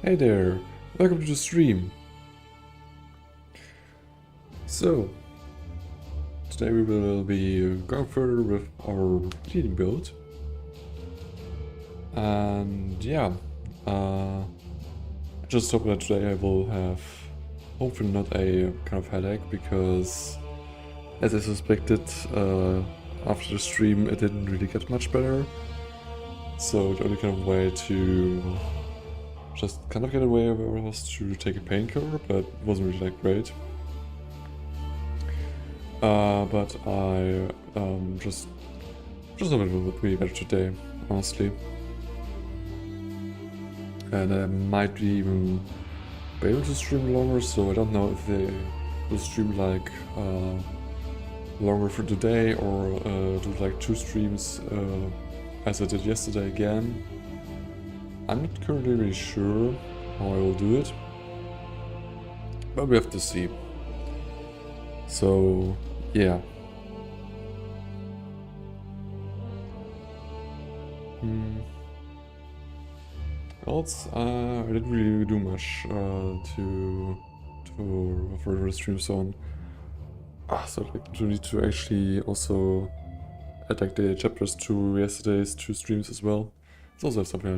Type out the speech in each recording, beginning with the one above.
Hey there, welcome to the stream. So, today we will be going further with our cleaning build. And yeah, I just hope that today I will have hopefully not a kind of headache, because as I suspected, after the stream it didn't really get much better. So the only kind of way to just kind of get away was to take a painkiller, but it wasn't really that great. But I just thought it would be better today, honestly. And I might be even be able to stream longer, so I don't know if they will stream like longer for today, or do like 2 streams as I did yesterday again. I'm not currently really sure how I will do it, but we have to see. So yeah. Else, I didn't really do much for the stream zone. So like, do need to actually also add like the chapters to yesterday's 2 streams as well. It's also something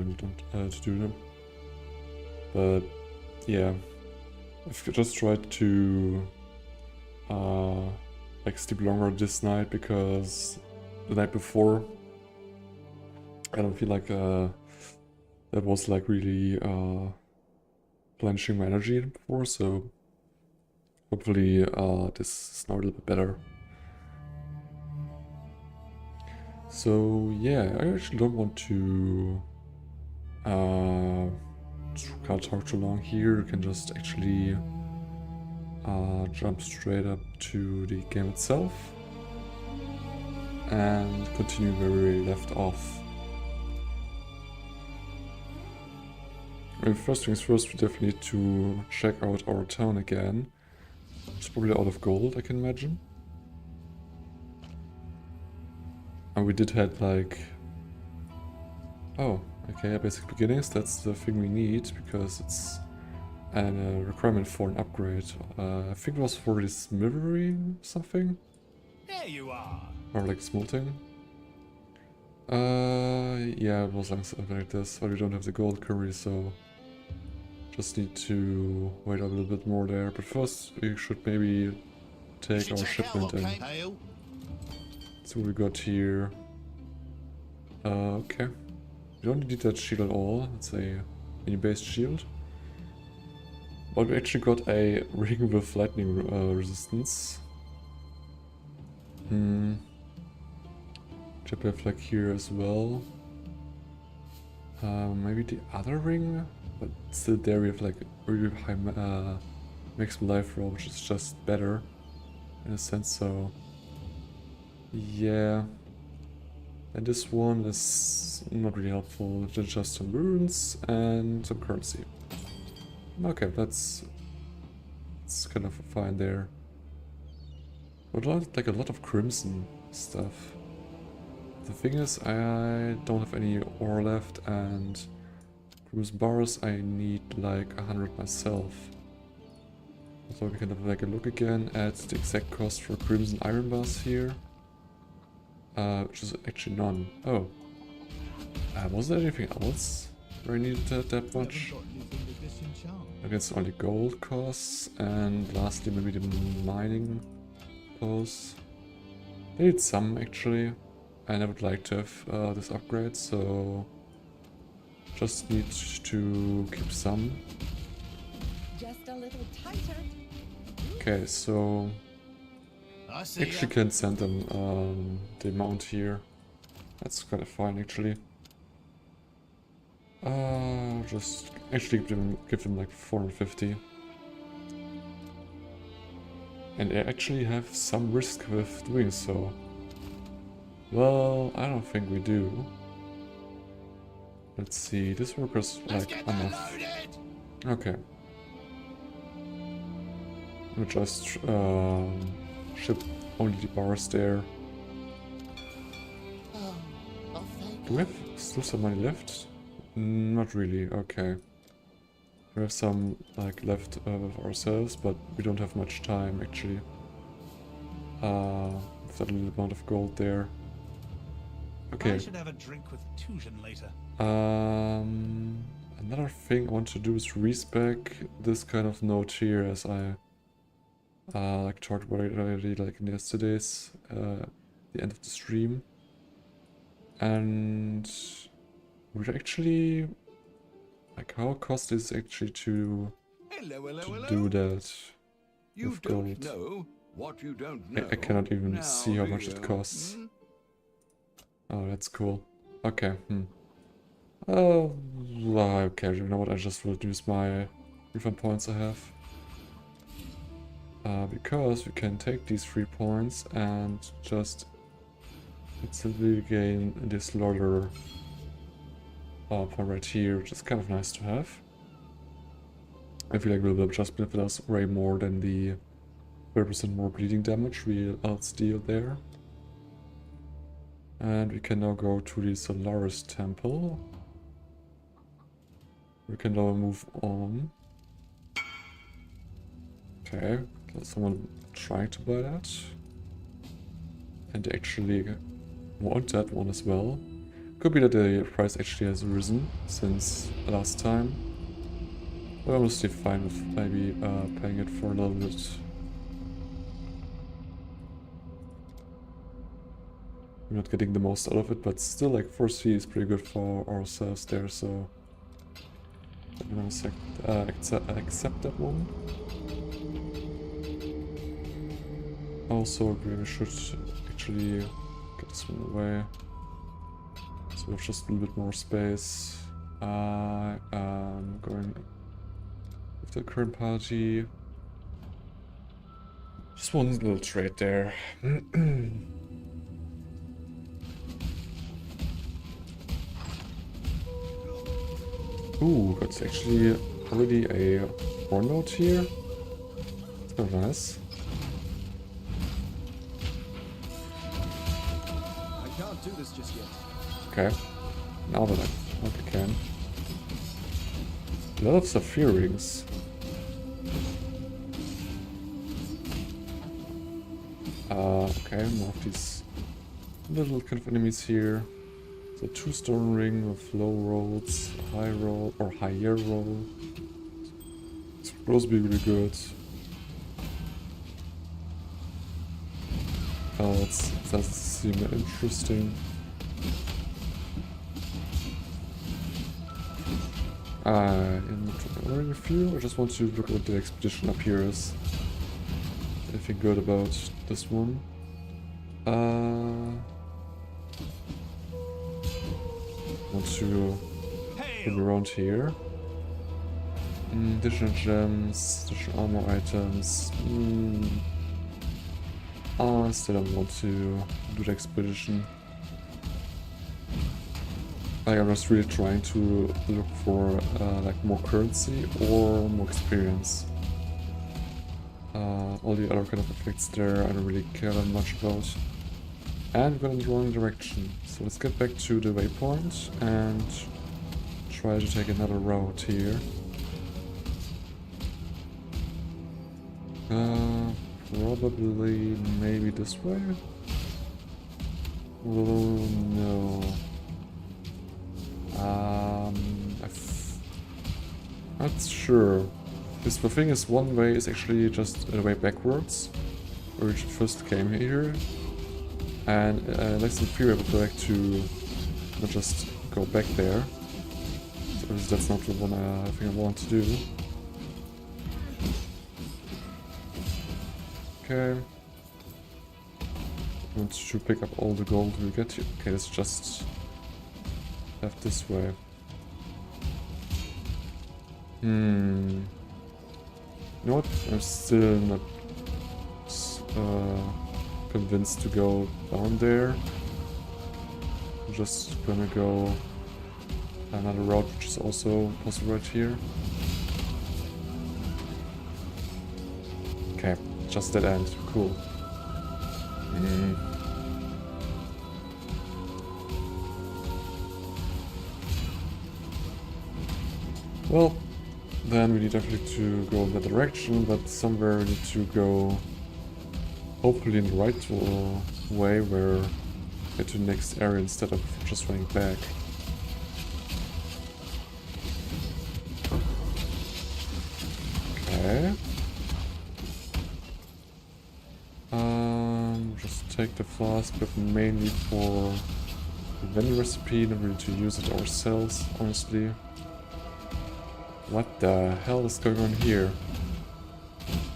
I need to do them. But yeah, I've just tried to like sleep longer this night, because the night before I don't feel like that was like really blanching my energy before, so hopefully this is now a little bit better. So yeah, I actually don't want to can't talk too long here. You can just actually jump straight up to the game itself and continue where we left off. And first things first, we definitely need to check out our town again. It's probably out of gold, I can imagine. And we did had like... Oh, okay, basic beginnings, that's the thing we need, because it's a requirement for an upgrade. I think it was for the smithering something? There you are! Or like smelting? Yeah, it was something like this, but we don't have the gold curry, so... Just need to wait a little bit more there, but first we should maybe take our shipment in. See what we got here. Okay. We don't need that shield at all. It's a mini-based shield. But we actually got a ring with lightning resistance. Chapter flag here as well. Maybe the other ring? But still there we have like really high maximum life roll, which is just better in a sense, so yeah. And this one is not really helpful, just some runes and some currency. Okay, that's kind of fine there. But like a lot of crimson stuff. The thing is, I don't have any ore left, and crimson bars I need like 100 myself. So we can have like a look again at the exact cost for crimson iron bars here. Which is actually none. Oh. Was there anything else where I needed that much? I guess only gold costs, and lastly maybe the mining posts. I need some actually, and I would like to have this upgrade, so just need to keep some. Just a little tighter. Okay, so actually can send them the amount here. That's kind of fine actually. Just actually give them like 450. And I actually have some risk with doing so. Well, I don't think we do. Let's see, this worker's like enough. Okay. We'll just ship only the bars there. Do we have still some money left? Not really, okay. We have some like left ourselves, but we don't have much time actually. With that little amount of gold there. Okay. I should have a drink with Tujan later. Another thing I want to do is respec this kind of note here, as I like talked about it already, like in yesterday's the end of the stream. And we're actually like, how costly is it actually to do that You with don't gold? know what you don't know. I cannot even Now, see how much do it you? costs. Hmm? Oh, that's cool. Okay. Oh, okay. You know what? I just will use my refund points I have. Because we can take these 3 points and just instantly gain this slaughter point right here, which is kind of nice to have. I feel like we'll just benefit us way more than the 30% more bleeding damage we'll deal there. And we can now go to the Solaris Temple. We can now move on. Okay, there's someone trying to buy that. And they actually want that one as well. Could be that the price actually has risen since last time. But I'm mostly fine with maybe paying it for a little bit. We're not getting the most out of it, but still like 4C is pretty good for ourselves there, so I'm gonna accept that one. Also, we should actually get this one away. So we have just a little bit more space. I am going with the current party. Just one little trade there. Ooh, that's actually already a horn note here. It's kind of nice. I can't do this just yet. Okay, now that I can. A lot of sapphire rings. Okay, more of these little kind of enemies here. So 2 stone ring with low rolls, high roll, or higher roll. It's supposed to be really good. That doesn't seem interesting. In ordering a few, I just want to look at what the expedition up here is. Anything good about this one? Want to look around here. Additional gems, additional armor items. I still don't want to do the expedition. I'm just really trying to look for like more currency or more experience. All the other kind of effects there I don't really care that much about. And we're going in the wrong direction. So let's get back to the waypoint and try to take another route here. Probably maybe this way? Oh no. Not sure. Because the thing is, one way is actually just a way backwards, where we first came here. And less than theory I would like to not just go back there. So that's not the one I think I want to do. Okay. I want to pick up all the gold we get here. Okay, let's just have this way. You know what? I'm still not convinced to go down there. I'm just gonna go another route, which is also possible right here. Okay, just that end. Cool. Well, then we need definitely to go in that direction, but somewhere we need to go hopefully in the right way where we get to the next area instead of just running back. Okay. Just take the flask, but mainly for the vending recipe, not really to use it ourselves, honestly. What the hell is going on here?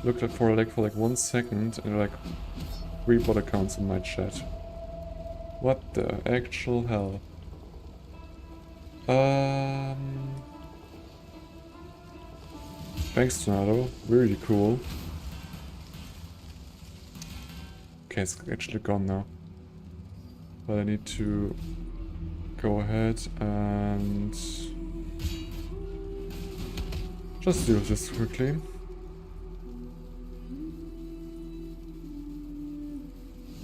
Looked at for like 1 second and like 3 bot accounts in my chat. What the actual hell? Thanks, Tornado. Really cool. Okay, it's actually gone now. But I need to go ahead and just do this quickly.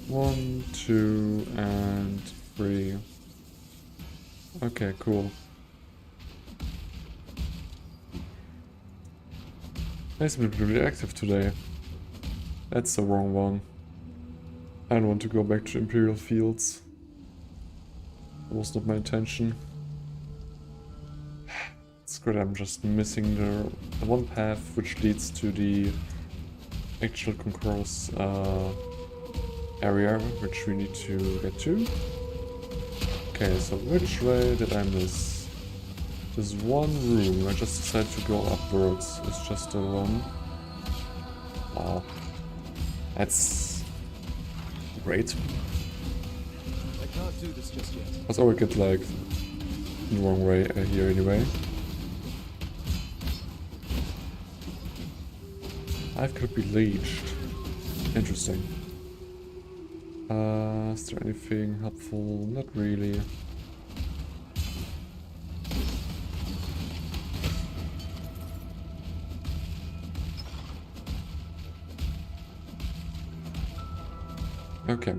One, 2, and 3. Okay, cool. Nice to be really active today. That's the wrong one. I don't want to go back to Imperial Fields. That was not my intention. It's good I'm just missing the one path which leads to the actual concourse area which we need to get to. Okay, so which way did I miss? There's one room. I just decided to go upwards. It's just the one. Wow. That's great. I can't do this just yet. I was always get like the wrong way here anyway. Life could be leached. Interesting. Is there anything helpful? Not really. Okay.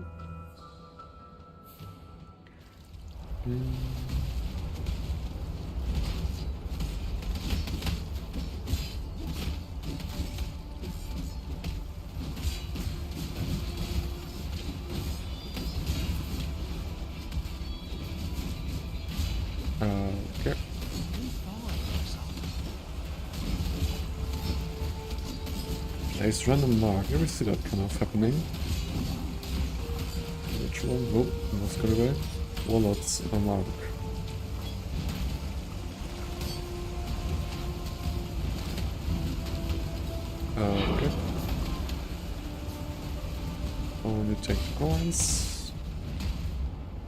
Okay. Place random mark. You ever see that kind of happening? Which one? Oh, almost got away. Wallet's a mark. Okay. Only take the coins.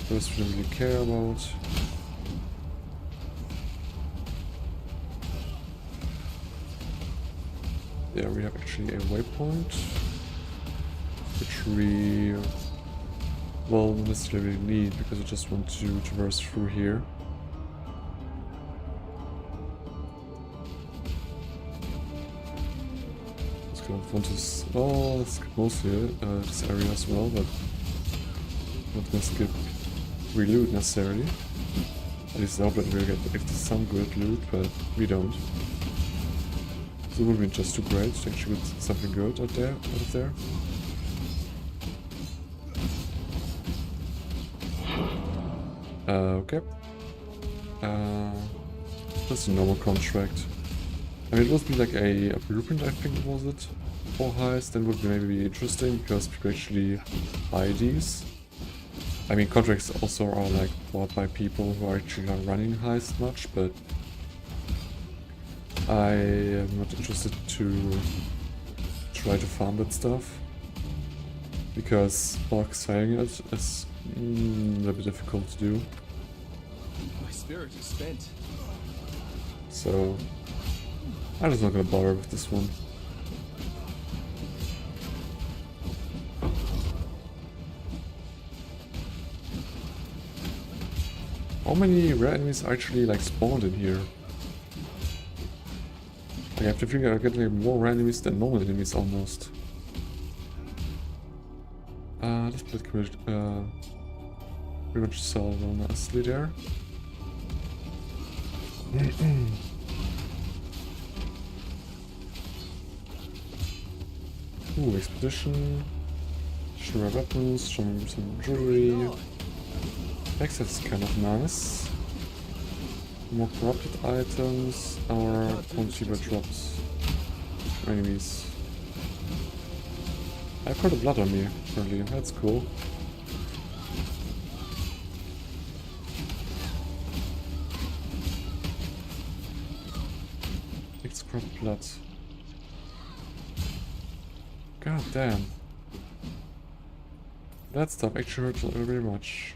Those we don't really care about. Yeah, we have actually a waypoint, which we won't necessarily need because I just want to traverse through here. Just kind of want to, well, let's skip mostly this area as well, but not gonna skip reloot necessarily. At least I hope that we'll get some good loot, but we don't. So it would be just too great to actually get something good out of there. Okay. Just a normal contract. I mean, it would be like a blueprint, I think, was it? For heist, then would be maybe interesting because people actually buy these. I mean, contracts also are like bought by people who are actually not running heist much, but I am not interested to try to farm that stuff because bulk selling it is a little bit difficult to do. My spirit is spent. So I'm just not gonna bother with this one. How many rare enemies actually like spawned in here? I have to figure out getting more rare enemies than normal enemies almost. This plate can pretty much solve nicely there. Ooh, expedition. Sure weapons, some jewelry. Access is kind of nice. More corrupted items, or consumer drops. Enemies. I've got a blood on me, currently. That's cool. It's corrupt blood. God damn. That stuff actually hurts very much.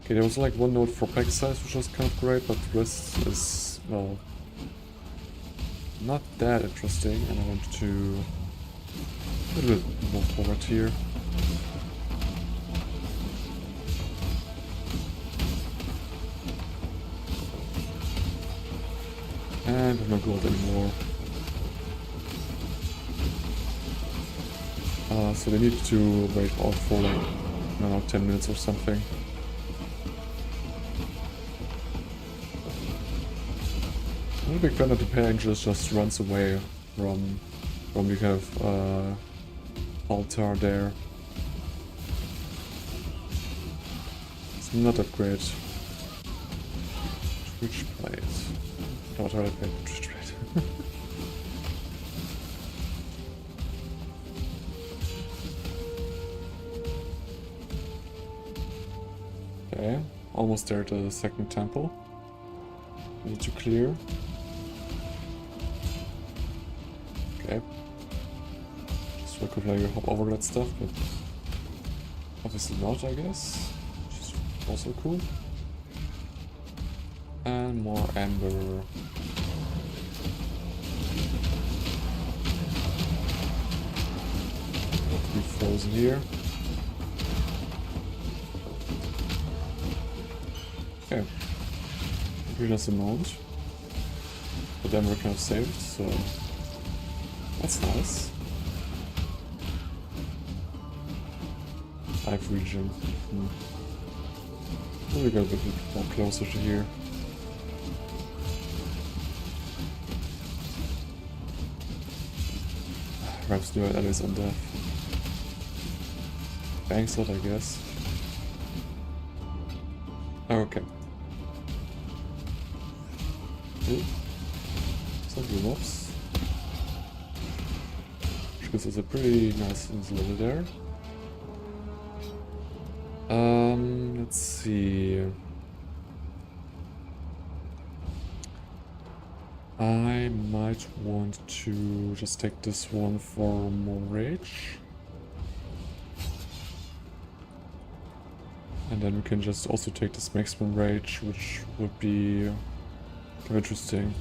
Okay, there was like one note for pack size, which was kind of great, but the rest is, well, not that interesting, and I want to a little bit more forward here. And I'm not gold anymore. So they need to wait out for like, I don't know, 10 minutes or something. I'm a big fan of the pair just runs away from we have altar there. It's not that great. Twitch plate. Not how I play Twitch plate. Okay, almost there to the second temple. Need to clear. Okay. Just I could like hop over that stuff, but obviously not, I guess. Which is also cool. And more amber. Be frozen here. Okay. Readers amount. But then we're kind of saved, so that's nice. Life region. We got a bit more closer to here. Perhaps new allies on death. Bank slot, I guess. Okay. Ooh. Some blue mobs. Which gives us a pretty nice level there. Let's see. I might want to just take this one for more rage. And then we can just also take this maximum rage, which would be kind of interesting.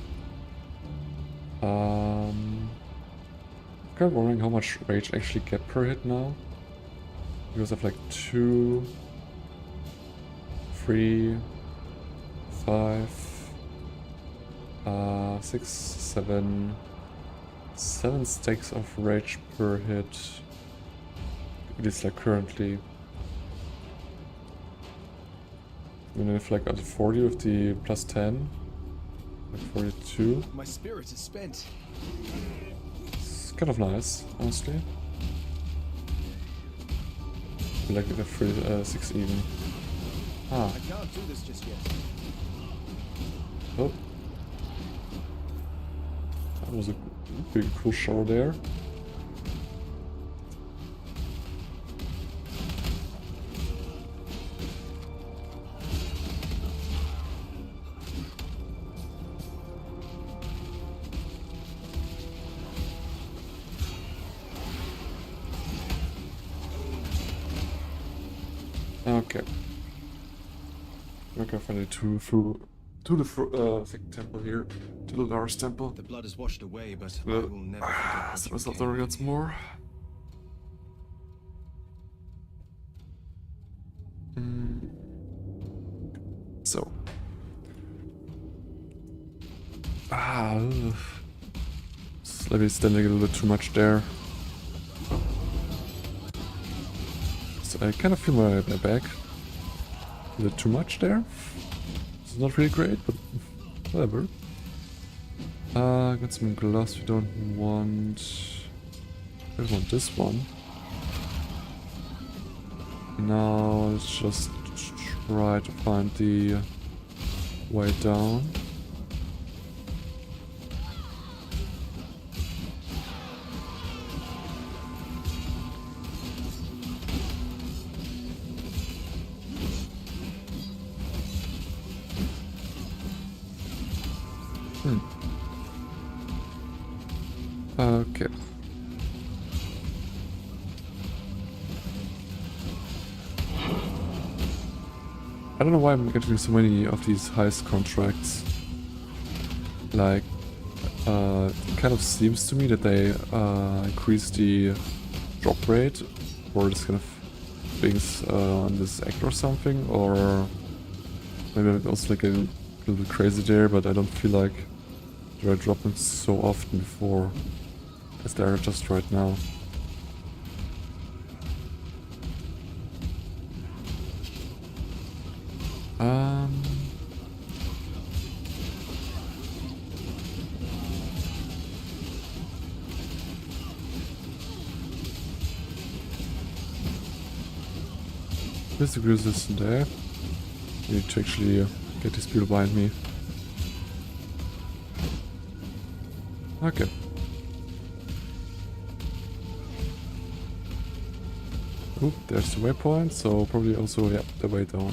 I'm kind of wondering how much rage I actually get per hit now. Because I have like 2, 3, 5, 6, 7 stacks of rage per hit. It is like currently. And then if like at 40 with the plus 10, like 42. My spirit is spent. It's kind of nice, honestly. I like it at 6 even. Ah. I can't do this just yet. Oh. That was a big cool show there. Okay. We're gonna find it to the second temple here, to the Lars temple. The blood is washed away, but I will never forget what So you let's not gave there me. gets more. So. Ugh. Maybe standing a little bit too much there. So I kind of feel my back. A bit too much there. It's not really great, but whatever. Got some gloss we don't want. I want this one. Now let's just try to find the way down. Okay. I don't know why I'm getting so many of these heist contracts. Like, it kind of seems to me that they increase the drop rate for this kind of things on this act or something, or maybe I'm also like getting a little bit crazy there, but I don't feel like they are dropping so often before as they are just right now. There's the resistance there. I need to actually get these people behind me. Okay. Oop, there's the waypoint, so probably also, yeah, the way down.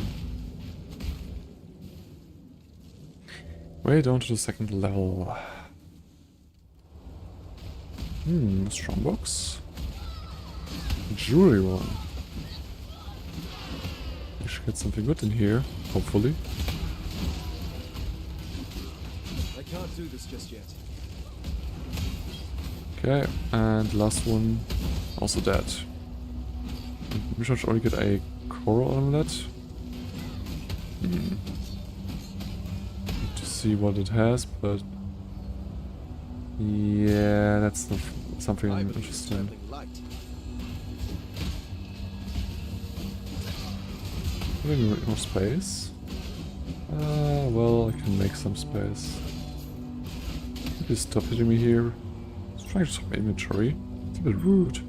Way down to the second level. Strongbox. Jewelry one. We should get something good in here, hopefully. I can't do this just yet. Okay, and last one, also dead. We should only get a coral omelette. Need to see what it has, but yeah, that's not something I'm interested in. Maybe more space? Well, I can make some space. Please stop hitting me here. It's trying to stop my inventory. It's a bit rude.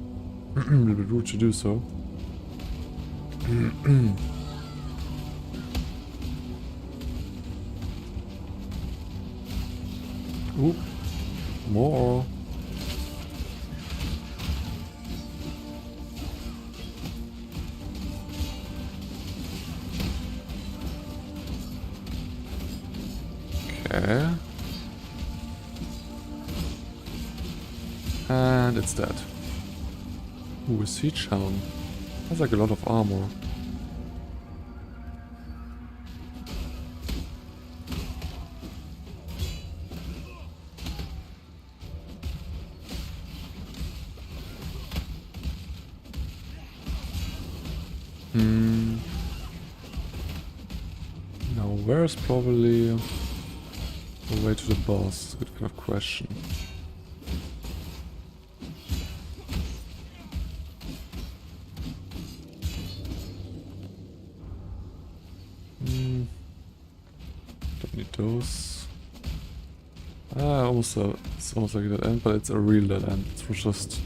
A little bit rude to do so. Ooh, more. Okay. And it's dead. Ooh, a siege helm. That's like a lot of armor. Now where's probably the way to the boss? Good kind of question. Don't need those. It's almost like a dead end, but it's a real dead end. It's just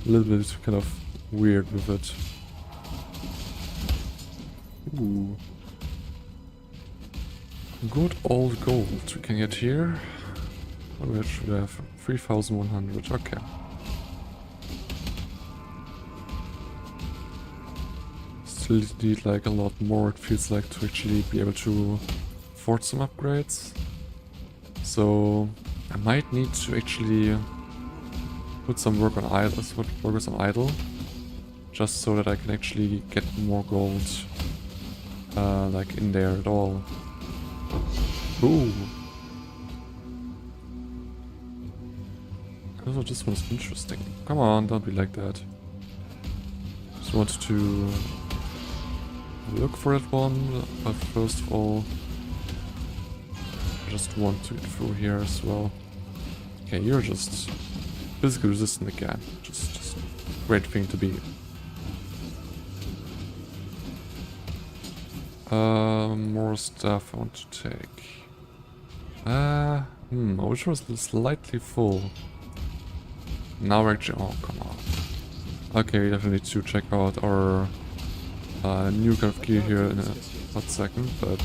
a little bit kind of weird with it. Ooh. Good old gold we can get here. We should have 3,100, okay. Still need like a lot more, it feels like, to actually be able to afford some upgrades. So I might need to actually put some work on idle, just so that I can actually get more gold like in there at all. Ooh. Also, this one's interesting. Come on, don't be like that. Just wanted to look for that one, but first of all, I just want to get through here as well. Okay, you're just physically resistant again. Just great thing to be. More stuff I want to take. Which was slightly full. Now we're actually, oh come on. Okay, we definitely need to check out our new kind of gear here in a hot second, but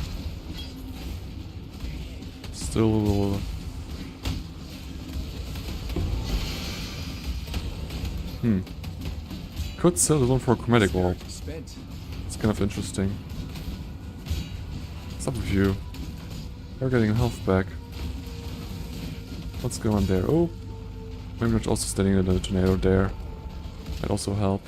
still will. Could sell this one for a chromatic warp. Spent. It's kind of interesting. What's up with you? We're getting health back. What's going on there? Oh, maybe not also standing in the tornado there. Might also help.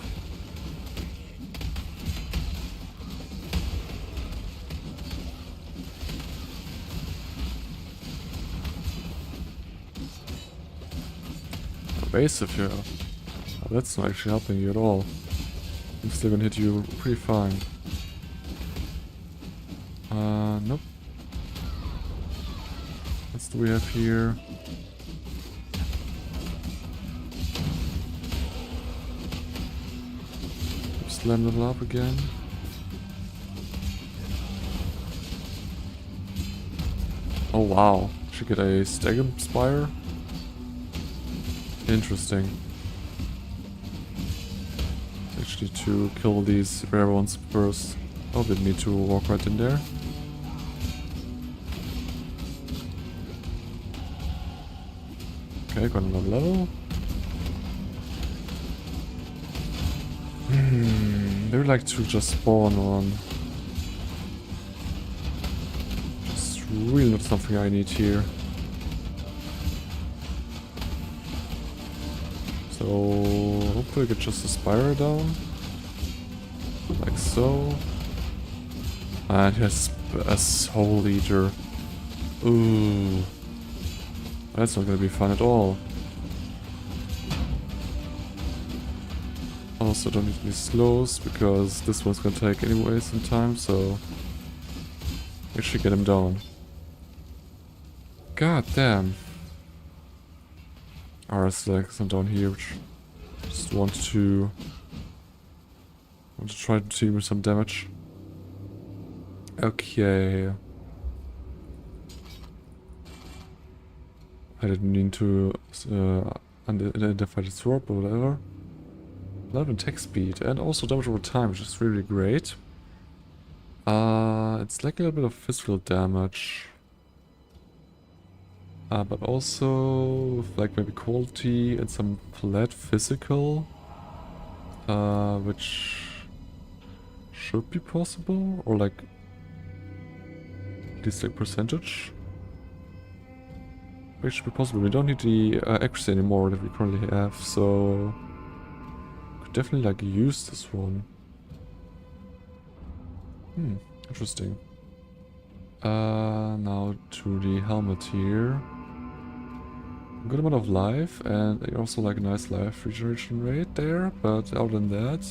Evasive here. Oh, that's not actually helping you at all. I'm still gonna hit you pretty fine. Nope. What do we have here? Slam level up again. Oh wow, should get a Stagger Spire. Interesting. Actually, to kill these rare ones first. Oh, didn't need to walk right in there. Okay, got another level. They would like to just spawn on. It's really not something I need here. So hopefully get just a Spire down. Like so. And yes, a Soul Eater. Ooh. That's not gonna be fun at all. Also don't need any slows because this one's gonna take anyway some time, so we should get him down. God damn. RS like some down here, which just want to try to deal with some damage. Okay. I didn't mean to identify the sword or whatever. A lot of attack speed and also damage over time, which is really great. It's like a little bit of physical damage. But also with like maybe quality and some flat physical. Which should be possible, or like at least like percentage. It should be possible. We don't need the accuracy anymore that we currently have, so could definitely like use this one. Interesting. Now to the helmet here. Good amount of life and also like a nice life regeneration rate there, but other than that,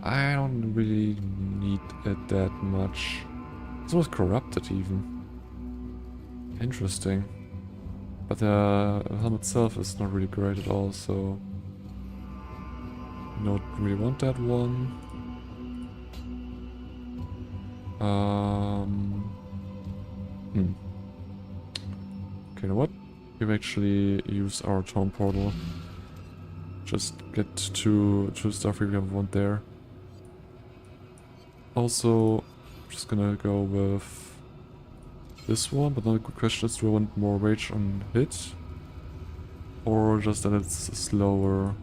I don't really need it that much. It's almost corrupted even. Interesting. But the helmet itself is not really great at all, so don't really want that one. Okay, you know what? We've actually used our town portal. Just get to stuff we want there. Also, just gonna go with this one, but now the good question is, do I want more rage on hit? Or just that it's slower?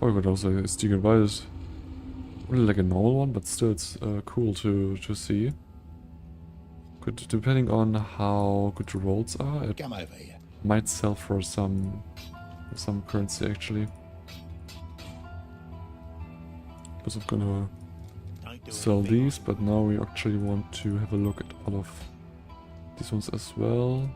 Oh, we got also a Stieg and Wild. Really like a normal one, but still it's cool to see. Good, depending on how good the rolls are, it Come over here. might sell for some currency actually. Because I'm gonna Don't do sell anything. these, but now we actually want to have a look at all of these ones as well.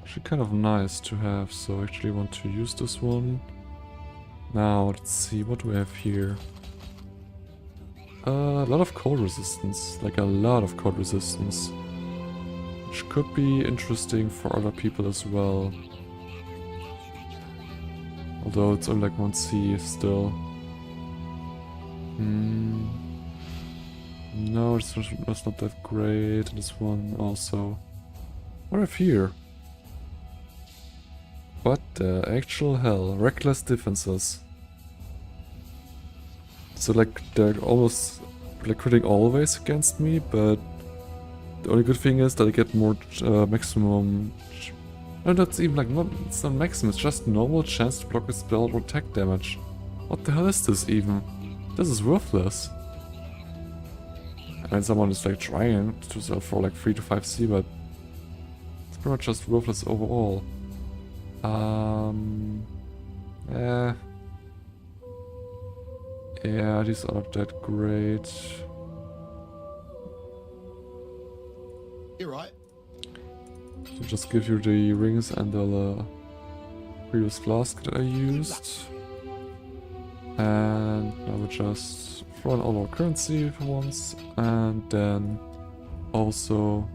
Actually kind of nice to have, so I actually want to use this one. Now, let's see, what do we have here? A lot of cold resistance, like a lot of cold resistance. Which could be interesting for other people as well. Although it's only like 1C still. No, this was not that great. This one also. What have here? What the actual hell? Reckless defenses. So like they're almost like critting always against me, but the only good thing is that I get more maximum. No, that's even like not. It's not maximum. It's just normal chance to block a spell or attack damage. What the hell is this even? This is worthless. I mean, someone is like trying to sell for like 3 to 5C, but it's pretty much just worthless overall. Yeah. Yeah, these are not that great. You're right. So just give you the rings and the previous flask that I used. And I will just throw in all our currency for once. And then also...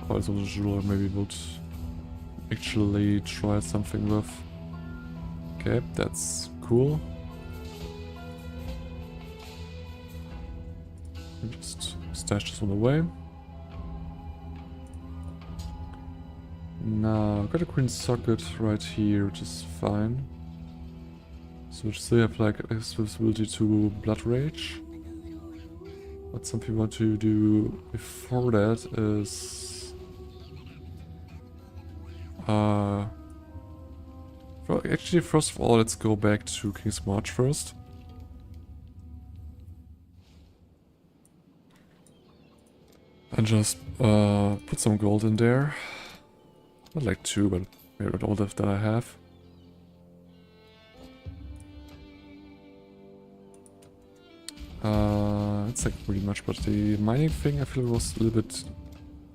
Also the jeweler maybe would actually try something with. Okay, that's cool. And just stash this one away. Now, I've got a green socket right here, which is fine. So we still have like accessibility to Blood Rage. But something we want to do before that is... well, actually, first of all, let's go back to King's March first. And just put some gold in there. Not like 2, but maybe not all that I have. It's like pretty much, but the mining thing I feel was a little bit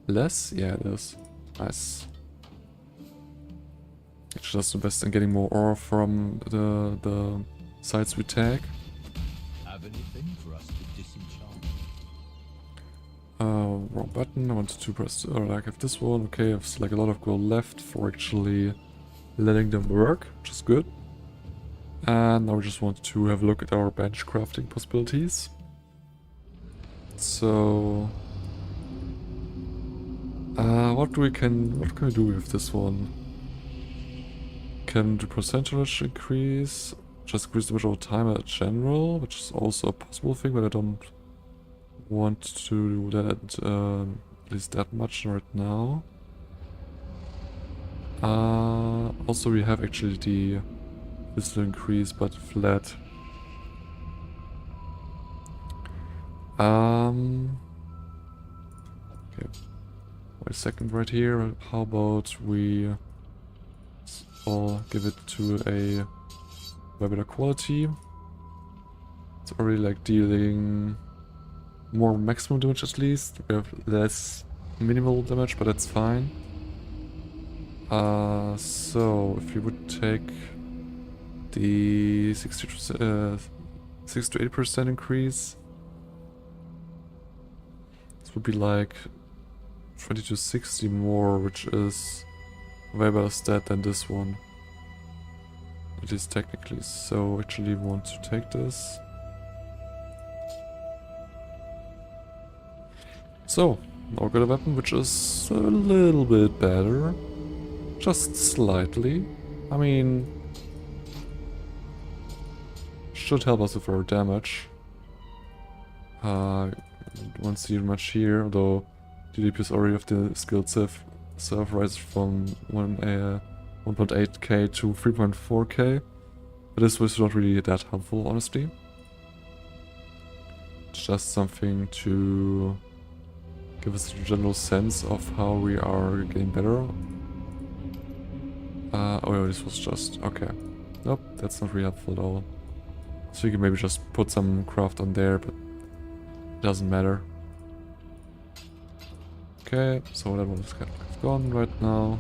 less. Yeah, it is. Nice. Actually, just invest in getting more ore from the sites we tag. Have anything for us to disenchant? Wrong button. I wanted to press, or like have this one. Okay, I have like a lot of gold left for actually letting them work, which is good. And now we just want to have a look at our bench crafting possibilities. So, what can we do with this one? Can do percentage increase, just increase the amount of time at general, which is also a possible thing, but I don't want to do that at least that much right now. Also we have actually the this will increase, but flat. Okay. Wait a second right here. How about we all give it to a way better quality? It's already like dealing more maximum damage at least. We have less minimal damage, but that's fine. So if you would take the 6 to 8% increase, this would be like 20 to 60 more, which is way better stat than this one. It is technically, so actually want to take this. So, now got a weapon which is a little bit better. Just slightly. I mean, should help us with our damage. Won't see much here, although the DPS already of the skilled self rises from 1.8k to 3.4k. But this was not really that helpful, honestly. It's just something to give us a general sense of how we are getting better. Oh yeah, this was just... okay. Nope, that's not really helpful at all. So you can maybe just put some craft on there, but it doesn't matter. Okay, so that one is kind of gone right now.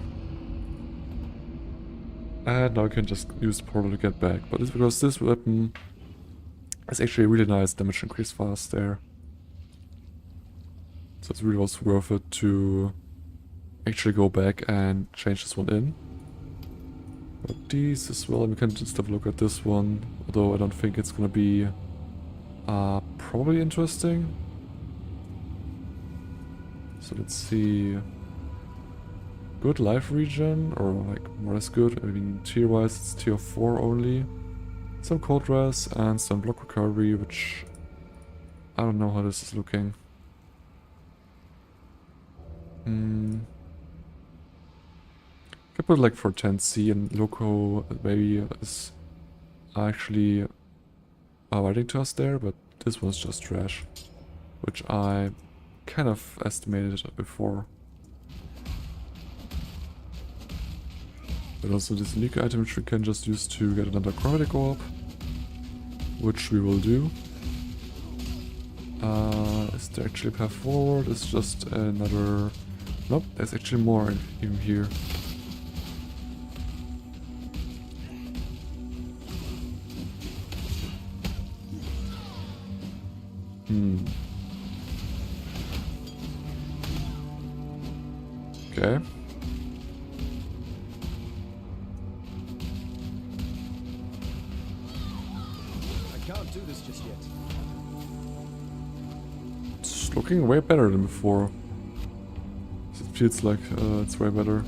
And now we can just use the portal to get back. But it's because this weapon is actually a really nice damage increase fast there. So it's really was worth it to actually go back and change this one in. But these as well, and we can just have a look at this one. Although I don't think it's gonna be a probably interesting. So let's see. Good life region, or like more or less good. I mean, tier wise, it's tier 4 only. Some cold res and some block recovery, which I don't know how this is looking. Could put like for 10C, and Loco maybe is actually writing to us there, but this was just trash, which I kind of estimated before. But also this unique item which we can just use to get another chromatic orb, which we will do. Is there actually a path forward? It's just another... Nope, there's actually more in here. Okay. I can't do this just yet. It's looking way better than before. It feels like it's way better.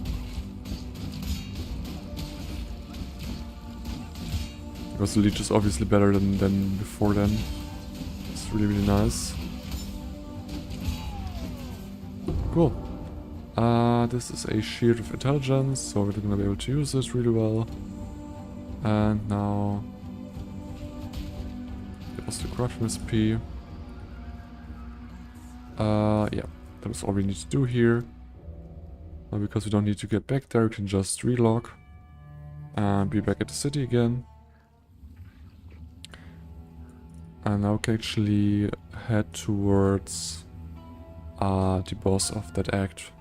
Because the leech is obviously better than before then. It's really, really nice. Cool. This is a shield of intelligence, so we're gonna be able to use this really well. And now... There's the corruption recipe. Yeah, that is all we need to do here. Because we don't need to get back there, we can just relog and be back at the city again. And now we can actually head towards the boss of that act.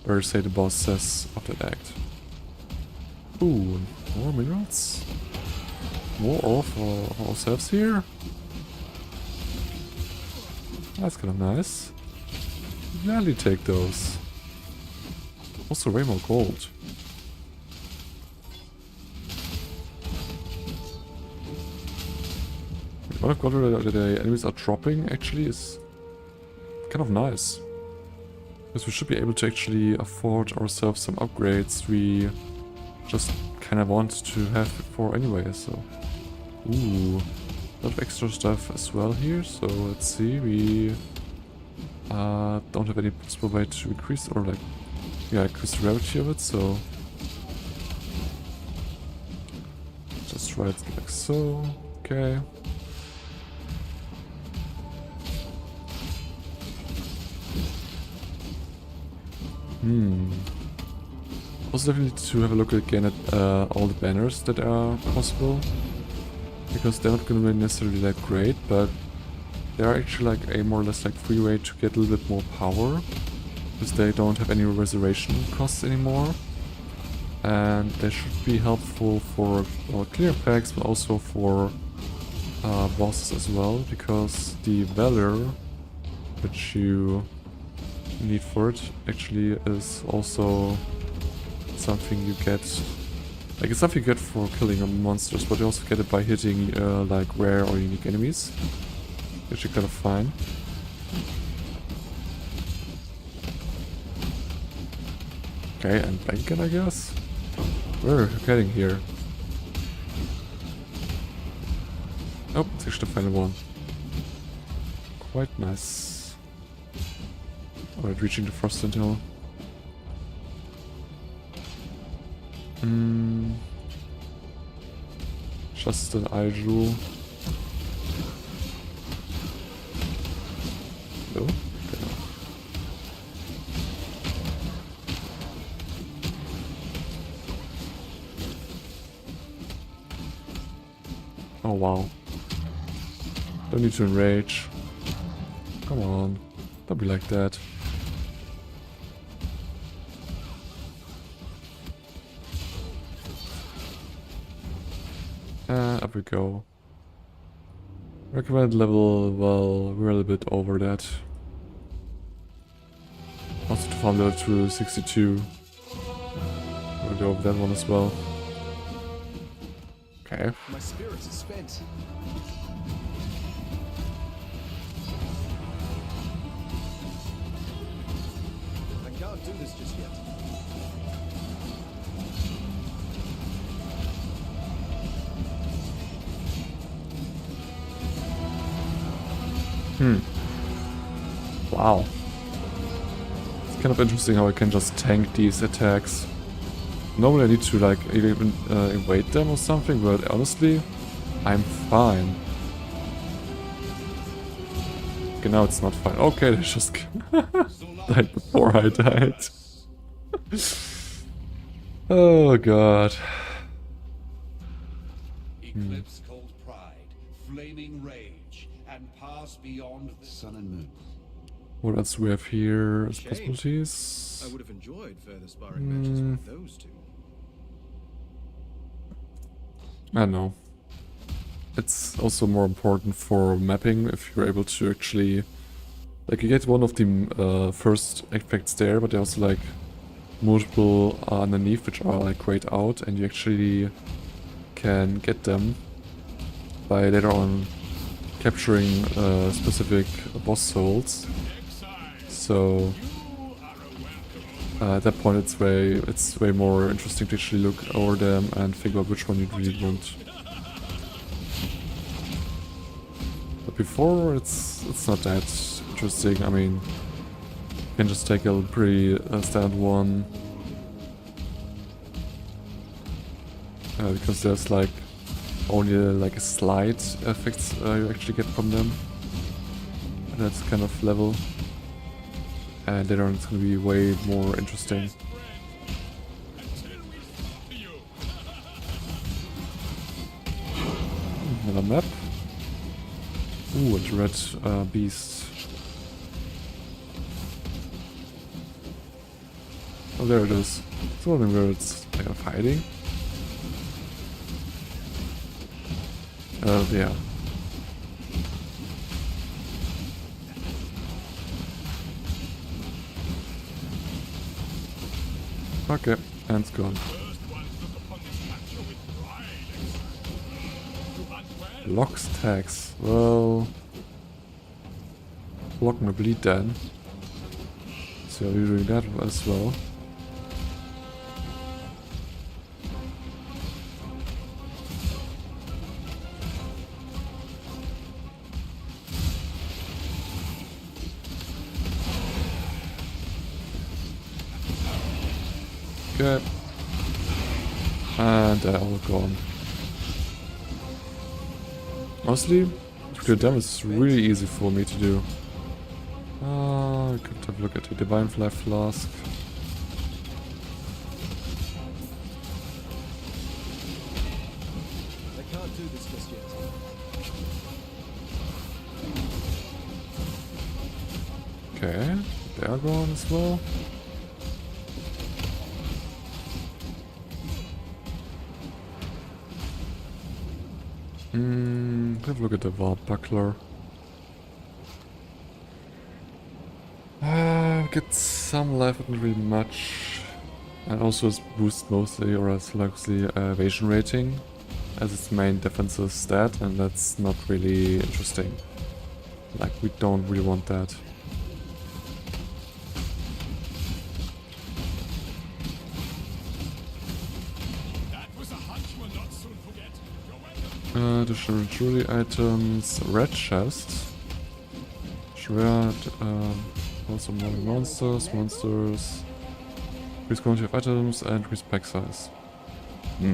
Or say the boss says of that act. Ooh, more minerals? More ore for ourselves here? That's kind of nice. Gladly take those. Also way more gold. The amount of gold that the enemies are dropping actually is kind of nice. Because we should be able to actually afford ourselves some upgrades we just kind of want to have before anyway, so... Ooh, a lot of extra stuff as well here, so let's see, we don't have any possible way to increase or like... Yeah, increase the gravity of it, so... Just try it like so, okay. Also definitely need to have a look again at all the banners that are possible. Because they're not going to be necessarily that great, but they are actually like a more or less like free way to get a little bit more power. Because they don't have any reservation costs anymore. And they should be helpful for clear packs, but also for bosses as well. Because the Valor, which you need for it, actually is also something you get. Like, it's something you get for killing monsters, but you also get it by hitting like rare or unique enemies. Which is kind of fine. Okay, and Blanket, I guess? Where are we getting here? Oh, it's actually the final one. Quite nice. Alright, reaching the Frost Sentinel. Just an Aiju. Oh, okay. Oh wow. Don't need to enrage. Come on. Don't be like that. And up we go. Recommended level, well, we're a little bit over that. Also to farm level to 62. We'll go over that one as well. Okay. My spirits are spent. can't do this just yet. Wow. It's kind of interesting how I can just tank these attacks. Normally I need to like even evade them or something, but honestly, I'm fine. Okay, now it's not fine. Okay, they just died before I died. Oh god. Eclipse cold pride, flaming rage, and pass beyond the sun and moon. What else do we have here as Shame. possibilities? I would have enjoyed further sparring matches with those two. I don't know. It's also more important for mapping if you're able to actually... Like, you get one of the first effects there, but there's also like multiple underneath which are like grayed out, and you actually can get them by later on capturing specific boss souls. So at that point it's way more interesting to actually look over them and figure out which one you really want. But before it's not that interesting. I mean, you can just take a pretty standard one. Because there's like only like a slight effects you actually get from them. And that's kind of level. And later on it's gonna be way more interesting. Another map. Ooh, a red beast. Oh, there it is. It's wondering where it's kind of hiding. Yeah. Okay, and it's gone. Locks tags. Well, block my bleed then. So you're doing that as well. Okay. And they're all gone. Honestly, to kill them is really easy for me to do. I could have a look at the Divine Fly Flask. I can't do this just yet. Okay, they are gone as well. Have a look at the Warp Buckler. Get some life, but not really much. And also it's boost mostly, or as likely evasion rating as its main defensive stat, and that's not really interesting. Like, we don't really want that. Additional jewelry items, red chest, shred, also more monsters, increase quantity of items and increase pack size. So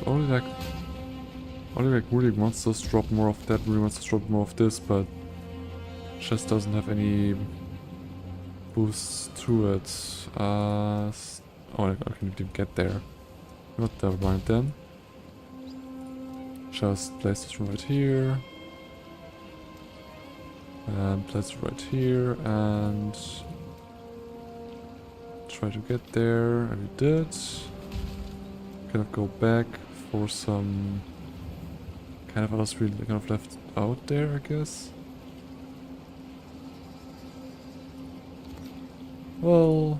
only like really monsters drop more of that, really monsters drop more of this, but chest doesn't have any boost to it. Oh, I can't even get there. Not never mind then. Just place this right here. And place it right here and try to get there, and we did. Kind of go back for some kind of others we kind of left out there, I guess. Well,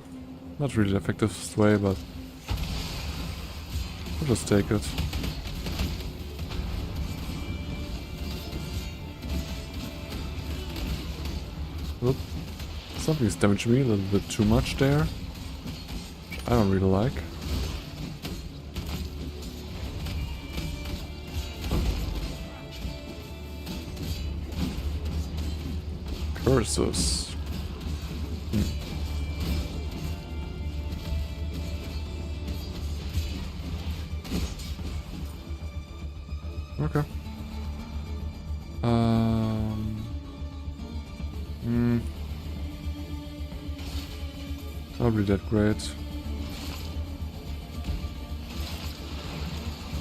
not really the effective way, but we'll just take it. Oop. Something's damaging me a little bit too much there. I don't really like. Curses. Okay. Not really that great.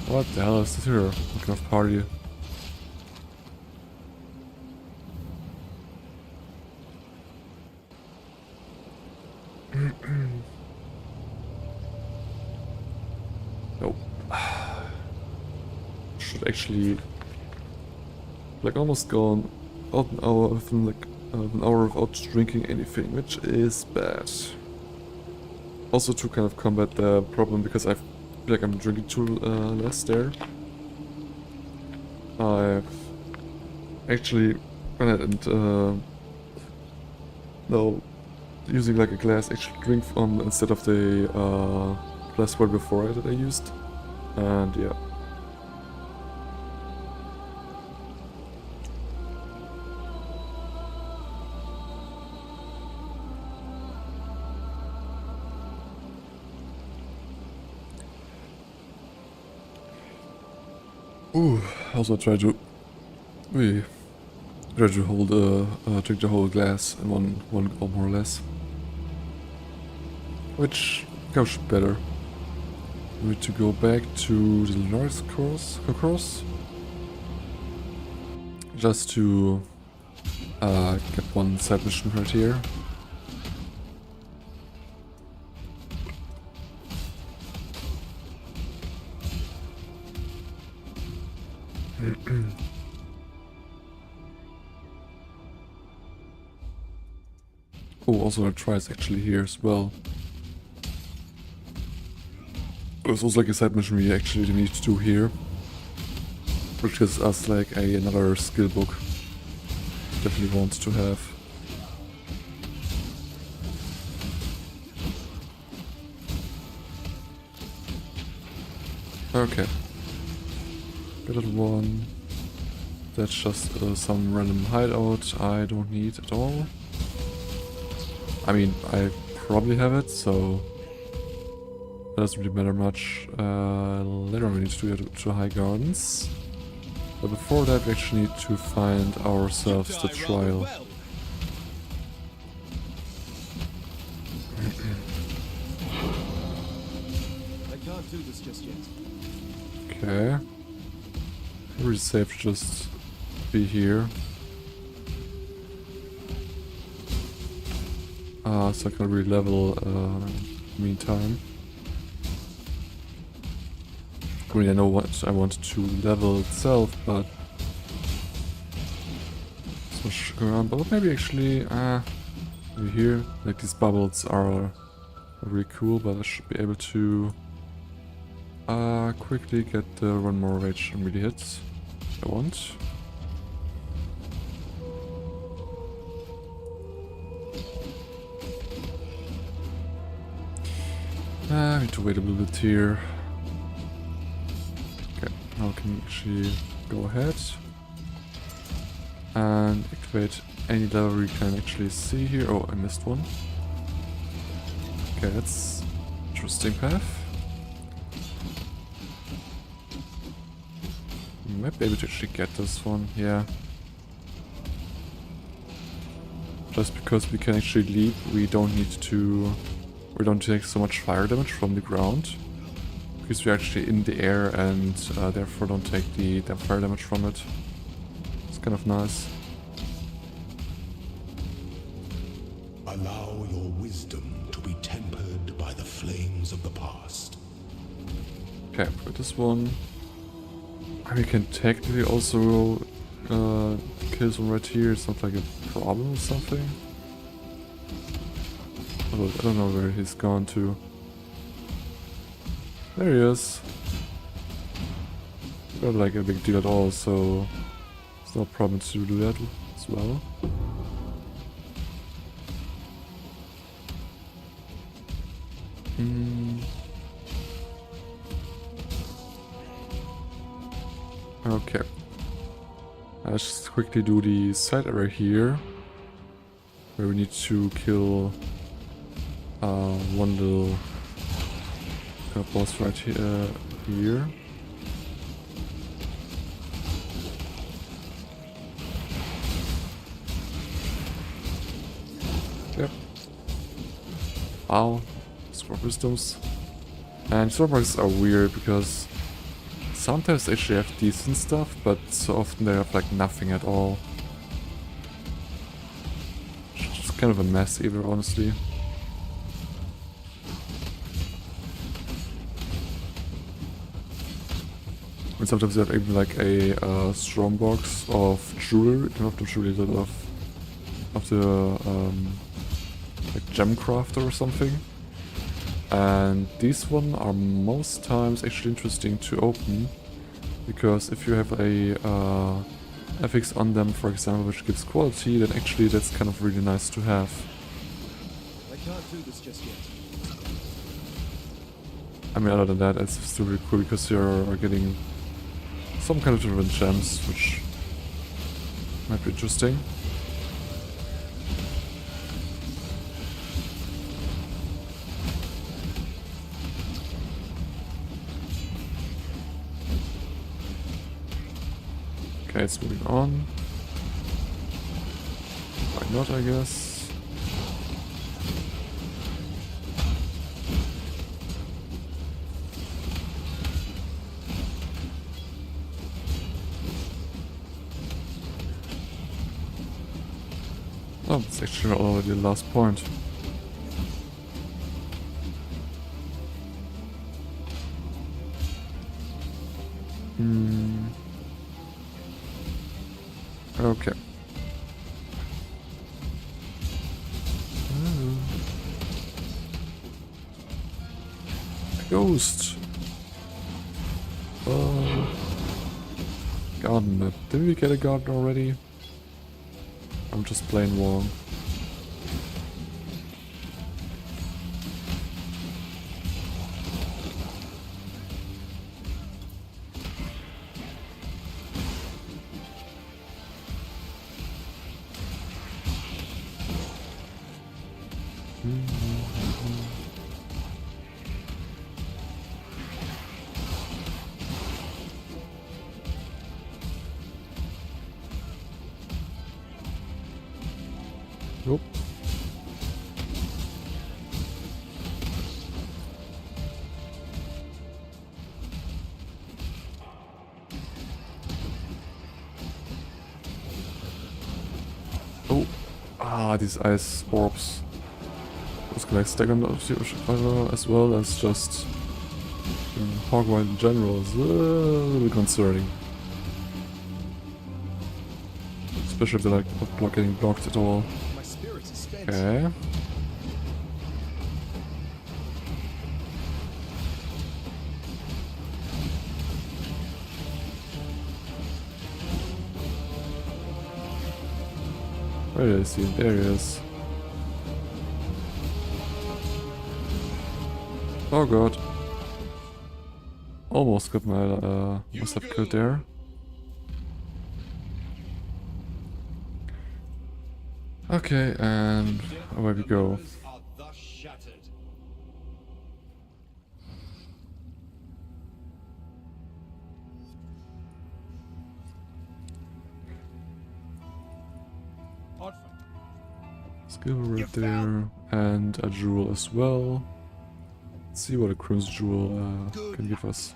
What the hell is this here? What kind of party? Nope. Should actually like almost gone out an hour within like an hour without drinking anything, which is bad. Also to kind of combat the problem, because I feel like I'm drinking too less there. I've actually went ahead and now using like a glass actually drink on instead of the glass one before that I used, and yeah. Ooh, also try to hold drink the whole glass in one go more or less, which goes better. We need to go back to the north course just to get one side mission right here. Oh, also a tries actually here as well. There's also like a side mission we actually need to do here, which gives us like another skill book. Definitely want to have. Okay. Got one. That's just some random hideout I don't need at all. I mean, I probably have it, so it doesn't really matter much. Later on we need to go to High Gardens. But before that we actually need to find ourselves the trial. I can't do this just yet. Okay. Really safe to just be here. So I can re-level meantime. I mean, I know what I want to level itself, but so much going on. But maybe actually, maybe here, like these bubbles are really cool, but I should be able to quickly get the one more rage and really hits I want. I need to wait a little bit here. Okay, now I can actually go ahead and activate any level we can actually see here. Oh, I missed one. Okay, that's interesting path. Might be able to actually get this one, yeah. Just because we can actually leap, we don't take so much fire damage from the ground. Because we're actually in the air and therefore don't take the fire damage from it. It's kind of nice. Allow your wisdom to be tempered by the flames of the past. Okay, put this one. We can technically also kill someone right here. It's not like a problem or something. Although I don't know where he's gone to. There he is. Not like a big deal at all, so it's no problem to do that as well. Okay. Let's just quickly do the side area here, where we need to kill one little boss right here. Yep. Ow. Sword wisdoms. And sword marks are weird because sometimes they actually have decent stuff, but so often they have like nothing at all. It's just kind of a mess either, honestly. And sometimes you have even like a strong box of jewelry, not of jewelry, but of the like gem crafter or something. And these one are most times actually interesting to open, because if you have a affix on them, for example, which gives quality, then actually that's kind of really nice to have. I can't do this just yet. I mean, other than that, it's still really cool because you're getting some kind of different gems, which might be interesting. Okay, it's moving on. Why not, I guess. Oh, it's actually already the last point. Okay. A ghost. Garden map. Did we get a garden already? I'm just plain wrong. Nope. Oh, these ice orbs. Those can like stack on as well as just Hogwarts in general is a little bit concerning. Especially if they're like not getting blocked at all. My spirit is spent. Okay. Where did I see him? There he is. Oh god. Almost got my must have killed there. Okay, and away we go. Are thus shattered. Skill right there, and a jewel as well. Let's see what a cruise jewel can give us.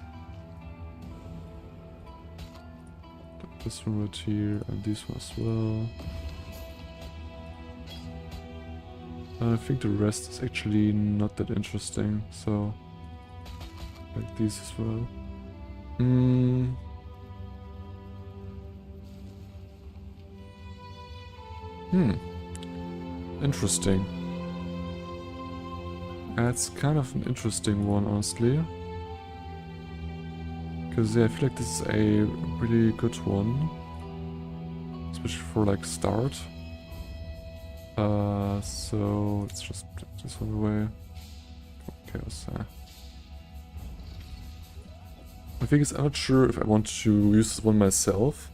This one right here, and this one as well. I think the rest is actually not that interesting, so like these as well. Interesting. That's kind of an interesting one, honestly. Because yeah, I feel like this is a pretty good one, especially for like start. So let's just put this one away. chaos. The thing is, I'm not sure if I want to use this one myself.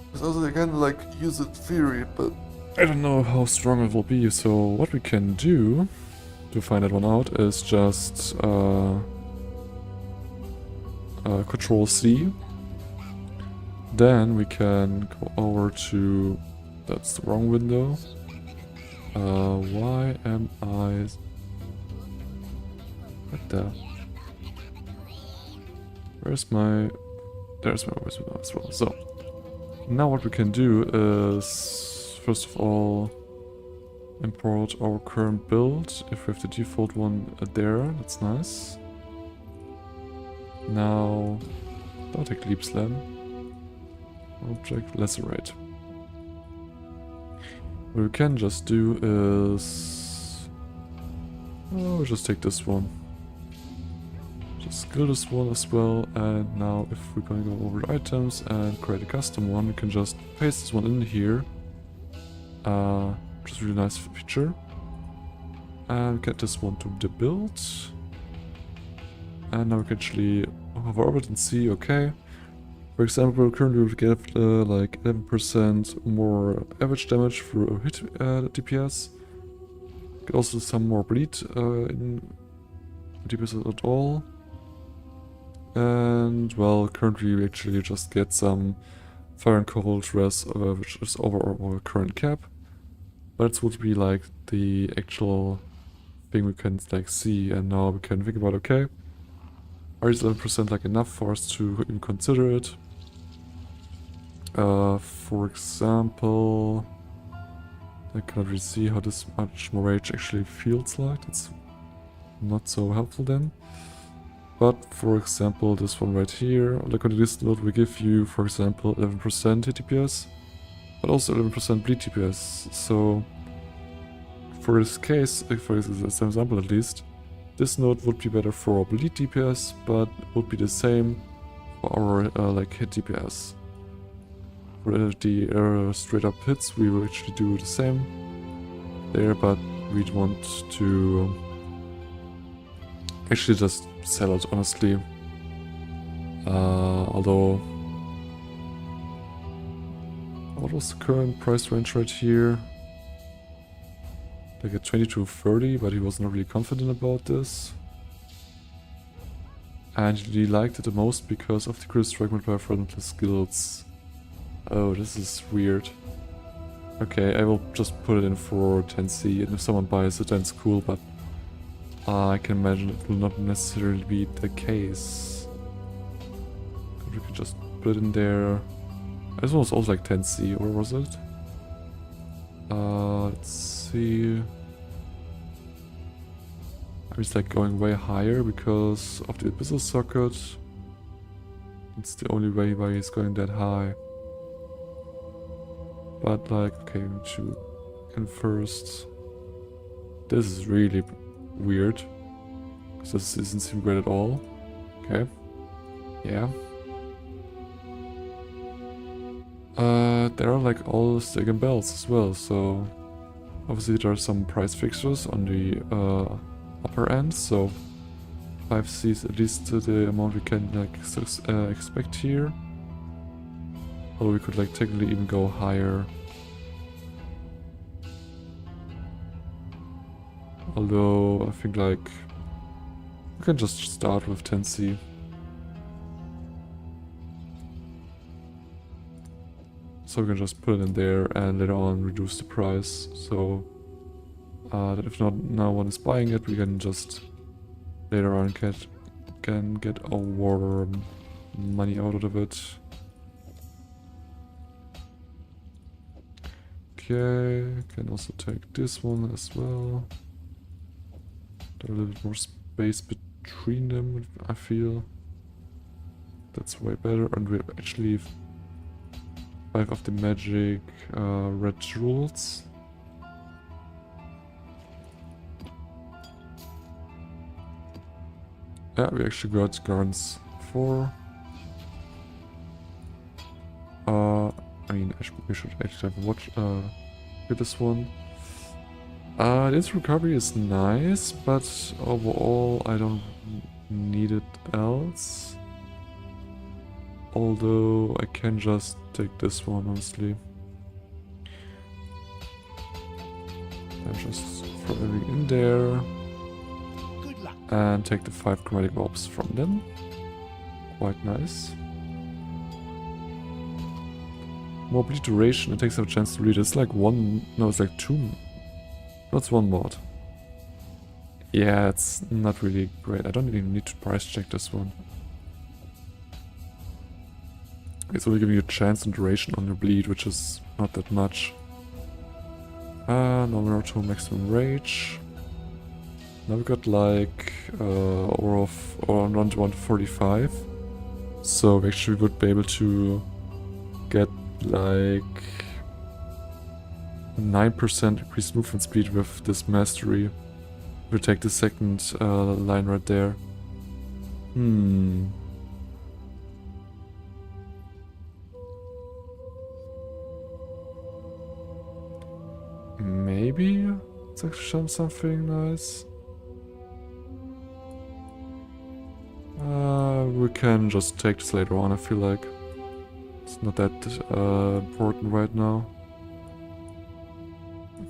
Because also I can like use it theory, but I don't know how strong it will be. So what we can do to find that one out is just Control C. Then we can go over to, that's the wrong window. Why am I... What the... Where's my... There's my voice window as well. So, now what we can do is, first of all, import our current build. If we have the default one there, that's nice. Now, don't take leap slam. Object lacerate. What we can just do is... Oh, just take this one. Just skill this one as well, and now if we're going to go over items and create a custom one, we can just paste this one in here. Which is a really nice feature. And get this one to the build. And now we can actually hover over it and see, okay. For example, currently we get like 11% more average damage for a hit DPS. Get also some more bleed in DPS at all. And well, currently we actually just get some fire and cold res, which is over our current cap. But it would be like the actual thing we can like see, and now we can think about, okay, are these 11% like enough for us to even consider it? For example, I cannot really see how this much more rage actually feels like. It's not so helpful then. But for example, this one right here, like on this node, we give you, for example, 11% hit DPS, but also 11% bleed DPS. So for this case, for this example at least, this node would be better for bleed DPS, but would be the same for our like hit DPS. For the straight up hits, we will actually do the same there, but we'd want to actually just sell it, honestly. Although, what was the current price range right here? Like a 20 to 30, but he was not really confident about this. And he liked it the most because of the critical strike multiplier for the skills. Oh, this is weird. Okay, I will just put it in for 10C, and if someone buys it then it's cool, but I can imagine it will not necessarily be the case. We can just put it in there. This one was also like 10C, or was it? Let's see. It's like going way higher because of the abyssal socket. It's the only way why he's going that high. But like, okay, we should can first. This is really weird, because this doesn't seem great at all. Okay, yeah. There are like all stick and bells as well, so obviously there are some price fixtures on the upper end, so 5C is at least the amount we can like expect here. Or we could like technically even go higher. Although I think like we can just start with 10C. So we can just put it in there and later on reduce the price. So that if not no one is buying it, we can just later on get our money out of it. Okay, can also take this one as well. There's a little bit more space between them, I feel. That's way better, and we actually 5 of the magic red jewels. Yeah, we actually got Gardens 4. I mean, we should actually have a watch, get this one. This recovery is nice, but overall I don't need it else. Although I can just take this one, honestly. And just throw everything in there. Good luck. And take the 5 chromatic orbs from them. Quite nice. More bleed duration, it takes up a chance to read. It's like one, no, it's like 2. No, it's 1 mod. Yeah, it's not really great. I don't even need to price check this one. It's only giving you a chance and duration on your bleed, which is not that much. Normal to maximum rage. Now we got like aura around 145. So actually we would be able to get like 9% increased movement speed with this mastery. We'll take the second line right there. Maybe it's actually something nice. We can just take this later on, I feel like. It's not that important right now.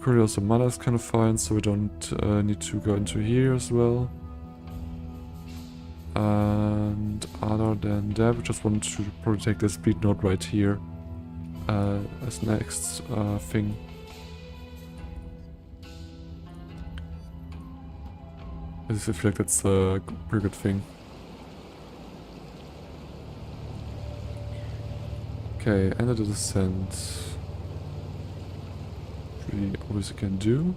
Currently also mana is kind of fine, so we don't need to go into here as well. And other than that, we just want to probably take the speed node right here as next thing. I feel like that's a pretty good thing. Okay, enter the descent. We always can do.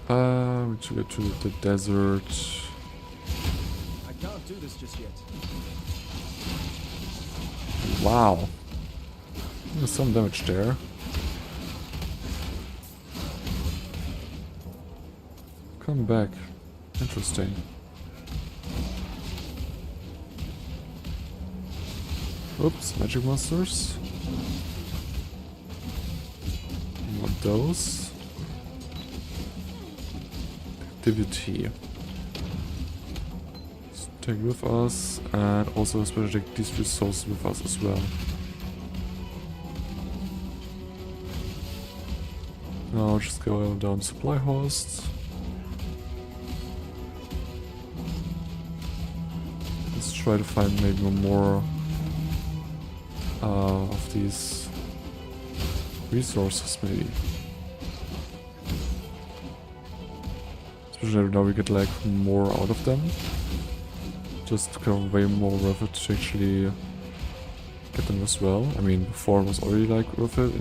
We need to get to the desert. I can't do this just yet. Wow. There's some damage there. Come back. Interesting. Oops, magic monsters. Not those. Activity. Let's take with us, and also especially take these resources with us as well. Now just go down supply hosts. Let's try to find maybe more of these resources, maybe. Especially now we get like more out of them. Just kind of way more worth it to actually get them as well. I mean, before it was already like worth it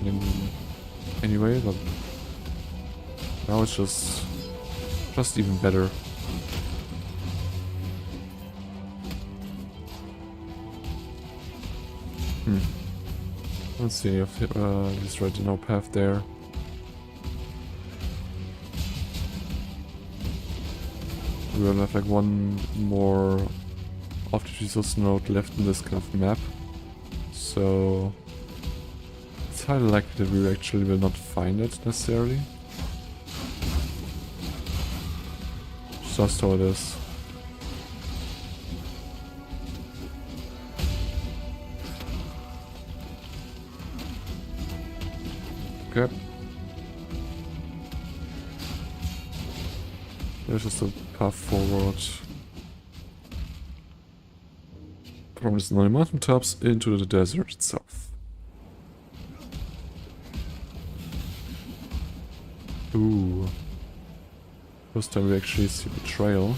anyway, but now it's just even better. Let's see if he's right in our path there. We will have like one more of the resource node left in this kind of map. So it's highly likely that we actually will not find it necessarily. Just how it is. Okay. There's just a path forward from the snowy mountaintops into the desert itself. Ooh. First time we actually see the trail.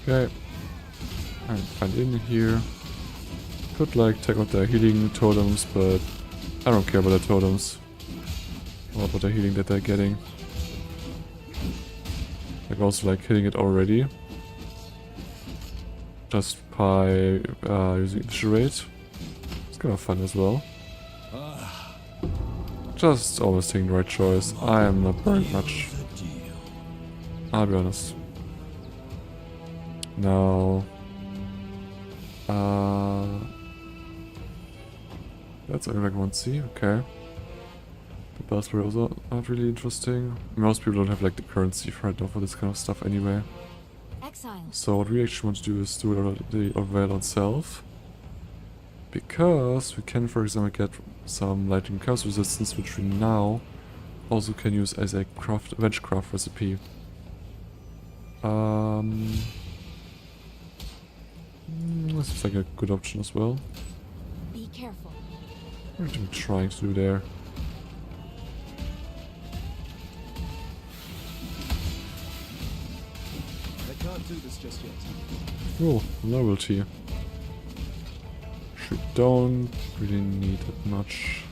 Okay. And find in here. Could like take out the healing totems, but I don't care about the totems. What the healing that they're getting. Like also like hitting it already. Just by using the charade. It's kind of fun as well. Just always taking the right choice. I am not burned much. I'll be honest. Now... that's only like 1C, okay. The bells were also not really interesting. Most people don't have like the currency right now for this kind of stuff anyway. Exile. So what we actually want to do is do the Orville itself. Because we can, for example, get some lightning curse resistance, which we now also can use as a vegecraft recipe. This seems like a good option as well. Be careful. What am I trying to do there? I can't do this just yet. Oh, novelty. We don't really need that much.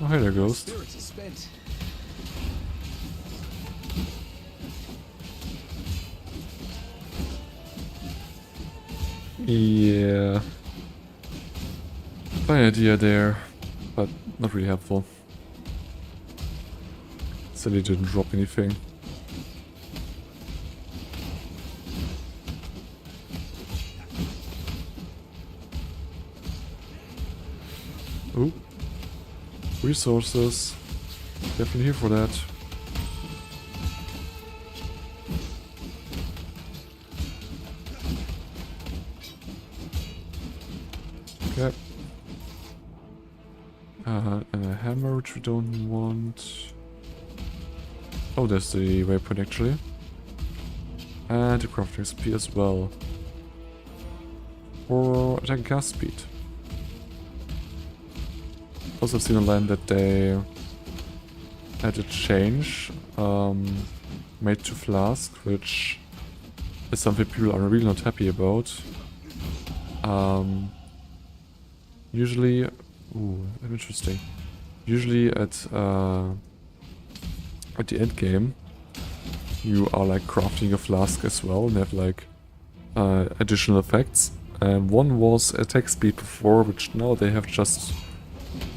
Oh, hey there, Ghost. Spirits are spent. Yeah. Fine idea there, but not really helpful. Silly didn't drop anything. Ooh. Resources. Definitely here for that. Okay. And a hammer, which we don't want. Oh, there's the waypoint actually. And the crafting speed as well. For attack and cast speed. Also, I've seen online that they had a change made to Flask, which is something people are really not happy about. Usually, ooh, interesting. Usually at the end game, you are like crafting a flask as well and have like additional effects. And one was attack speed before, which now they have just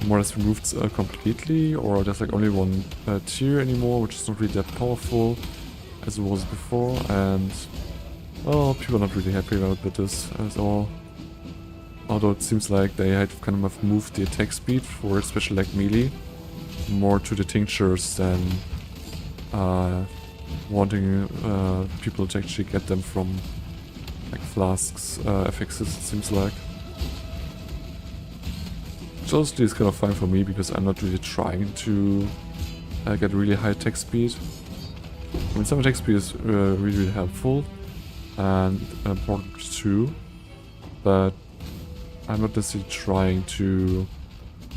more or less removed completely, or there's like only one tier anymore, which is not really that powerful as it was before. And well, people are not really happy about this at all. Although it seems like they had kind of moved the attack speed for especially like melee more to the tinctures than wanting people to actually get them from like Flask's affixes, it seems like. Which honestly is kind of fine for me because I'm not really trying to get really high attack speed. I mean, some attack speed is really helpful and important too, but I'm not necessarily trying to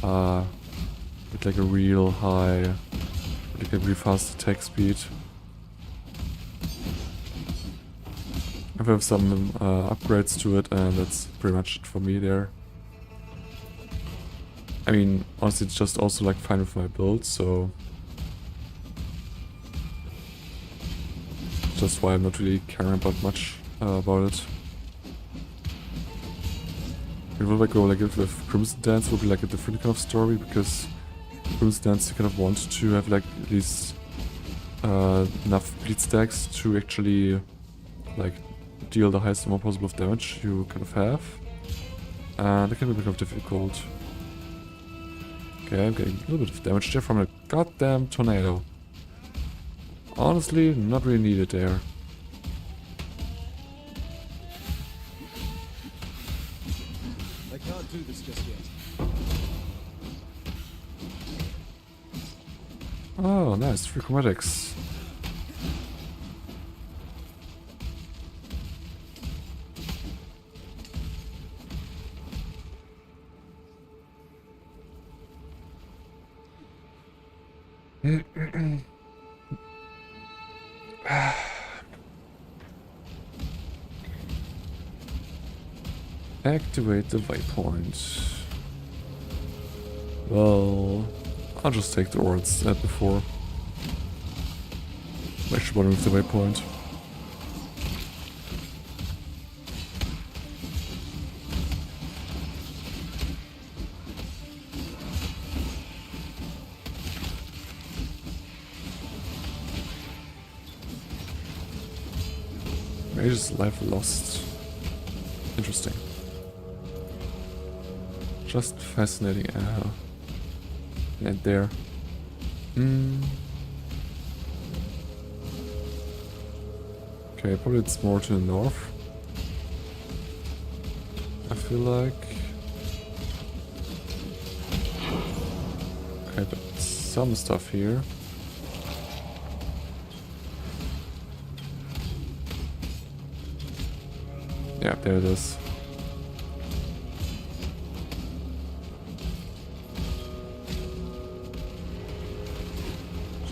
get like a real high, like a really fast attack speed. I have some upgrades to it, and that's pretty much it for me there. I mean, honestly, it's just also like fine with my build, so just why I'm not really caring about much about it. If I go like it with Crimson Dance, will be like a different kind of story, because Crimson Dance you kind of want to have like at least enough bleed stacks to actually like deal the highest amount possible of damage you kind of have, and it can be kind of difficult. Okay, I'm getting a little bit of damage there from a goddamn tornado. Honestly, not really needed there. I can't do this just yet. Oh, nice, 3 chromatics. Activate the waypoint. Well, I'll just take the ore instead before. I should want to move the waypoint. Mage's life lost. Interesting. Just fascinating. And there. Okay, probably it's more to the north. I feel like. Okay, but some stuff here. Yeah, there it is.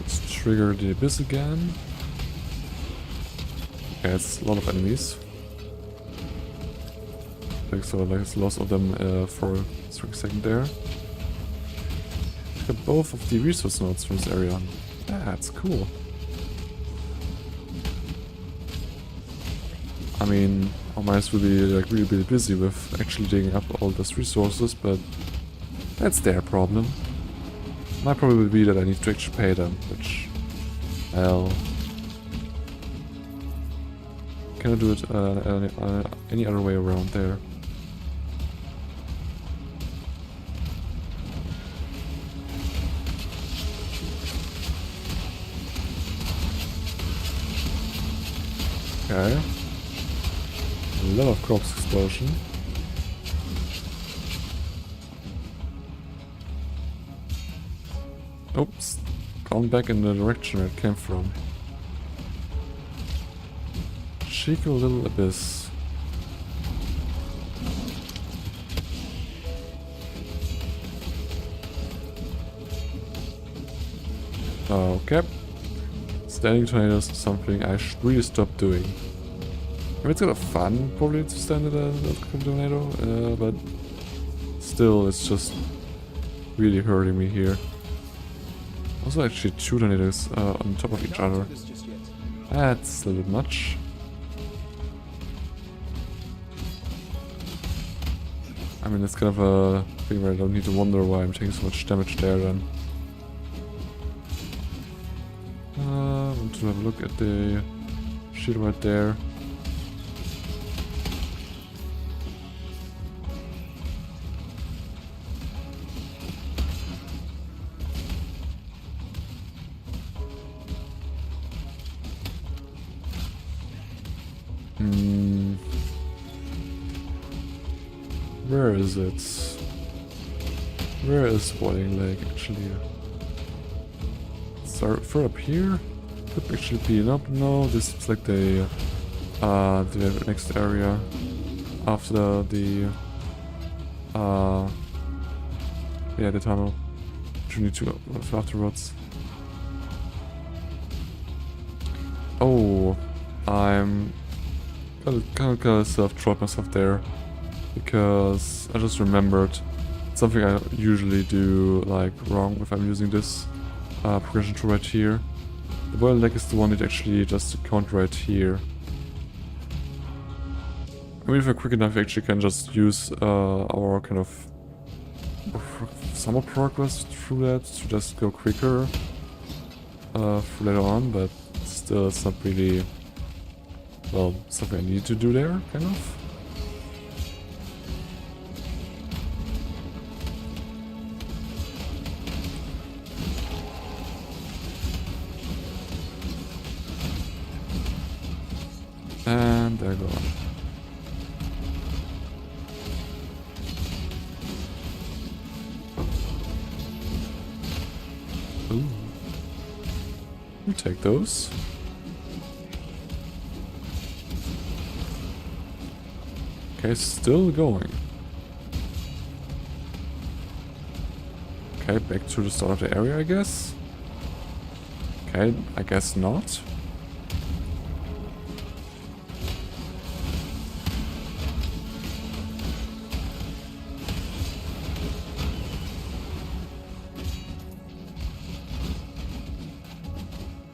Just trigger the abyss again. Okay, it's a lot of enemies. Like so, like it's lots of them for a second there. Got both of the resource nodes from this area. That's cool. I mean, our minds will be like really busy with actually digging up all those resources, but that's their problem. My problem would be that I need to actually pay them, which, well, cannot do it any other way around there. Okay. A lot of crops explosion. Oops. Gone back in the direction where it came from. Cheeky little abyss. Okay. Standing tornadoes is something I should really stop doing. I mean, it's kind of fun, probably, to stand at a tornado, but still, it's just really hurting me here. Also, actually, 2 tornadoes on top of each other. That's a little bit much. I mean, it's kind of a thing where I don't need to wonder why I'm taking so much damage there then. I want to have a look at the shield right there. Where is it? Where is Boiling Lake actually? Start for up here? Could actually be up. No, this looks like the next area after the yeah, the tunnel. Which we need to go afterwards. Oh, I'm kind of self-drop myself there. Because I just remembered something I usually do like wrong if I'm using this progression tool right here. The Boiling Lake is the one that actually just count right here. I mean, if I'm quick enough, I actually can just use our kind of summer progress through that to just go quicker later on, but still it's not really, well, something I need to do there, kind of. And they're gone. Ooh. We'll take those. Okay, still going. Okay, back to the start of the area, I guess. Okay, I guess not.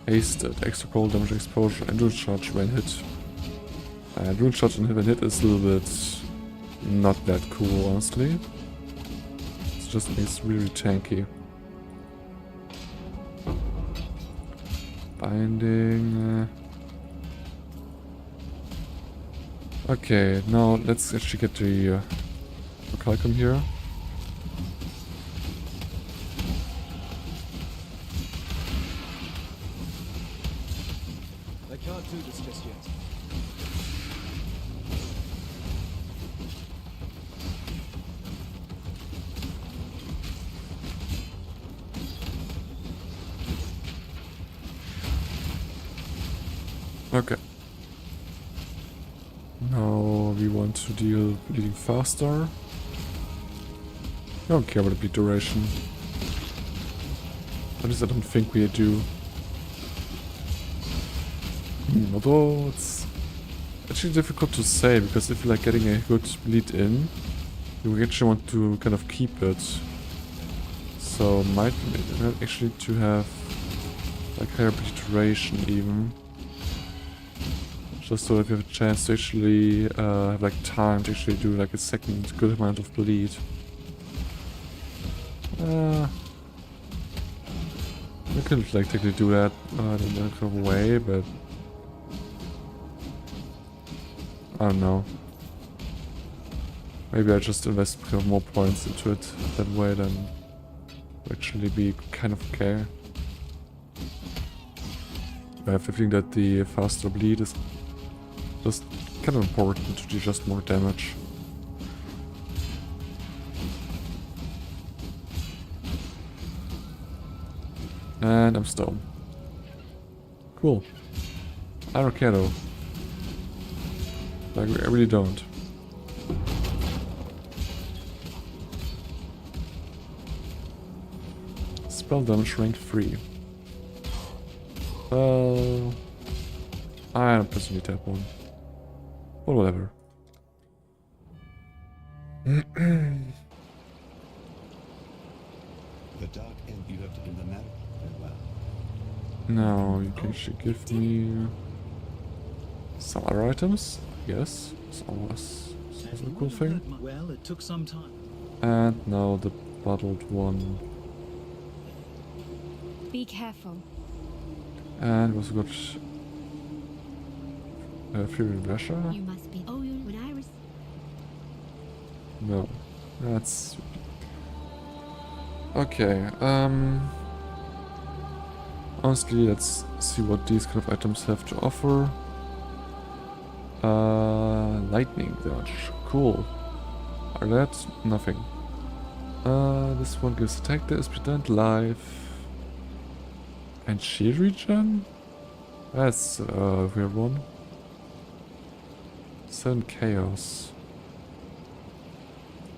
Hasted, extra cold damage exposure, and rune charge when hit. And rune charge when hit is a little bit not that cool, honestly. It just makes really tanky. Binding. Okay, now let's actually get the Calcum here. I can't do this just yet. Okay. Now we want to deal bleeding faster. I don't care about the bleed duration. At least I don't think we do. Although it's actually difficult to say, because if you're like getting a good bleed in, you actually want to kind of keep it. So might actually to have like higher bleed duration even. Just so that we have a chance to actually have like time to actually do like a second good amount of bleed. We could like technically do that in a kind of way, but I don't know. Maybe I just invest kind of more points into it that way, then actually be kind of okay. I have the feeling that the faster bleed is just kind of important to do just more damage. And I'm stone. Cool. I don't care though. Like, I really don't. Spell damage rank 3. Well, I don't personally tap one. But whatever. The dark end you have to do the matter very well. Now you can actually give me some other items. Yes, it's always a cool thing. Well, it took some time. And now the bottled one. Be careful. And we also got Fury Lasher. You must be. Oh, you. When I was. No, that's okay. Honestly, let's see what these kind of items have to offer. Lightning dodge, cool. Are that nothing? This one gives attack damage, prevent life, and shield regen. That's a weird one. 7 chaos.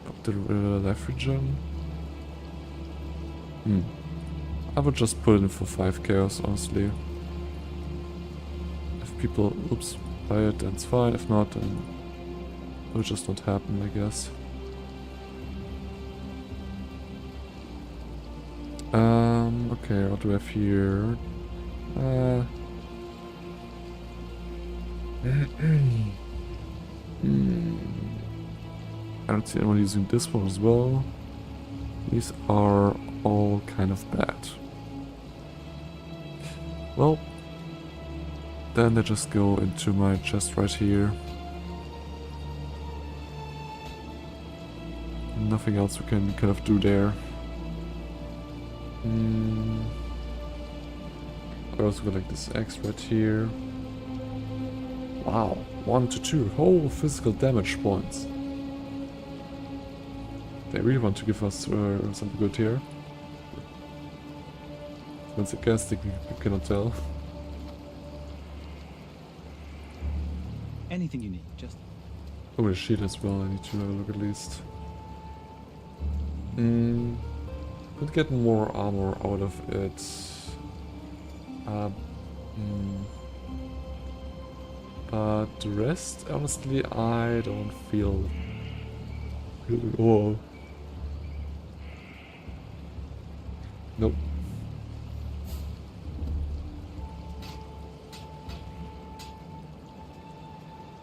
Up the life regen. I would just put it in for 5 chaos, honestly. If people, oops, buy it, then it's fine. If not, then it will just not happen, I guess. Okay, what do we have here? I don't see anyone using this one as well. These are all kind of bad. Well, then they just go into my chest right here. Nothing else we can kind of do there. I also got like this X right here. Wow, 1 to 2 whole physical damage points. They really want to give us something good here. Once again, you cannot tell. Anything you need, just... Oh, the shield as well, I need to have a look at least. Could get more armor out of it. But the rest, honestly, I don't feel... Oh. Nope.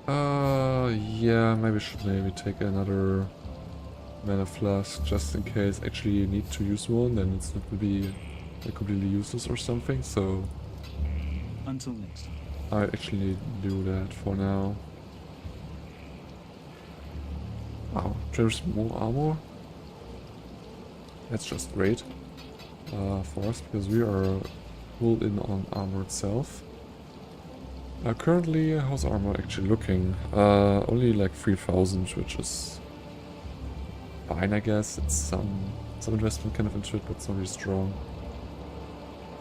Yeah, maybe I should take another mana flask just in case actually you need to use one, then it's not gonna be like, completely useless or something, so Until next time. I actually do that for now. Wow, there's more armor. That's just great for us because we are full in on armor itself. Currently, how's armor actually looking? Only like 3000, which is fine, I guess. It's some investment kind of into it, but it's not really strong.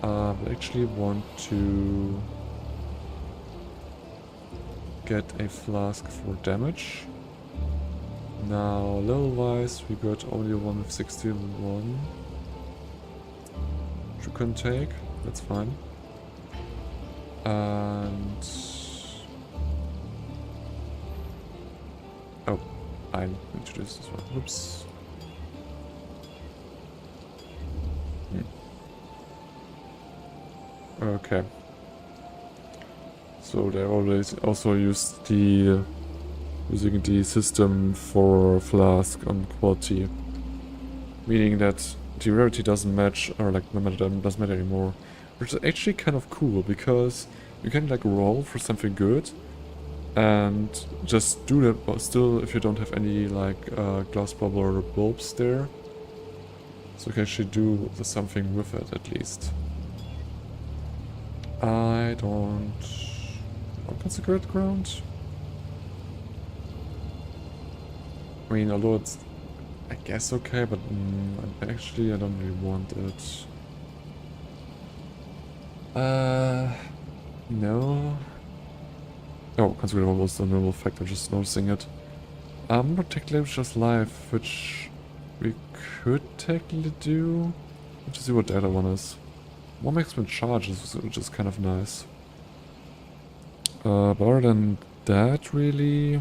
But I actually want to get a flask for damage. Now, level-wise, we got only one with 61. Which we can take. That's fine. And oh, I need to do this as well. Oops. Okay. So they always also use the using the system for flask on quality, meaning that the rarity doesn't match, or like no matter doesn't matter anymore. Which is actually kind of cool because you can like roll for something good and just do that, but still if you don't have any like glass bubble or bulbs there. So you can actually do something with it at least. I don't want consecrated ground. I mean, although it's I guess okay, but actually I don't really want it. No. Oh, consecrated was the normal effect, I'm just noticing it. Protect just life, which we could technically do. Let's see what the other one is. More maximum charges, which is kind of nice. But other than that, really...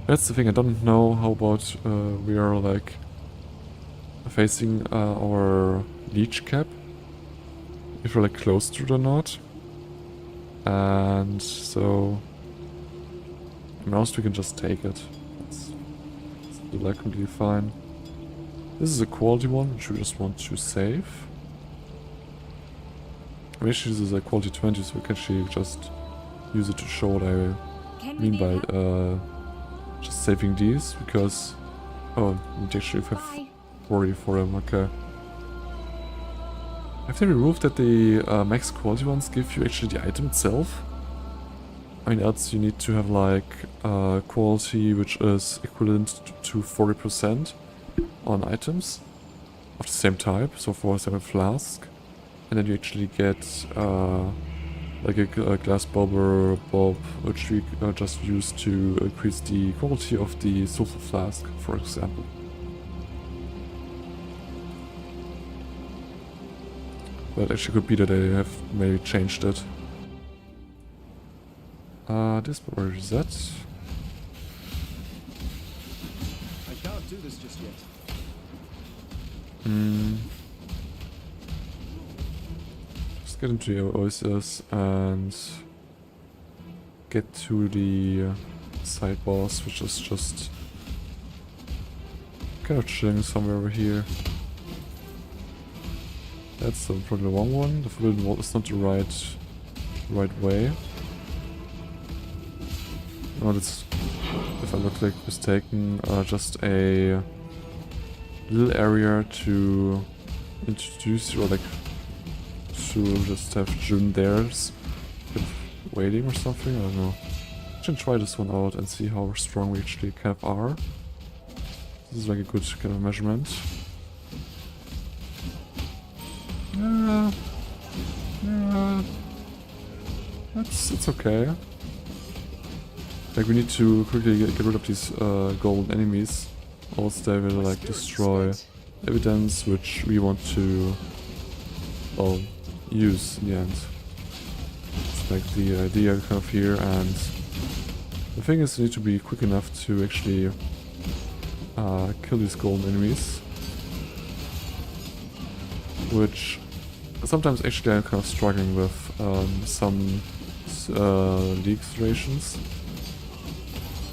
That's the thing, I don't know how about we are like facing our leech cap. If we're like close to it or not. And so... Most we can just take it. It's like completely fine. This is a quality one, which we just want to save. I mean, actually this is a quality 20, so we can actually just use it to show what I mean by just saving these, because... Oh, we actually have 40 for them, okay. Have they removed that the max quality ones give you actually the item itself? I mean, else you need to have like quality which is equivalent to 40% on items of the same type, so for example flask, and then you actually get like a glass Bauerbob, which we just use to increase the quality of the sulfur flask, for example. But actually could be that they have maybe changed it. This, but where is that? I can't do this just yet. Let's get into the oasis and get to the side boss, which is just kind of chilling somewhere over here. That's probably the wrong one. The forbidden wall is not the right way. No, that's, if I look like mistaken, just a little area to introduce you, or like to just have June there's waiting or something, I don't know. I should try this one out and see how strong we actually kind of are. This is like a good kind of measurement. It's okay. Like we need to quickly get rid of these golden enemies, else they will like destroy evidence which we want to use in the end. It's like the idea kind of here, and the thing is you need to be quick enough to actually kill these golden enemies, which sometimes actually I'm kind of struggling with some league situations.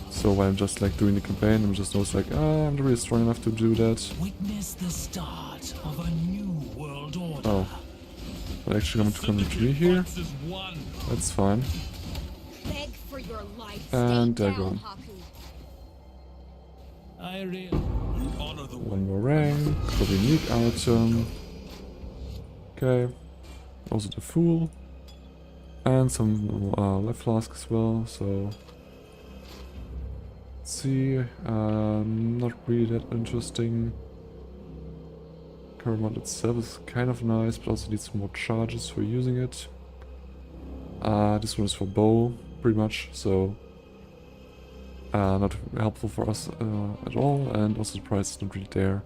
So when I'm just like doing the campaign, I'm just always like, ah, I'm not really strong enough to do that. Witness the start of a new world order. Oh. I'm actually going to come to me here. That's fine. Beg for your life. And Stay there down, go. Haku. I really honor the One more rank, probably unique item. Okay. Also the Fool. And some life flask as well, so... Let's see, not really that interesting. Current mod itself is kind of nice, but also needs more charges for using it. This one is for bow, pretty much, so... not helpful for us at all, and also the price is not really there.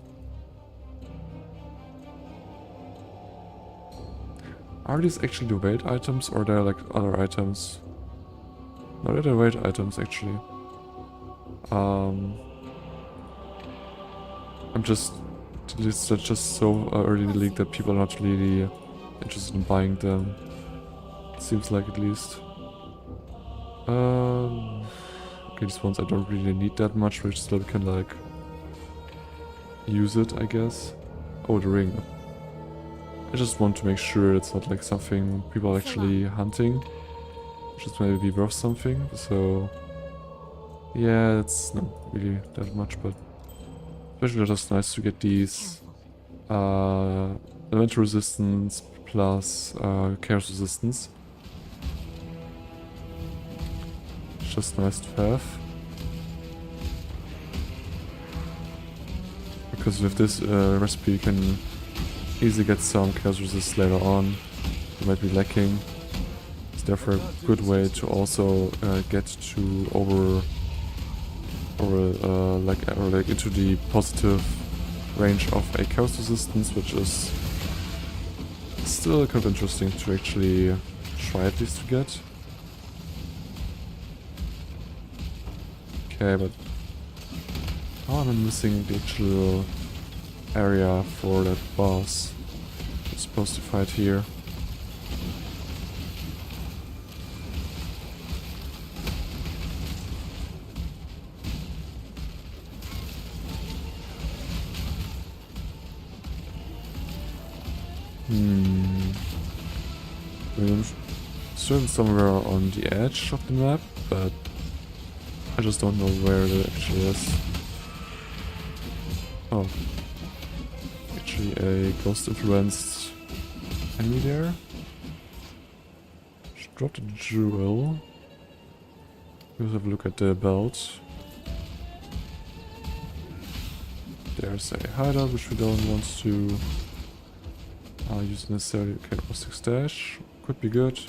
Are these actually the weight items, or are there like other items? No, they're the weight items actually. I'm just... It's just so early in the league that people are not really interested in buying them. Seems like, at least. Okay, these ones I don't really need that much, but still can like use it, I guess. Oh, the ring. I just want to make sure it's not like something people are actually hunting, which is maybe be worth something. So yeah, it's not really that much, but especially just nice to get these elemental resistance plus chaos resistance. It's just nice to have. Because with this recipe you can easily get some chaos resist later on. You might be lacking. It's therefore a good way to also get to like into the positive range of a chaos resistance, which is still kind of interesting to actually try at least to get. Okay, but how am I missing the actual area for that boss? I'm supposed to fight here. I'm certain somewhere on the edge of the map, but I just don't know where it actually is. Oh. Actually a ghost influenced enemy there. Should drop the jewel. Let's have a look at the belt. There's a hideout which we don't want to use necessarily. Okay, rustic stash. Could be good.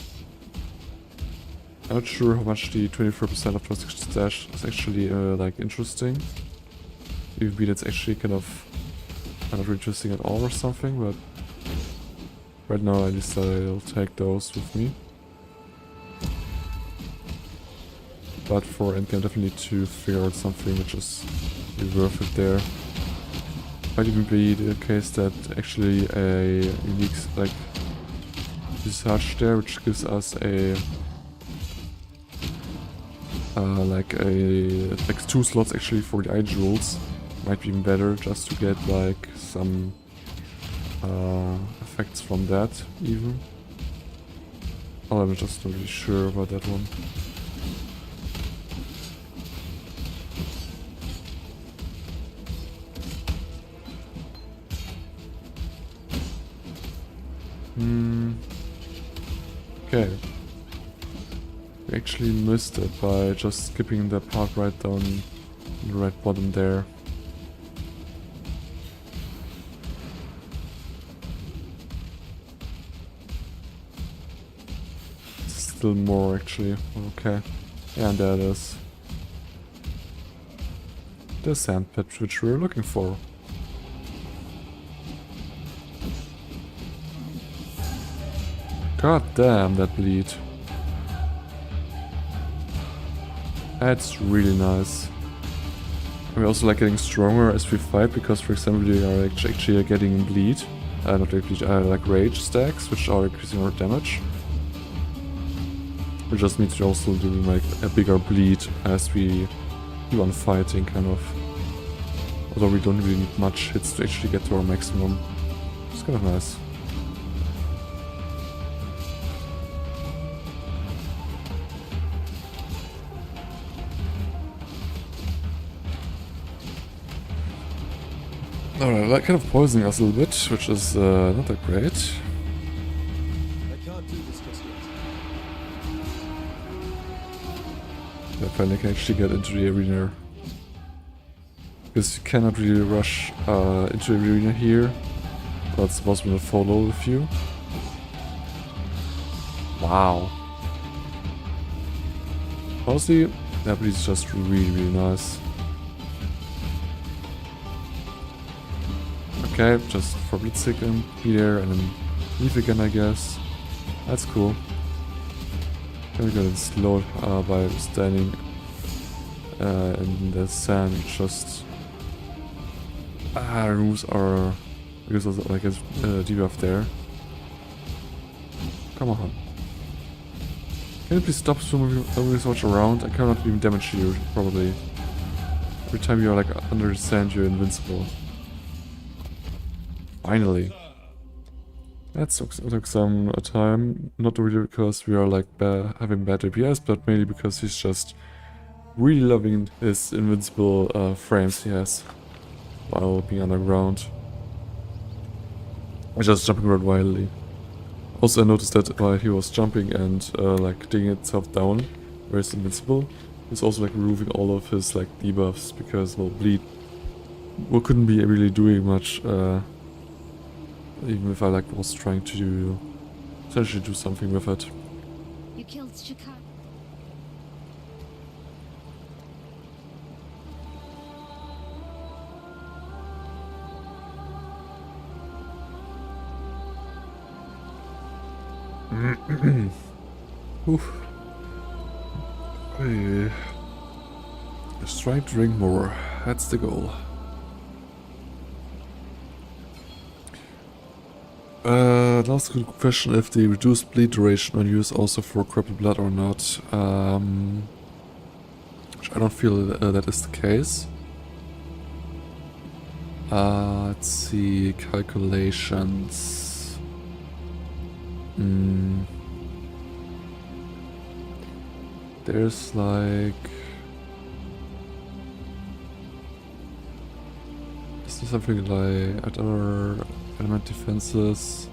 I'm not sure how much the 24% of rustic stash is actually like interesting. Maybe that's actually kind of not interesting at all or something, but right now at least I'll take those with me. But for endgame, definitely need to figure out something which is really worth it there. Might even be the case that actually a unique like visage there, which gives us a like 2 slots actually for the eye jewels, might be even better just to get like some effects from that even. Oh, I'm just not really sure about that one. Okay. We actually missed it by just skipping the part right down the right bottom there. Still more actually. Okay. And there it is. The sand pit which we were looking for. God damn, that bleed. That's really nice. We're also like getting stronger as we fight because, for example, we are actually getting bleed. not bleed, like rage stacks, which are increasing our damage. We just need to also do like a bigger bleed as we keep on fighting, kind of. Although we don't really need much hits to actually get to our maximum. It's kind of nice. Alright, that kind of poisoning us a little bit, which is not that great. I can't do this just yet. I finally can actually get into the arena. Because you cannot really rush into the arena here. But it's possible to follow with you. Wow. Honestly, that bleed is just really nice. Okay, just for blitzing him, be there and then leave again, I guess. That's cool. Then we got it slowed by standing in the sand, just removes our, because of like a debuff there. Come on. Can you please stop moving so much around? I cannot even damage you, probably. Every time you're like under the sand, you're invincible. Finally. That took some time, not really because we are like having bad DPS, but mainly because he's just really loving his invincible frames he has while being underground. Just jumping around wildly. Also, I noticed that while he was jumping and like digging itself down, where he's invincible, he's also like removing all of his like debuffs because, well, bleed couldn't be really doing much. Even if I like was trying to essentially do something with it. You killed Chicago. Oof. Hey. Strive to drink more. That's the goal. Last good question, if the reduced bleed duration on you is also for corrupted blood or not. Which I don't feel that is the case. Let's see, calculations. There's like... Is there something like other element defenses?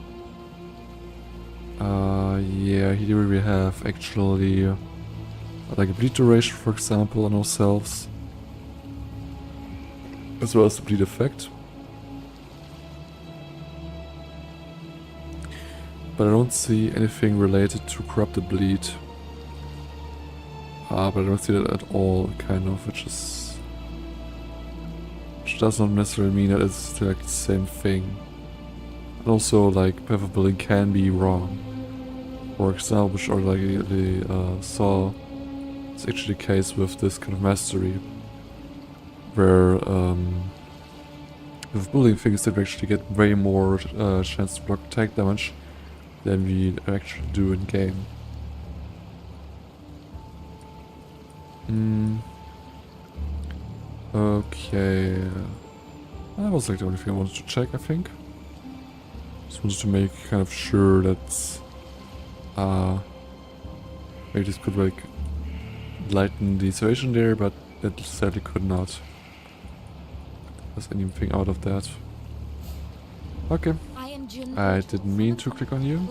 Yeah, here we have actually like a bleed duration, for example, on ourselves, as well as the bleed effect. But I don't see anything related to corrupted bleed. But I don't see that at all, kind of, which does not necessarily mean that it's like the same thing. And also, like, path of building can be wrong. For example, which are like saw, it's actually the case with this kind of mastery, where with building things that we actually get way more chance to block attack damage than we actually do in game. Okay. That was like the only thing I wanted to check, I think. Just wanted to make kind of sure that maybe this could like lighten the situation there, but it sadly could not. There's anything out of that. Okay. I didn't mean to click on you.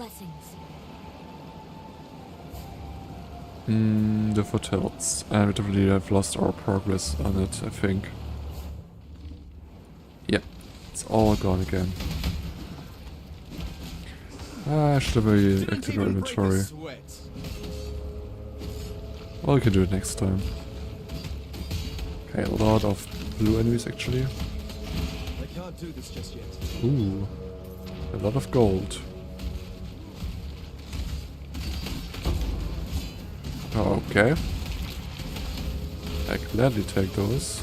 The hotels. And we definitely have lost our progress on it, I think. Yeah, it's all gone again. I should have really activated our inventory. Well, we can do it next time. Okay, a lot of blue enemies actually. I can't do this just yet. Ooh, a lot of gold. Okay. I gladly take those.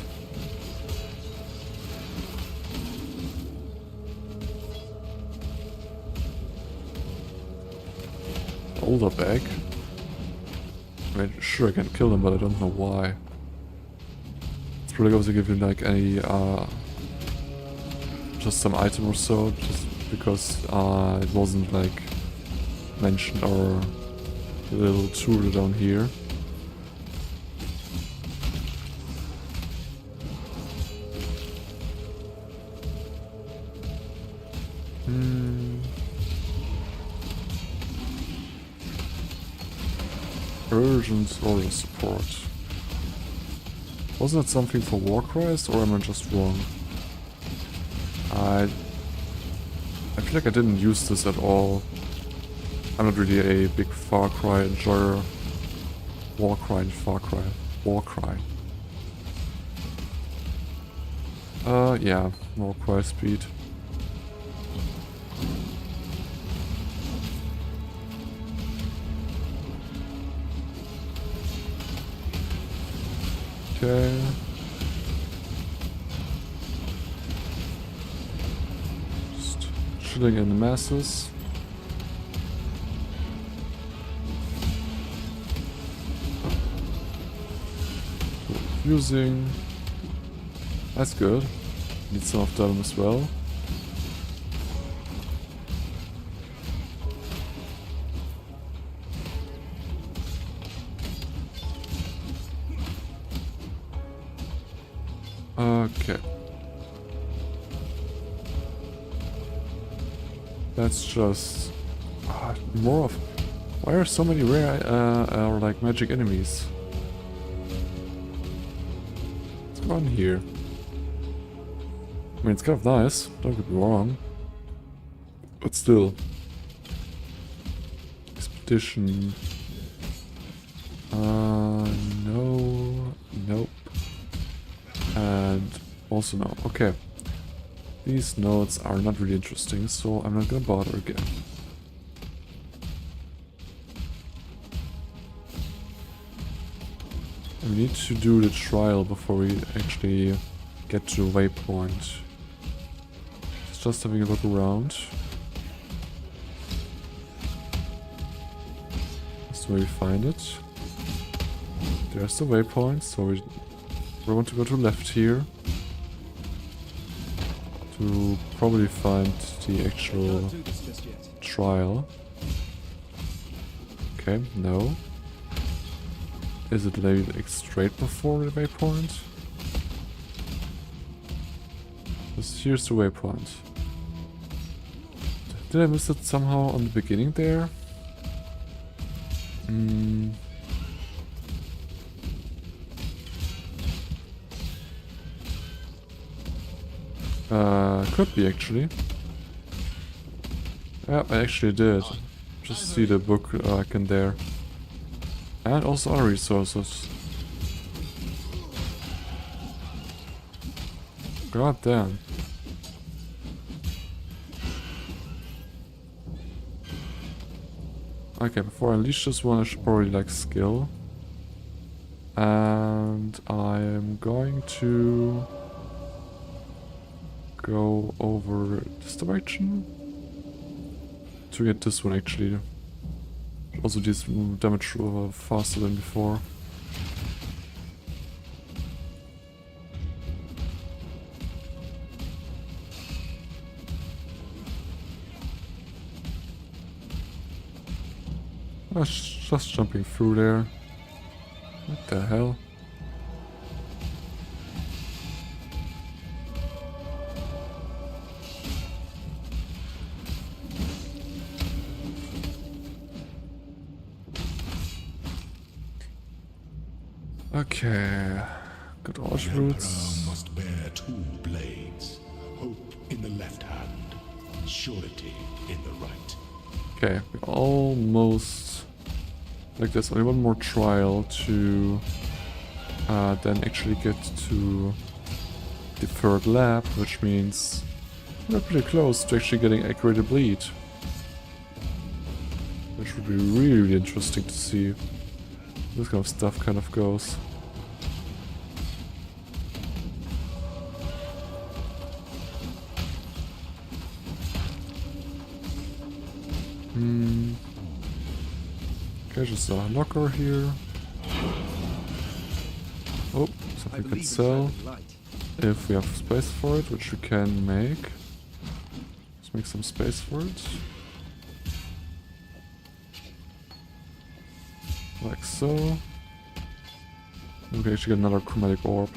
older back. I mean, sure I can kill them, but I don't know why. It's probably going to give you like any, just some item or so, just because it wasn't like mentioned or a little tool down here. Urgent order support. Wasn't it something for Warcries, or am I just wrong? I feel like I didn't use this at all. I'm not really a big Far Cry enjoyer. Warcry and Far Cry. Warcry. Yeah, Warcry speed. Okay. Just chilling in the masses. Using. That's good. Need some of them as well. Okay. That's just more of. Why are so many rare or like magic enemies? What's going on here? I mean, it's kind of nice. Don't get me wrong, but still. Expedition. No. Nope. And also no. Okay. These nodes are not really interesting, so I'm not gonna bother again. We need to do the trial before we actually get to a waypoint. Just having a look around. That's where we find it. There's the waypoint, so we want to go to left here to probably find the actual trial. Okay, no. Is it like straight before the waypoint? Here's the waypoint. Did I miss it somehow on the beginning there? Could be actually. Yeah, I actually did. Just see the book icon there. And also other resources. God damn. Okay, before I unleash this one, I should probably like skill. And I am going to go over this direction to get this one actually. Also deals damage faster than before. Just jumping through there. What the hell? Okay, good orange roots. Must bear two blades, hope in the left hand, surety in the right. Okay, we almost like there's only one more trial to then actually get to the third lab, which means we're pretty close to actually getting accurate bleed. Which would be really, really interesting to see. This kind of stuff kind of goes. Okay, just a locker here. Oh, I something we can believe in sell traveling light. if we have space for it, which we can make. Let's make some space for it. Like so. We can actually get another chromatic orb.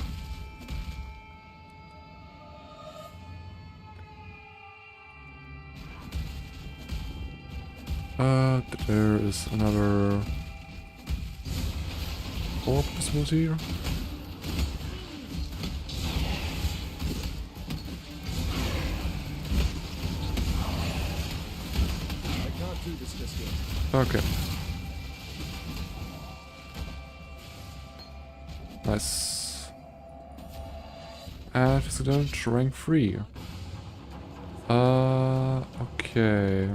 There is another orb possibility here. I can't do this just yet. Okay. Nice. And accident rank 3. Okay.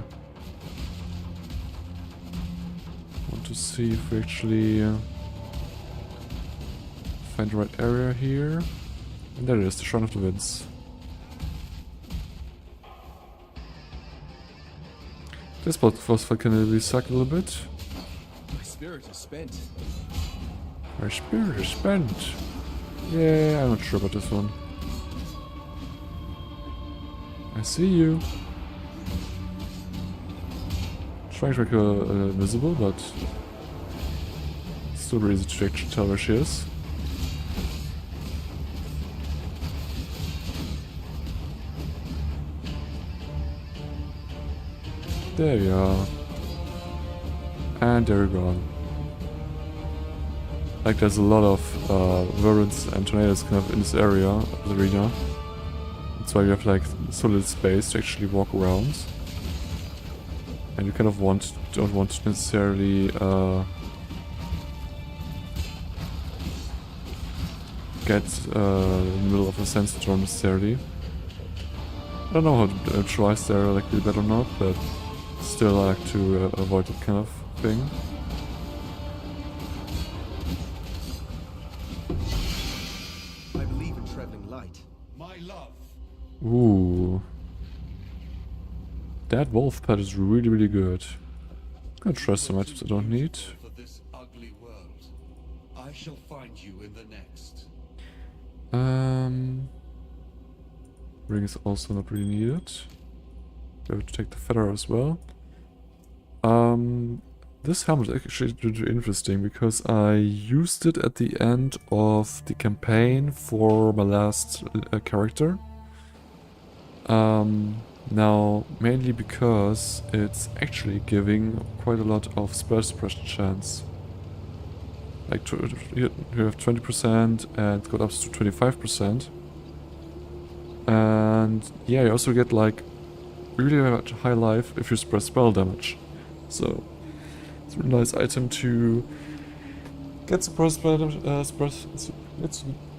Want to see if we actually find the right area here. And there it is, the Shrine of the Winds. This spot can really suck a little bit. My spirit is spent. My spirit is spent. Yeah, I'm not sure about this one. I see you. Trying to make her invisible, but still very easy to actually tell where she is. There you are. And there you're gone. Like there's a lot of variants and tornadoes kind of in this area of the arena. That's why you have like so little space to actually walk around. And you kind of don't want to necessarily get in the middle of a sandstorm necessarily. I don't know how to neutralize there like really bad or not, but still I like to avoid that kind of thing. I believe in traveling light. My love. Ooh. That wolf pet is really, really good. I'm gonna try some items I don't need. For this ugly world, I shall find you in the next. Ring is also not really needed. We have to take the feather as well. This helmet is actually really interesting because I used it at the end of the campaign for my last character. Now, mainly because it's actually giving quite a lot of spell suppression chance. Like you have 20% and it got up to 25%. And yeah, you also get like really much high life if you spread spell damage. So it's a really nice item to get suppressed spell damage.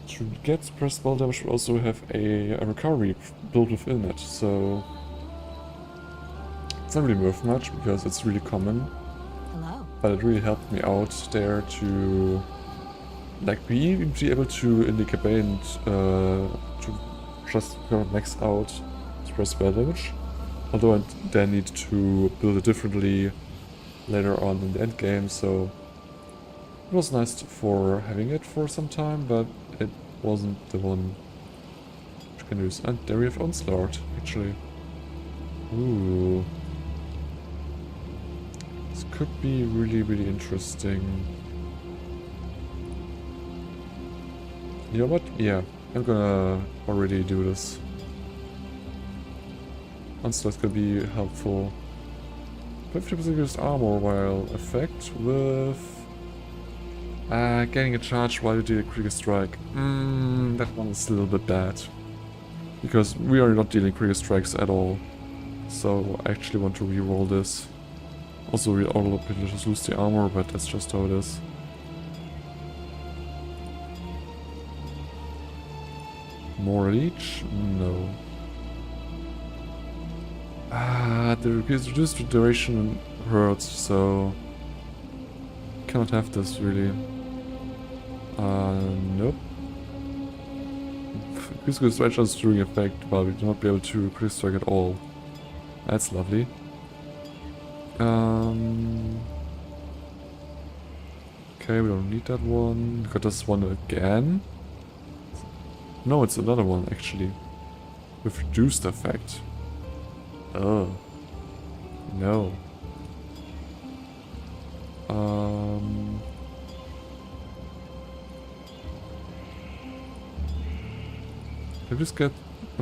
To get suppressed spell damage, will also have a recovery built within it. So it's not really worth much because it's really common. Hello. But it really helped me out there to like be able to in the campaign to just kind of max out suppress spell damage. Although I then need to build it differently later on in the end game, so it was nice for having it for some time, but it wasn't the one which you can use. And there we have Onslaught, actually. Ooh. This could be really, really interesting. You know what? Yeah, I'm gonna already do this. Onslaught could be helpful. 50% increased armor while effect with getting a charge while you deal a critical strike. That one is a little bit bad. Because we are not dealing critical strikes at all. So I actually want to reroll this. Also we all just lose the armor, but that's just how it is. More leech? No. The reduced duration hurts, so cannot have this really. Nope. Physical strike is during effect, but we do not be able to critical strike at all. That's lovely. Okay, we don't need that one. Got this one again. No, it's another one actually. With reduced effect. Oh. No. Can we just not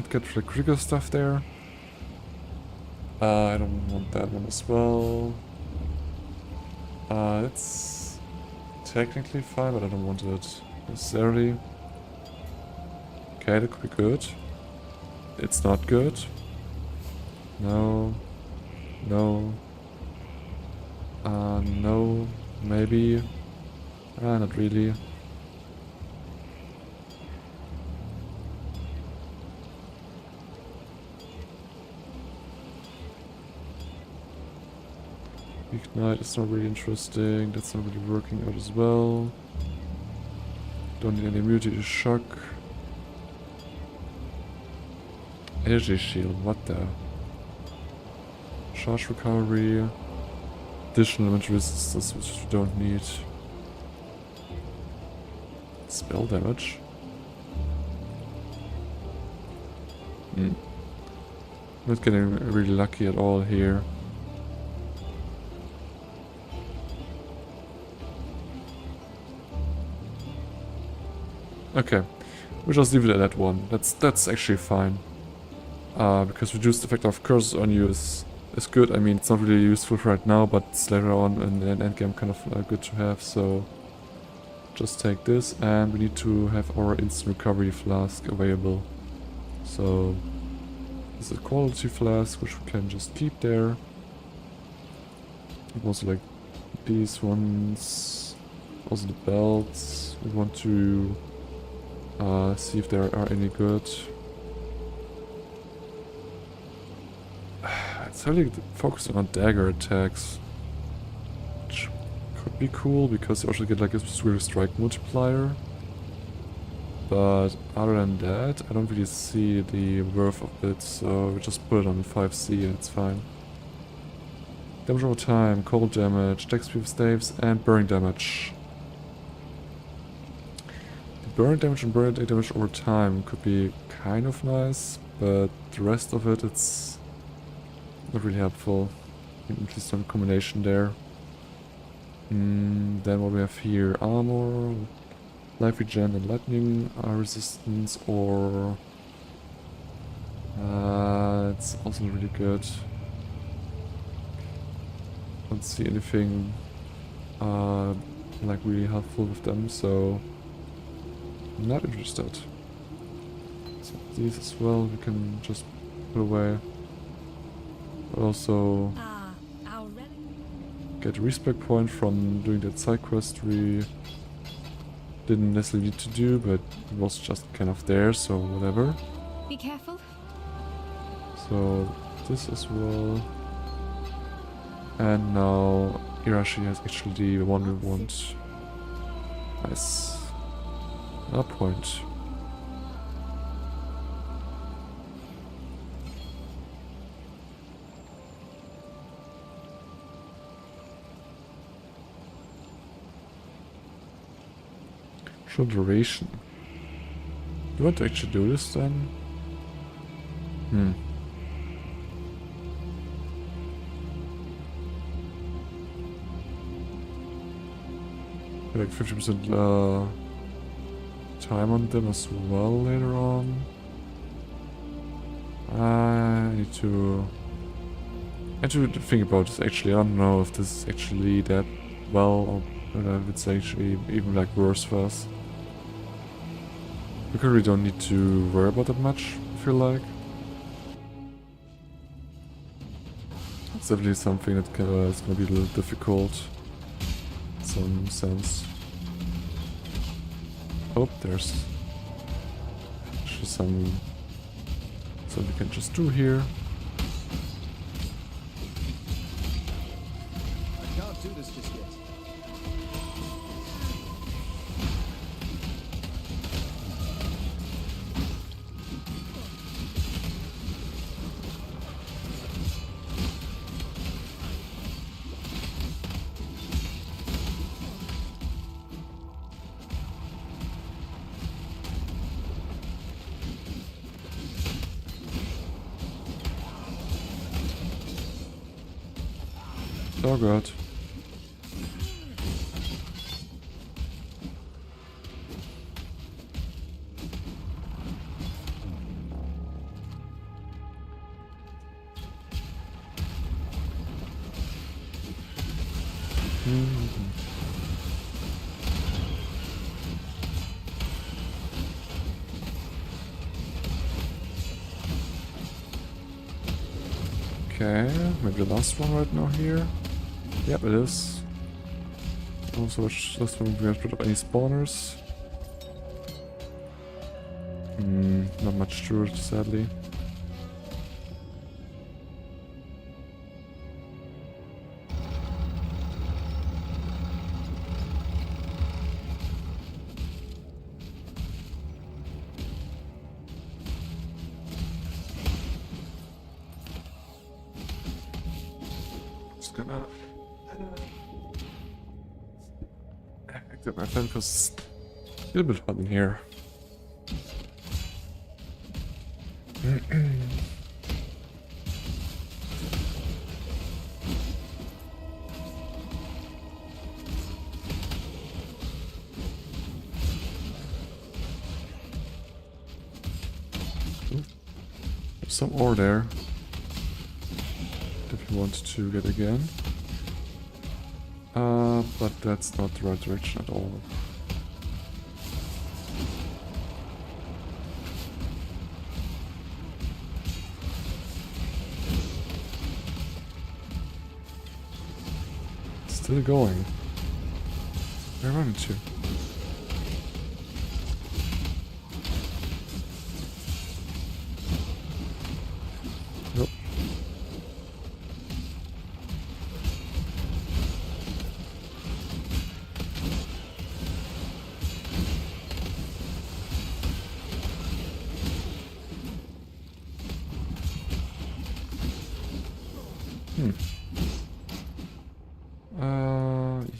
get the critical stuff there? I don't want that one as well. It's technically fine, but I don't want it necessarily. Okay, that could be good. It's not good. No. No. No. Maybe. Not really. Ignite is not really interesting. That's not really working out as well. Don't need any immunity to shock. Energy shield, what the? Charge recovery. Additional elemental resistance, which we don't need. Spell damage. Not getting really lucky at all here. Okay, we'll just leave it at that one. That's actually fine. Because reduced effect of curses on you is good. I mean, it's not really useful right now, but it's later on in an endgame kind of good to have, so just take this, and we need to have our instant recovery flask available. So this is a quality flask, which we can just keep there. Also like these ones, also the belts. We want to see if they are any good. It's really focusing on dagger attacks, which could be cool because you also get like a super strike multiplier. But other than that, I don't really see the worth of it, so we just put it on 5C and it's fine. Damage over time, cold damage, dex speed staves, and burning damage. Burn damage and burn damage over time could be kind of nice, but the rest of it, it's not really helpful. At least some combination there. Then what we have here, armor, life regen and lightning resistance, or it's also really good. Don't see anything like really helpful with them, so I'm not interested. So these as well we can just put away. But also get a respect point from doing that side quest we didn't necessarily need to do, but it was just kind of there, so whatever. Be careful. So this as well. And now Irashi has actually the one we want. Nice. A point. Short duration. Do you want to actually do this then? Like 50% time on them as well later on. I need to think about this actually. I don't know if this is actually that well, or if it's actually even like worse for us. We really don't need to worry about that much, I feel like. It's definitely something that is gonna be a little difficult in some sense. Oh, there's actually something we can just do here. I can't do this just yet. Oh god. Okay, maybe the last one right now here. Yep, it is. Also, last one we have rid of any spawners. Not much to it, sadly. Just gonna activate my fan because it's a little bit hot in here. There's some ore there. If you want to get again. But that's not the right direction at all. Still going. Where run to? Nope.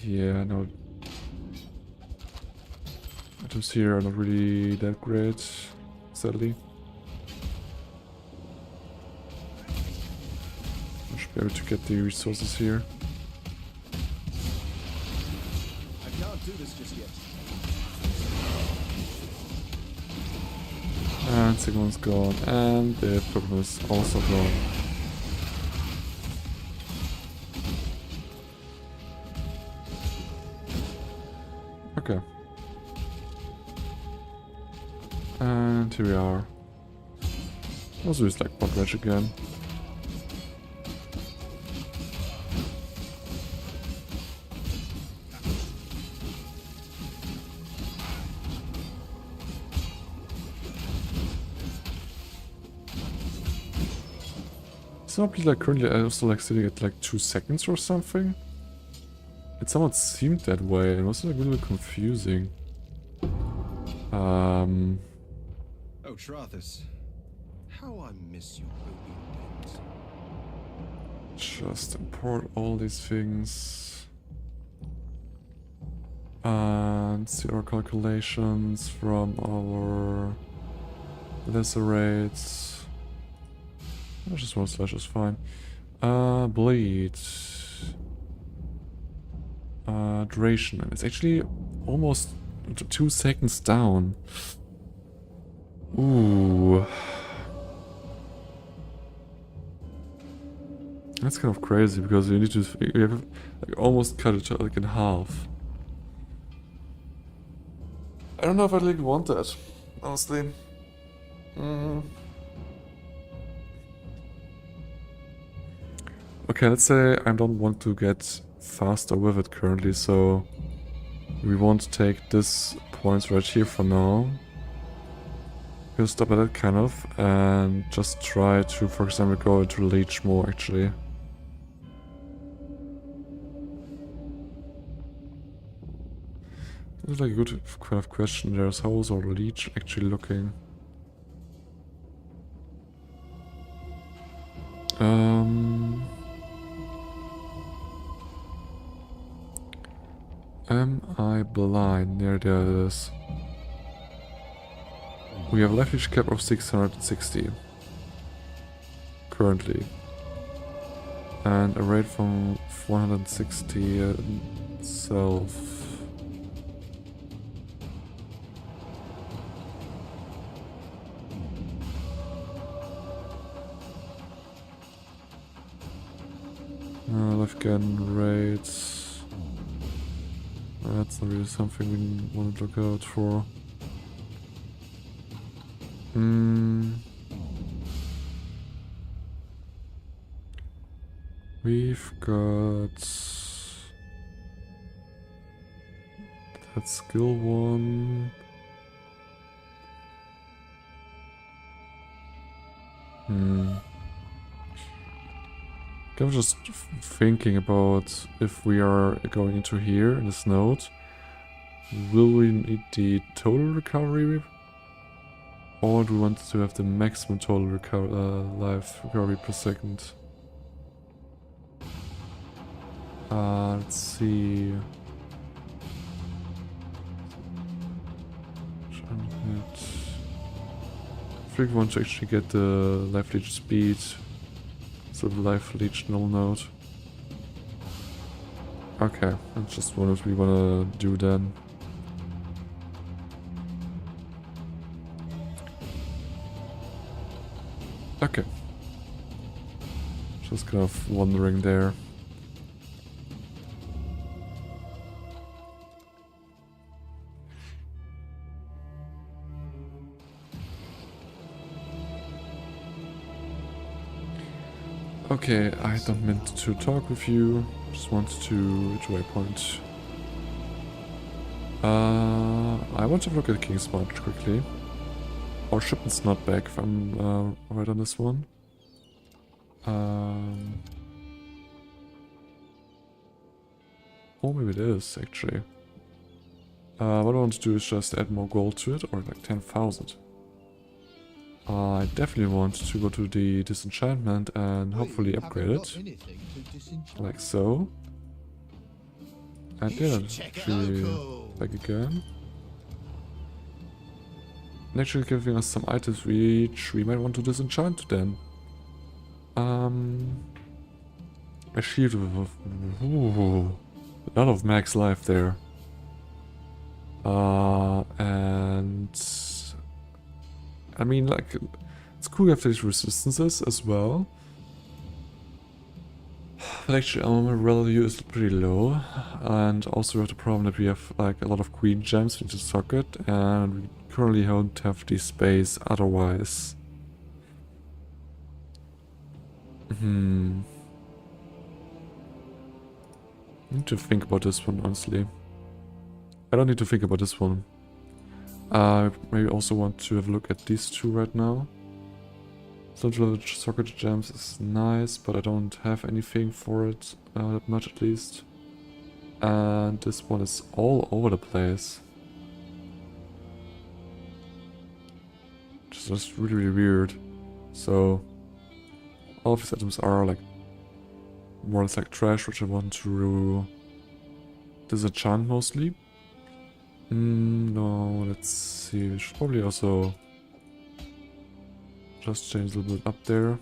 Yeah, no. Items here are not really that great, sadly. I should be able to get the resources here. I can't do this just yet. And second one's gone, and the purple is also gone. Okay. And here we are. Also it's like pot wedge again. Somebody like currently I also like sitting at like 2 seconds or something. It somewhat seemed that way and was like a little bit confusing. Oh, Trathus. How I miss you, opium dens. Just import all these things. And see our calculations from our lacerates. Just one slash is fine. Bleed. Duration. It's actually almost 2 seconds down. Ooh. That's kind of crazy because you need to you have like almost cut it like in half. I don't know if I really want that, honestly. Okay, let's say I don't want to get faster with it currently, so we won't take this points right here for now. We'll stop at that kind of and just try to, for example, go into leech more actually. This is like a good kind of question. There's how's our leech actually looking? Am I blind? There it is. We have a life leech cap of 660. Currently. And a rate from 460 itself. Life gain rates. That's not really something we want to look out for. We've got that skill one. I was just thinking about if we are going into here in this node, will we need the total recovery? Or do we want to have the maximum total life recovery per second? Let's see. I think we want to actually get the life leech speed. So the life leech null node. Okay, that's just what we wanna do then. Okay. Just kind of wandering there. Okay, I don't meant to talk with you, just wanted to a point. I want to look at King's March quickly. Our shipment's not back if I'm right on this one. Or maybe it is, actually. What I want to do is just add more gold to it, or like 10,000. I definitely want to go to the disenchantment and hopefully upgrade it. Like so. And yeah, actually back again. And actually giving us some items which we might want to disenchant then. A shield with a lot of max life there. And I mean, like, it's cool to have these resistances as well. But actually, our value is pretty low. And also we have the problem that we have, like, a lot of queen gems into socket. And we currently don't have the space otherwise. I need to think about this one, honestly. I don't need to think about this one. Maybe also want to have a look at these two right now. Central socket gems is nice, but I don't have anything for it that much at least. And this one is all over the place. Just really, really weird. So all of these items are like more or less like trash, which I want to disenchant mostly. No, let's see. We should probably also just change a little bit up there.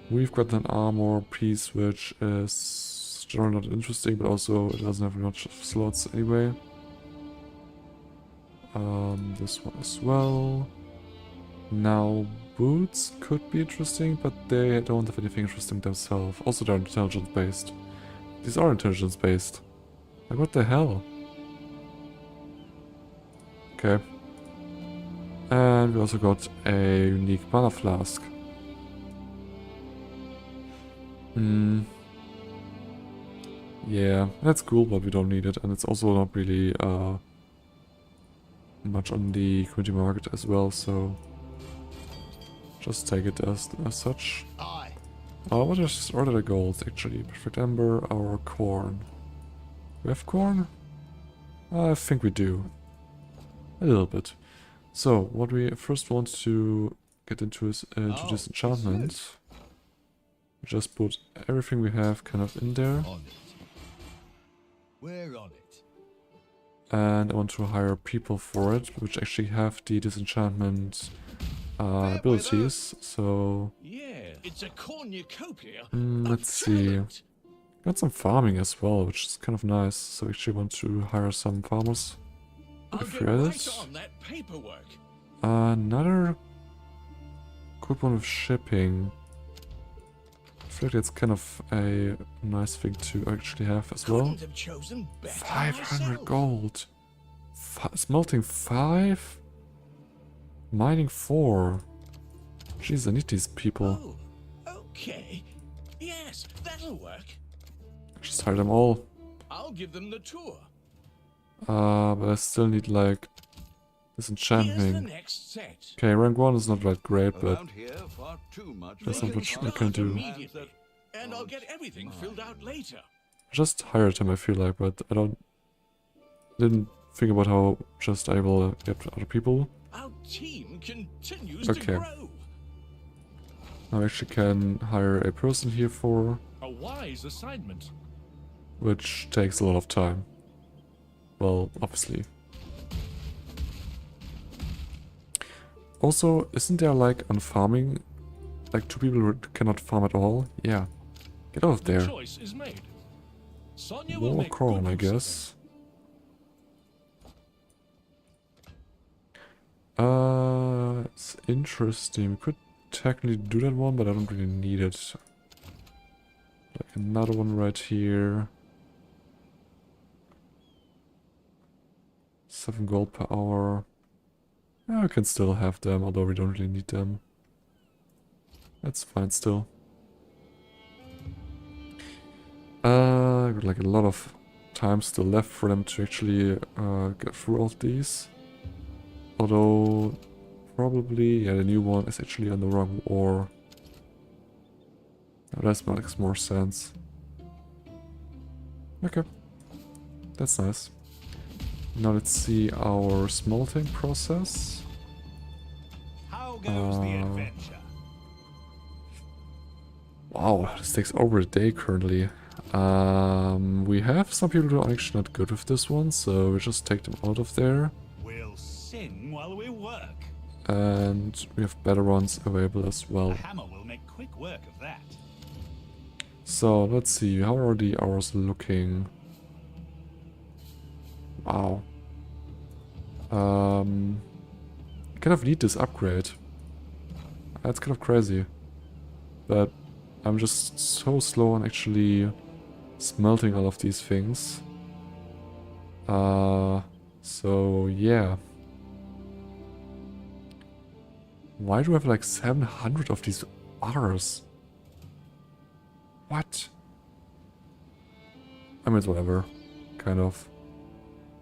We've got an armor piece which is generally not interesting, but also it doesn't have much slots anyway. This one as well. Now boots could be interesting, but they don't have anything interesting themselves. Also they're intelligence based. These are intelligence based. Like what the hell? Okay. And we also got a unique mana flask. Yeah, that's cool, but we don't need it. And it's also not really much on the community market as well, so just take it as such. What are the goals actually? Perfect Ember, our corn. We have corn? I think we do. A little bit. So, what we first want to get into is into disenchantment. Just put everything we have kind of in there. On it. We're on it. And I want to hire people for it, which actually have the disenchantment abilities, so Yeah, it's a cornucopia. let's see. Got some farming as well, which is kind of nice. So I actually want to hire some farmers. I'll If get we had right it. on that paperwork. Another good one with shipping. I feel like that's kind of a nice thing to actually have as well. Couldn't have chosen better 500 myself. gold. Smelting 5? Mining 4. Jeez, I need these people. Oh, okay. Yes, that'll work. Just hire them all. I'll give them the tour. But I still need like Here's the disenchanting. next set. Okay, rank 1 is not that great, but Around here, far too much. That's They not can much I start can do. immediately, and I'll get everything filled out later. just hired him, I feel like, but I didn't think about how just I will get other people. Our team continues Okay. to grow. I actually can hire a person here for, A wise assignment. which takes a lot of time. Well, obviously. Also, isn't there like on farming, like 2 people who cannot farm at all? Yeah. Get out of there. Choice is made. Sonya will More make corn, I good use of guess. It's interesting. We could technically do that one, but I don't really need it. Like another one right here. 7 gold per hour. Yeah, we can still have them, although we don't really need them. That's fine still. Got like a lot of time still left for them to actually get through all of these. Although, probably, yeah, the new one is actually on the wrong war. Now that makes more sense. Okay. That's nice. Now let's see our smelting process. How goes the adventure? Wow, this takes over a day currently. We have some people who are actually not good with this one, so we just take them out of there. We'll sing while we work. And we have better ones available as well. The hammer will make quick work of that. So let's see, how are the hours looking? Wow. Kind of need this upgrade. That's kind of crazy. But I'm just so slow on actually smelting all of these things. So yeah. Why do I have like 700 of these bars? What? I mean, it's whatever. Kind of.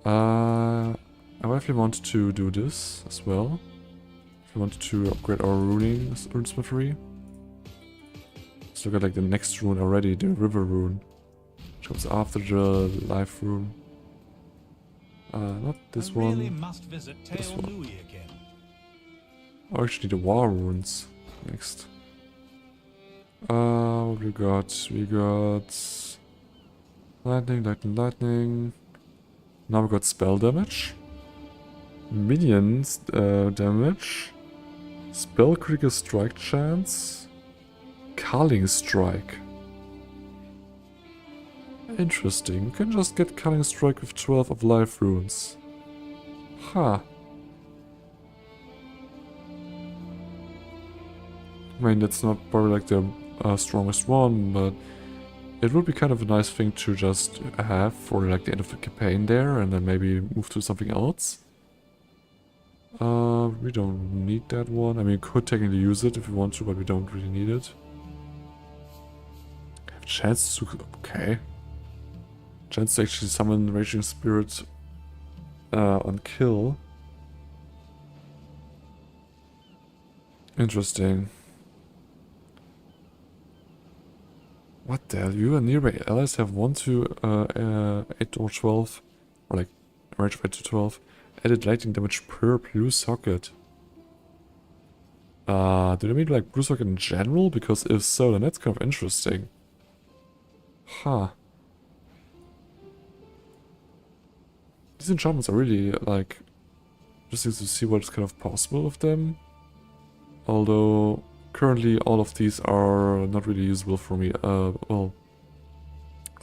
I definitely want to do this as well. If we wanted to upgrade our runesmithry. Let's look at like the next rune already, the river rune. Which comes after the life rune. Not this I really one. must visit This Tail one. Nui again. Oh, actually the war runes next. What we got? We got lightning, lightning, lightning. Now we got spell damage. Minions damage. Spell critical strike chance. Culling strike. Interesting. You can just get Culling strike with 12 of life runes. Huh. I mean, that's not probably like the strongest one, but it would be kind of a nice thing to just have for like the end of the campaign there, and then maybe move to something else. We don't need that one. I mean, we could technically use it if we want to, but we don't really need it. Have chance to... okay. Chance to actually summon Raging Spirit on kill. Interesting. What the hell? You and nearby allies have 1 to 8 or 12, or like range of 8 to 12, added lightning damage per blue socket. Do they mean like blue socket in general? Because if so, then that's kind of interesting. Huh. These enchantments are really like interesting to see what's kind of possible with them. although currently all of these are not really usable for me. Well,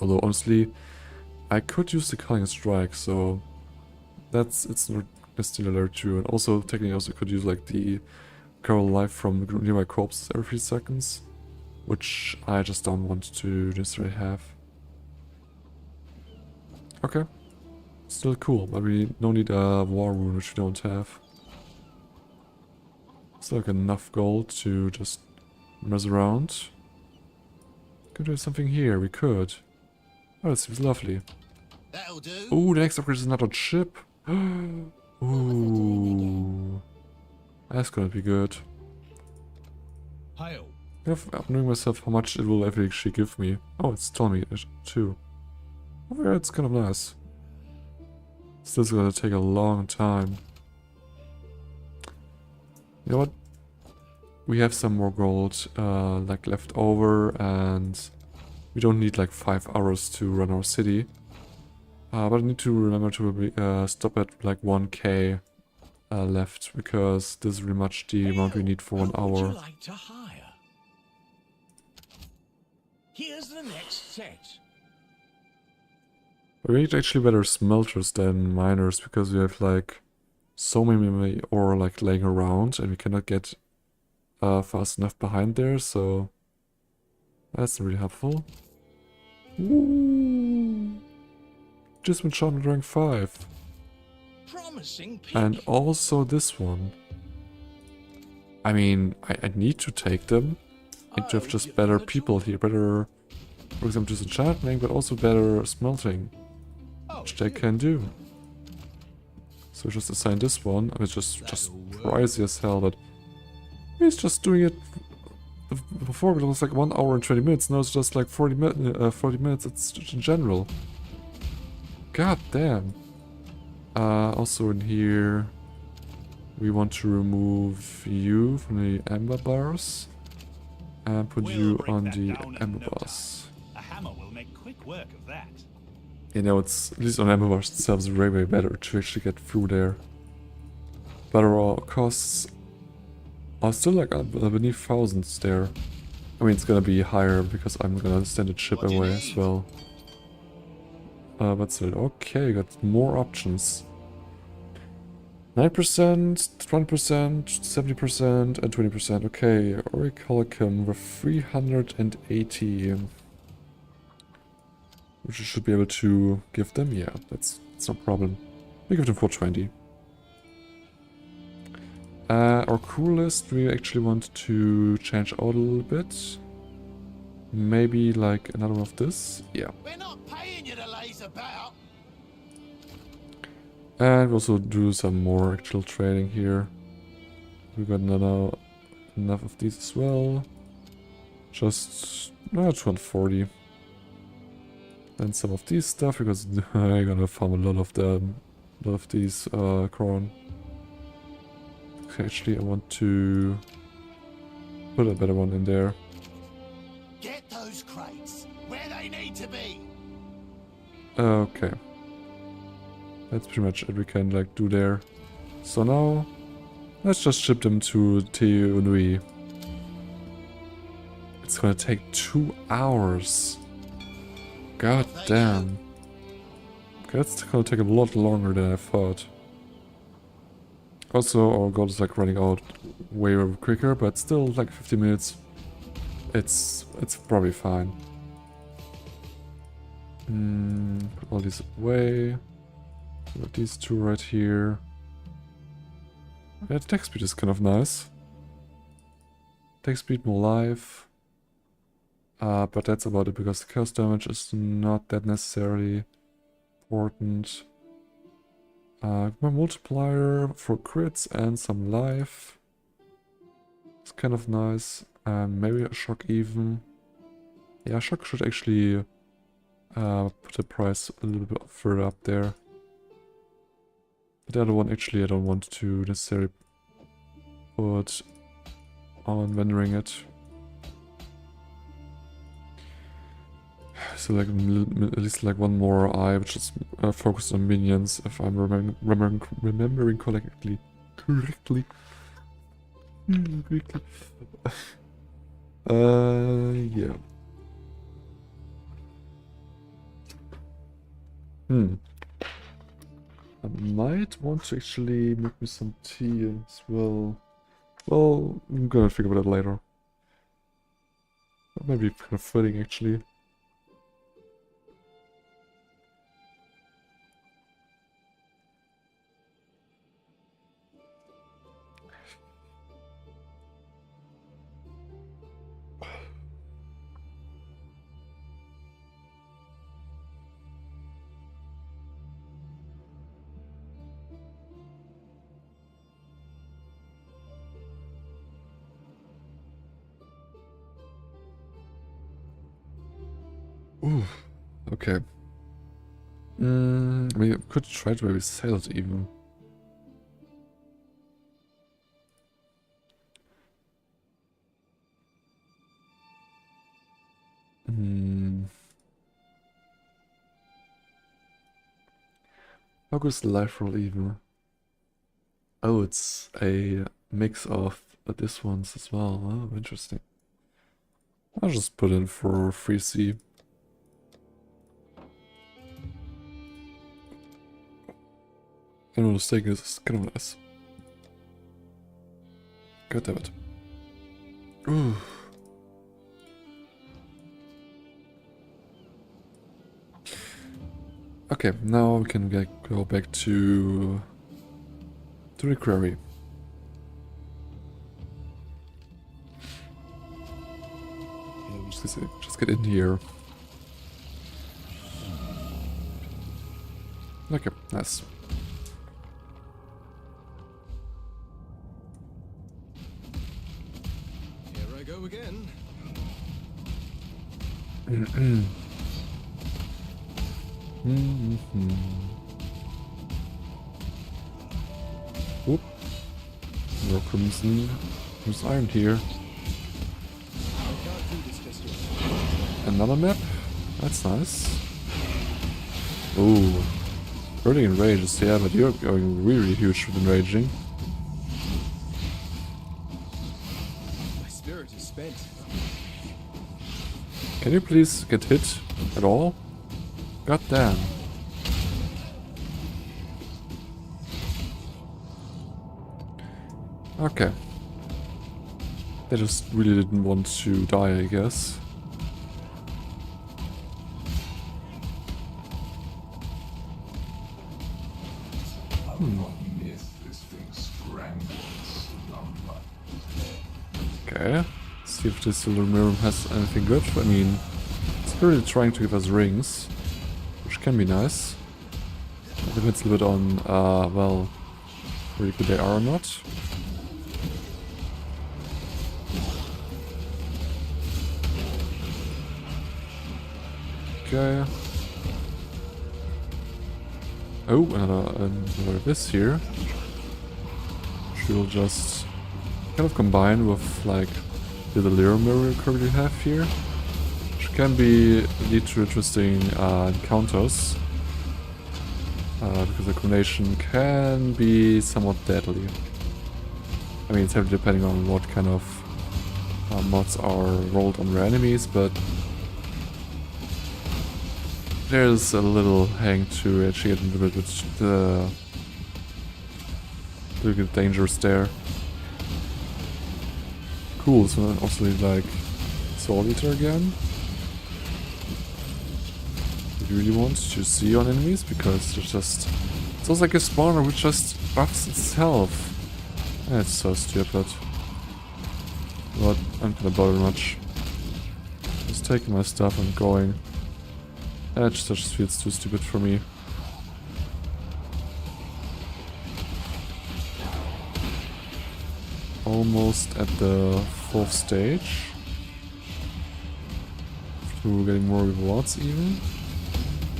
although honestly, I could use the Culling Strike, so it's not necessarily true. And also technically also could use like the recover life from nearby corpses every 3 seconds, which I just don't want to necessarily have. Okay, still cool, but we don't need a war rune, which we don't have. Still like enough gold to just mess around. Could do something here, we could. Oh, that seems lovely. That'll do. Ooh, the next upgrade is another chip. Ooh. That's gonna be good. Hail. I'm wondering myself how much it will actually give me. Oh, it's telling me it too. Oh yeah, it's kind of nice. Still gonna take a long time. You know what? We have some more gold like left over, and we don't need like 5 hours to run our city. But I need to remember to stop at like 1k left, because this is really much the amount we need for 1 Would hour. you like to hire? Here's the next set. We need actually better smelters than miners, because we have like so many ore like laying around, and we cannot get fast enough behind there, so that's really helpful. Ooh. Just been shot at rank 5. Promising pick. And also this one. I mean, I need to take them. I need to have just better people here, better, for example, just enchanting, but also better smelting, which they can do. So just assign this one. I mean, it's just pricey as hell, but he's just doing it. Before it was like 1 hour and 20 minutes. Now it's just like 40 minutes. It's just in general. God damn. Also in here, we want to remove you from the amber bars and put you on the amber bars. A hammer will make quick work of that. You know, it's at least on amber bars itself is way better to actually get through there. But our costs are still like beneath thousands there. I mean, it's gonna be higher because I'm gonna send a ship away as well. But still, okay, got more options. 9%, 20%, 70%, and 20%. Okay, Auricalicum with 380. Which we should be able to give them. Yeah, that's no problem. We give them 420. Our crew list, we actually want to change out a little bit. Maybe like another one of this. Yeah. We're not paying you to laze about. And we also do some more actual trading here. We got enough of these as well. Just 240. And some of these stuff, because I'm gonna farm a lot of them, a lot of these corn. Okay, actually I want to put a better one in there. Get those crates where they need to be. Okay. That's pretty much it we can like do there. So now, let's just ship them to Teunui. It's gonna take 2 hours. God damn. Okay, that's gonna take a lot longer than I thought. Also, our gold is like running out way quicker, but still like 50 minutes. It's probably fine. Put all these away. Put these two right here. Yeah, the attack speed is kind of nice. Attack speed, more life. But that's about it, because the chaos damage is not that necessarily important. My multiplier for crits and some life. It's kind of nice. Maybe a shock even. Yeah, shock should actually put the price a little bit further up there. The other one actually I don't want to necessarily put on rendering it. So like at least like one more eye, which is focused on minions, if I'm remembering correctly. Quickly. Yeah. I might want to actually make me some tea as well. Well, I'm gonna figure about that later. That might be kind of fitting actually. Ooh, okay. I mean, I could try to maybe sail it even. How goes the life roll even? Oh, it's a mix of this ones as well. Oh, interesting. I'll just put in for 3C. And what taking is kind of nice. God damn it. Ooh. Okay, now we can go back to the quarry. Just get in here. Okay, nice. Here I go again. Whoop. No crimson. There's iron here. I can't do this just yet. Another map? That's nice. Ooh. Burning in rages, yeah, but you're going really huge with enraging. My spirit is spent. Can you please get hit at all? God damn. Okay. They just really didn't want to die, I guess. Okay. See if this silver mirror has anything good. I mean, it's really trying to give us rings, which can be nice. It depends a little bit on, well, really good they are or not. Okay. Oh, another this here. Which will just kind of combine with like the Lyra mirror we currently have here. Which can lead to interesting encounters. Because the combination can be somewhat deadly. I mean, it's heavily depending on what kind of mods are rolled on your enemies, but there's a little hang to actually get into the little bit dangerous there. Cool, so then also like Soul Eater again. You really want to see on enemies because it's almost like a spawner which just buffs itself. That's so stupid. But I'm not gonna bother much. Just taking my stuff and going. That just feels too stupid for me. Almost at the 4th stage. To getting more rewards even.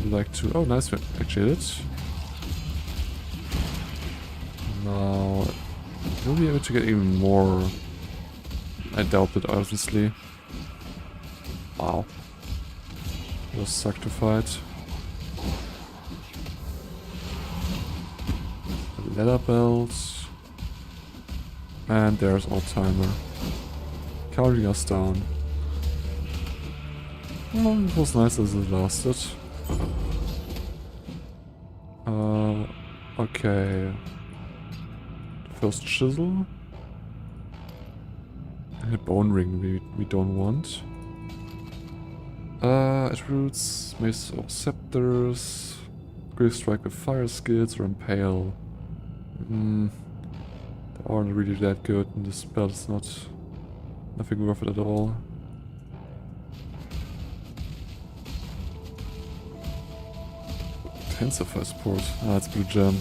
I'd like to... Oh, nice, we actually did it. Now... We'll be able to get even more. I doubt it, obviously. Wow. Just suck to fight. Leather belt. And there's our timer. Counting us down. Well, it was nice as it lasted. Okay. First chisel. And a bone ring we don't want. Attributes, mace or scepters. Quick strike with fire skills or impale. They aren't really that good, and this spell is nothing worth it at all. Intensify support. It's blue gem.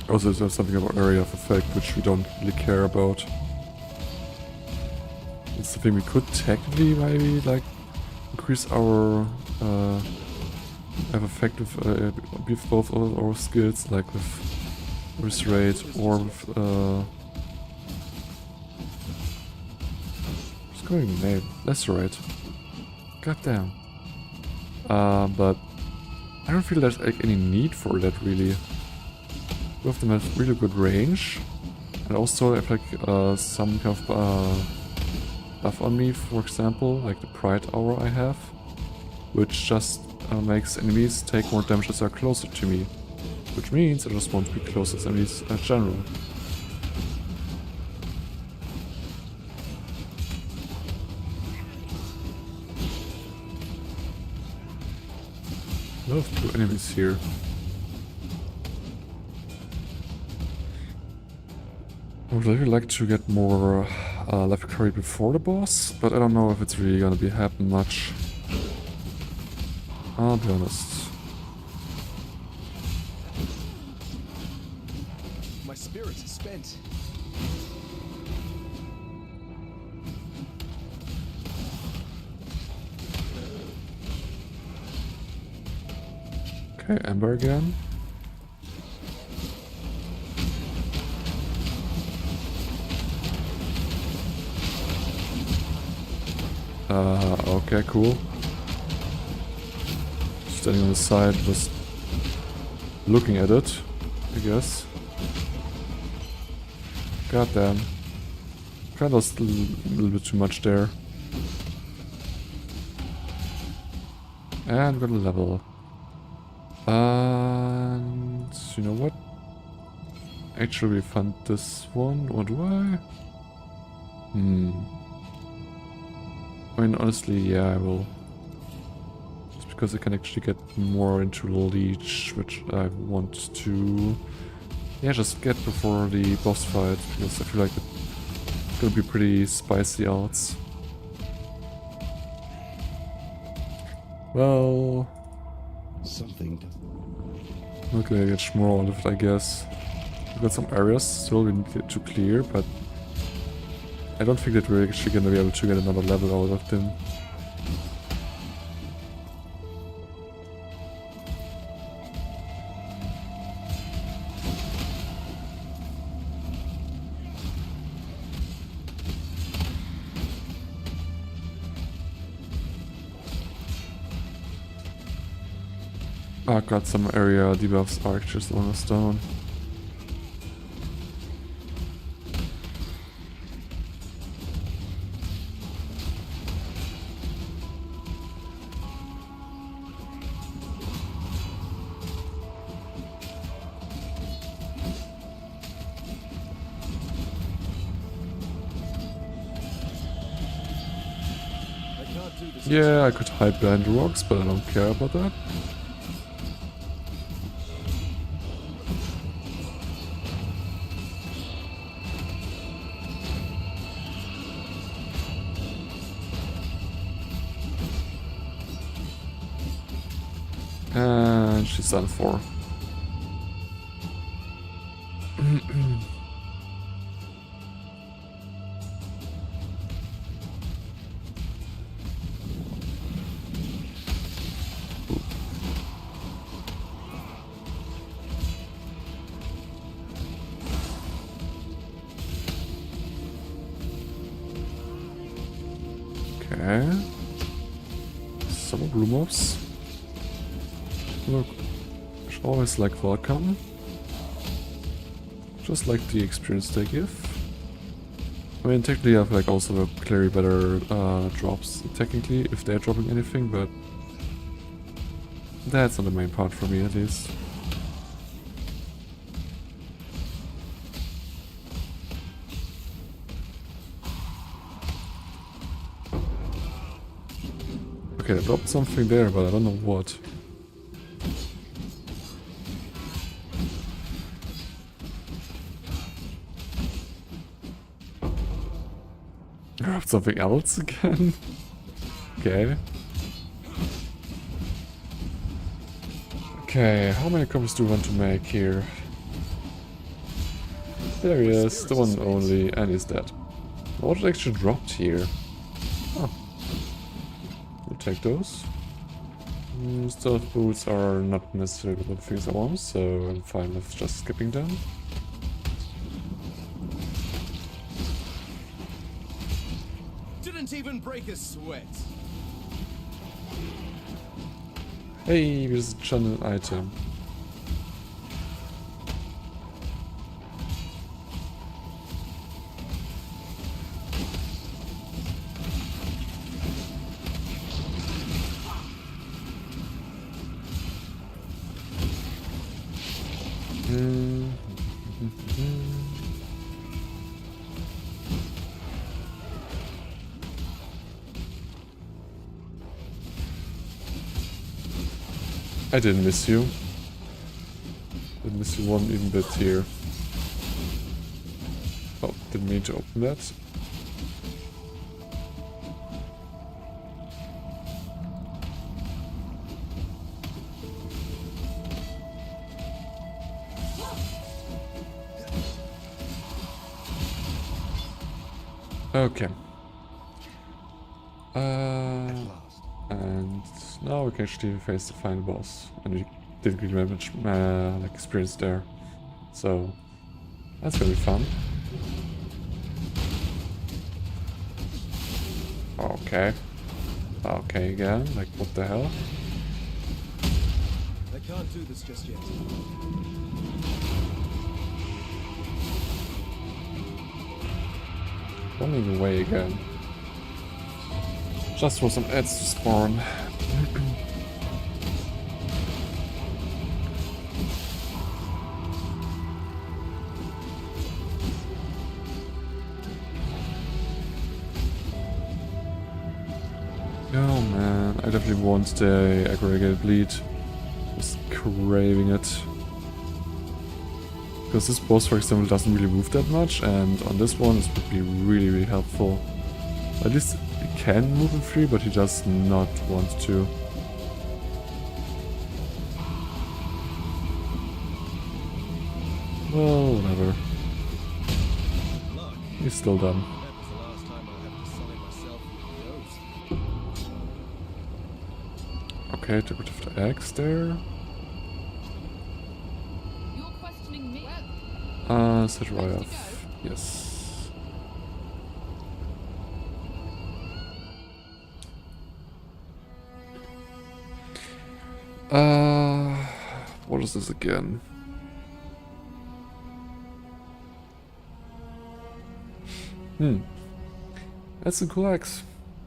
Also, there's something about area of effect which we don't really care about. It's the thing we could technically maybe like increase our have effect with both of our skills, like with wrist rate or with what's going in the name? Lacerate. Goddamn. But I don't feel there's like any need for that really. Both of them have really good range, and also have like some kind of buff on me, for example, like the Pride Aura I have, which just makes enemies take more damage as they're closer to me, which means I just want to be closer to enemies in general. Love two enemies here. I would really like to get more life carry before the boss, but I don't know if it's really gonna be happen much. I'll be honest. My spirit is spent. Okay, Ember again. Okay, cool. Standing on the side, just looking at it, I guess. Goddamn. Kinda lost a little bit too much there. And got a level. And you know what? Actually, fund this one, or do I? I mean, honestly, yeah, I will. Just because I can actually get more into Leech, which I want to, yeah, just get before the boss fight, because I feel like it's gonna be pretty spicy odds. Well, Something not gonna get more out of it, I guess. We've got some areas still we need to clear, but I don't think that we're actually gonna be able to get another level out of them. Oh god, some area debuffs are just on us down. Yeah, I could hide behind the rocks, but I don't care about that. And she's done for. Okay. Some blue mobs. Look, always like welcome. Just like the experience they give. I mean, technically I've like also clearly better drops, technically, if they're dropping anything, but that's not the main part for me at least. Okay, I dropped something there, but I don't know what. I dropped something else again? Okay. Okay, how many copies do we want to make here? There he is, the one and only, and he's dead. What actually dropped here? Oh. We'll take those. Stealth boots are not necessarily the things I want, so I'm fine with just skipping them. Didn't even break a sweat. Hey, there's a channel item. I didn't miss you. Didn't miss you one even bit here. Oh, didn't mean to open that. Okay. And now we can actually face the final boss. And we didn't really manage like experience there. So that's gonna be fun. Okay. Okay again, like what the hell? I can't do this just yet. Running away again. Just for some ads to spawn. Oh man, I definitely want the aggregated bleed. Just craving it. Because this boss, for example, doesn't really move that much, and on this one this would be really, really helpful. At least he can move in free, but he does not want to. Well, whatever. He's still done. That was the last time I'll have to sign myself with a ghost. Okay, get rid of the axe there. You're questioning me? Set right off. Yes. What is this again? That's a cool axe,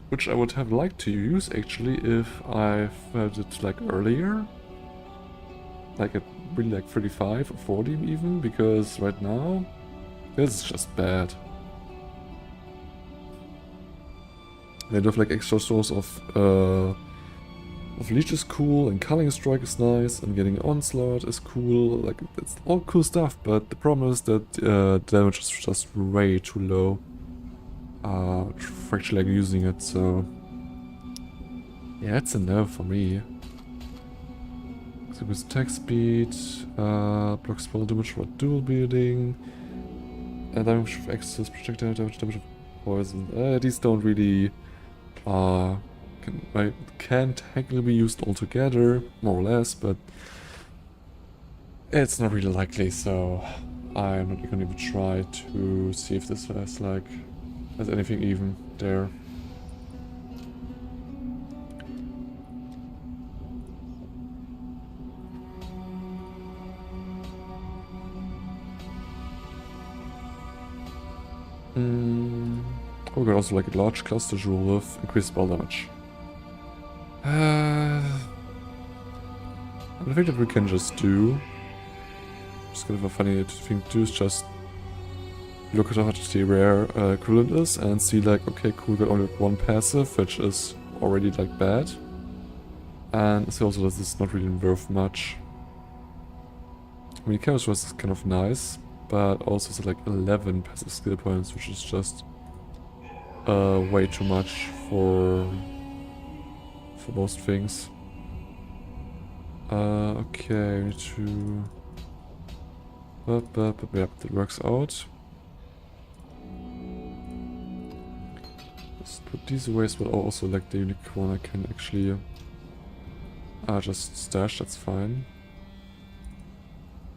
which I would have liked to use actually if I had it like earlier, like at really like 35 or 40 even, because right now this is just bad. They have like extra source of leech is cool, and culling strike is nice, and getting onslaught is cool. Like it's all cool stuff, but the problem is that damage is just way too low for actually like using it. So yeah, it's a no for me. So with attack speed, blocks spell damage for dual wielding, damage of access, projectile damage, damage of poison. These don't really can technically be used all together, more or less, but it's not really likely, so I'm not gonna even try to see if this has anything even there. Oh, we got also like a large cluster jewel with increased spell damage. I think that we can just do. Just kind of a funny thing to do is just look at how much the rare equivalent is and see like, okay, cool, got only one passive, which is already like bad. And see also that this is not really worth much. I mean, Chaos Rust is kind of nice, but also it's like 11 passive skill points, which is just way too much for most things. Okay, we need to... Yep, that works out. Let's put these away as well. Oh, also like the unique one I can actually just stash, that's fine.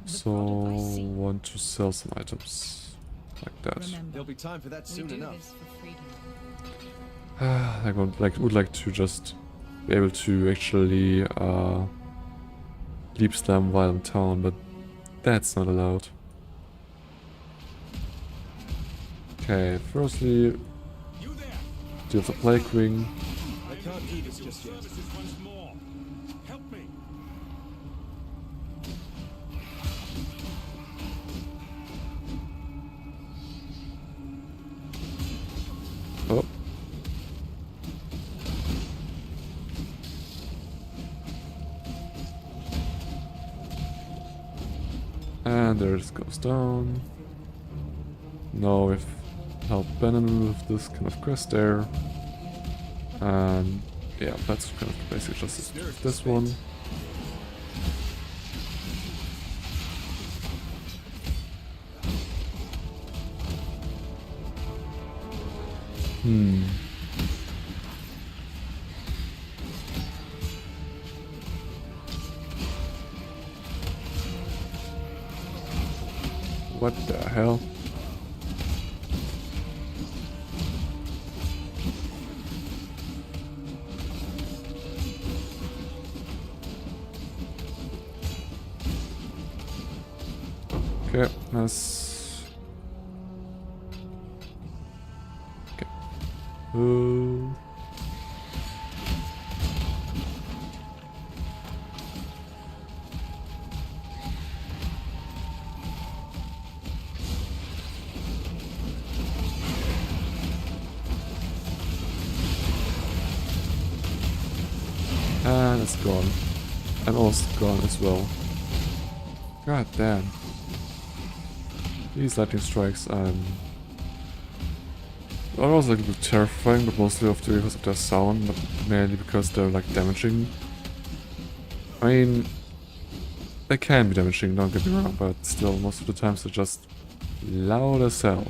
So, want to sell some items like that. There'll be time for that soon enough. I would like to just be able to actually leap slam while in town, but that's not allowed. Okay, firstly, deal the Plague Ring. I can't do this just yet. Oh. And there it goes down. Now we've helped Bannon with this kind of quest there. And yeah, that's kind of basically just this one. What the hell? Okay, nice. Okay. And it's gone. And almost gone as well. God damn. These lightning strikes are also like a bit terrifying, but mostly because of their sound, but mainly because they're like damaging. I mean, they can be damaging, don't get me wrong, but still most of the times they're just loud as hell.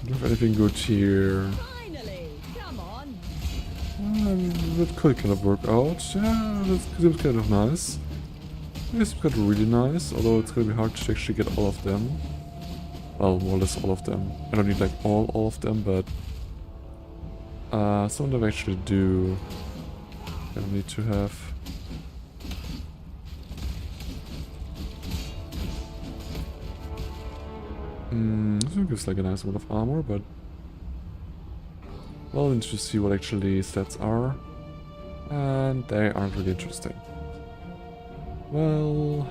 Don't have anything good here. Finally, come on. That could kind of work out. Yeah, that seems kind of nice. It's kind of really nice, although it's gonna be hard to actually get all of them. Well, more or less all of them. I don't need like all of them, but some of them actually do. I don't need to have. This one gives like a nice amount of armor, but well, we need to see what actually stats are, and they aren't really interesting. Well,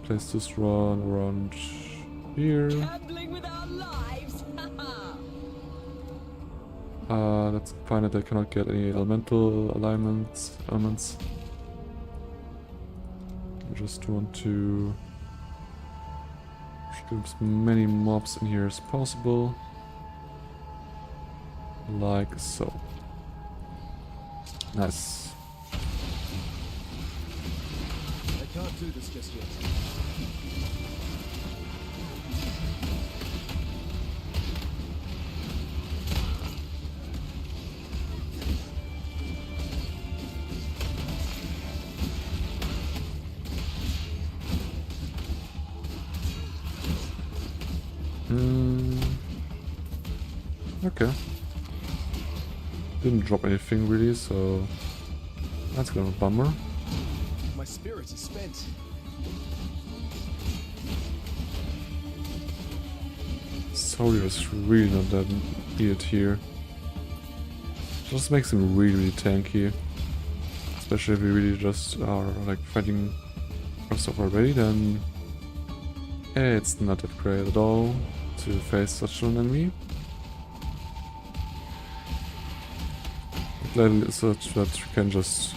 place this run around here. Gambling with our lives. Let's find that I cannot get any elemental elements. I just want to get as many mobs in here as possible. Like so. Nice. I can't do this just yet. Okay. Didn't drop anything really, so that's kind of a bummer. My spirits are spent. Sorry, is really not that needed here. Just makes him really, really tanky. Especially if we really just are like fighting stuff already, then it's not that great at all to face such an enemy. Glad such that you can just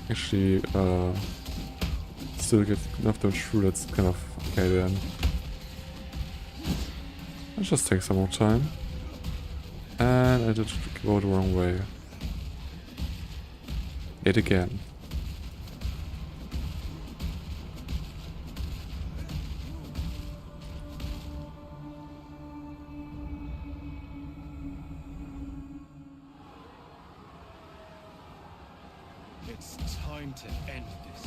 actually still get enough damage through. That's kind of okay then. Let's just take some more time. And I did go the wrong way. Yet again. It's time to end this.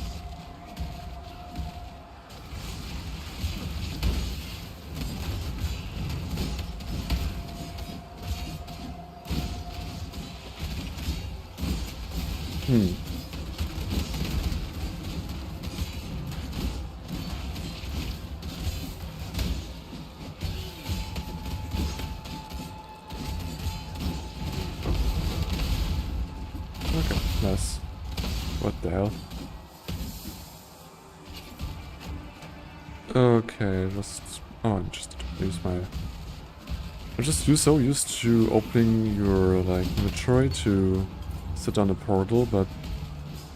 Okay, nice. What the hell? Okay, I'm just use my... I'm just so used to opening your like inventory to set down a portal, but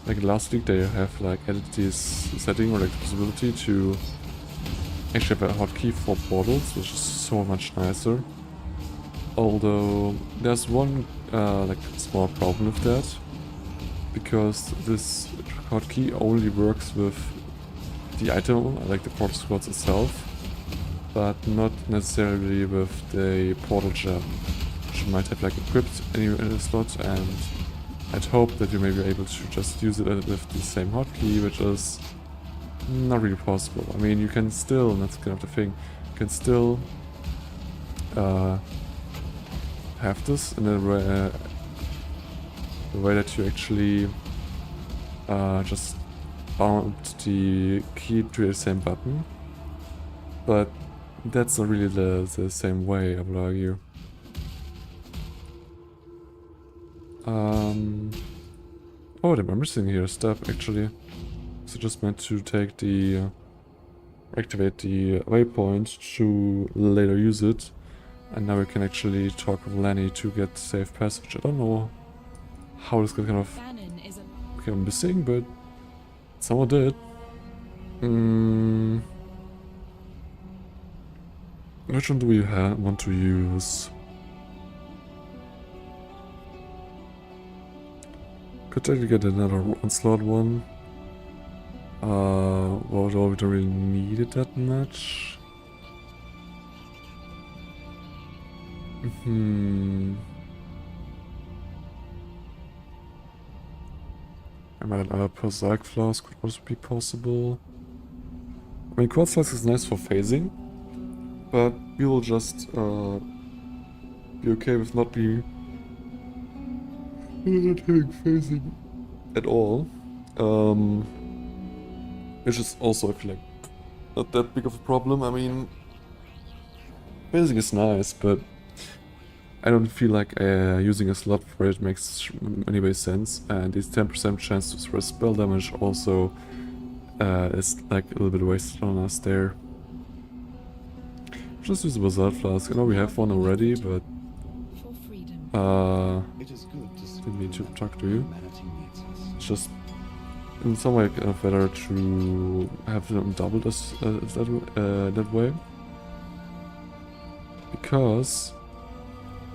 like last week they have like added this setting or like the possibility to actually have a hotkey for portals, which is so much nicer. Although there's one like small problem with that, because this hotkey only works with the item, like the portal squads itself, but not necessarily with the portal gem, which you might have like equipped in a slot, and I'd hope that you may be able to just use it with the same hotkey, which is not really possible. I mean, you can still, and that's kind of the thing, you can still have this in a way, the way that you actually just bound the key to the same button, but that's not really the same way, I would argue. Oh, they were missing here a step actually. So just meant to take the activate the waypoint to later use it, and now we can actually talk with Lenny to get safe passage. I don't know how this got kind of became missing, but someone did. Which one do we want to use? Could technically get another onslaught one. Well, we don't really need it that much. I might another Prosaic Flask could also be possible. I mean, Quartz Flask is nice for phasing, but we will just be okay with not having phasing at all. Which is also, I feel like, not that big of a problem. I mean, phasing is nice, but I don't feel like using a slot for it makes anyway sense. And this 10% chance to throw spell damage also is like a little bit wasted on us there. Just use the Basalt Flask. I know we have one already, but didn't mean to talk to you. It's just in some way kind of better to have them doubled that way, because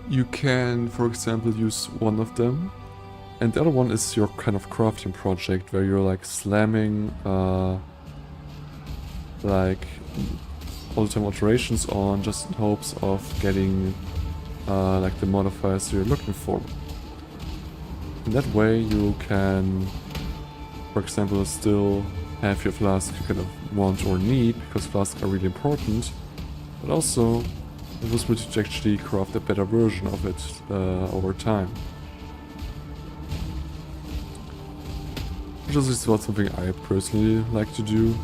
you can, for example, use one of them, and the other one is your kind of crafting project where you're like slamming like all-the-time alterations on just in hopes of getting like the modifiers you're looking for. In that way you can, for example, still have your flask you kind of want or need, because flasks are really important, but also it was good to actually craft a better version of it over time. Which is not something I personally like to do.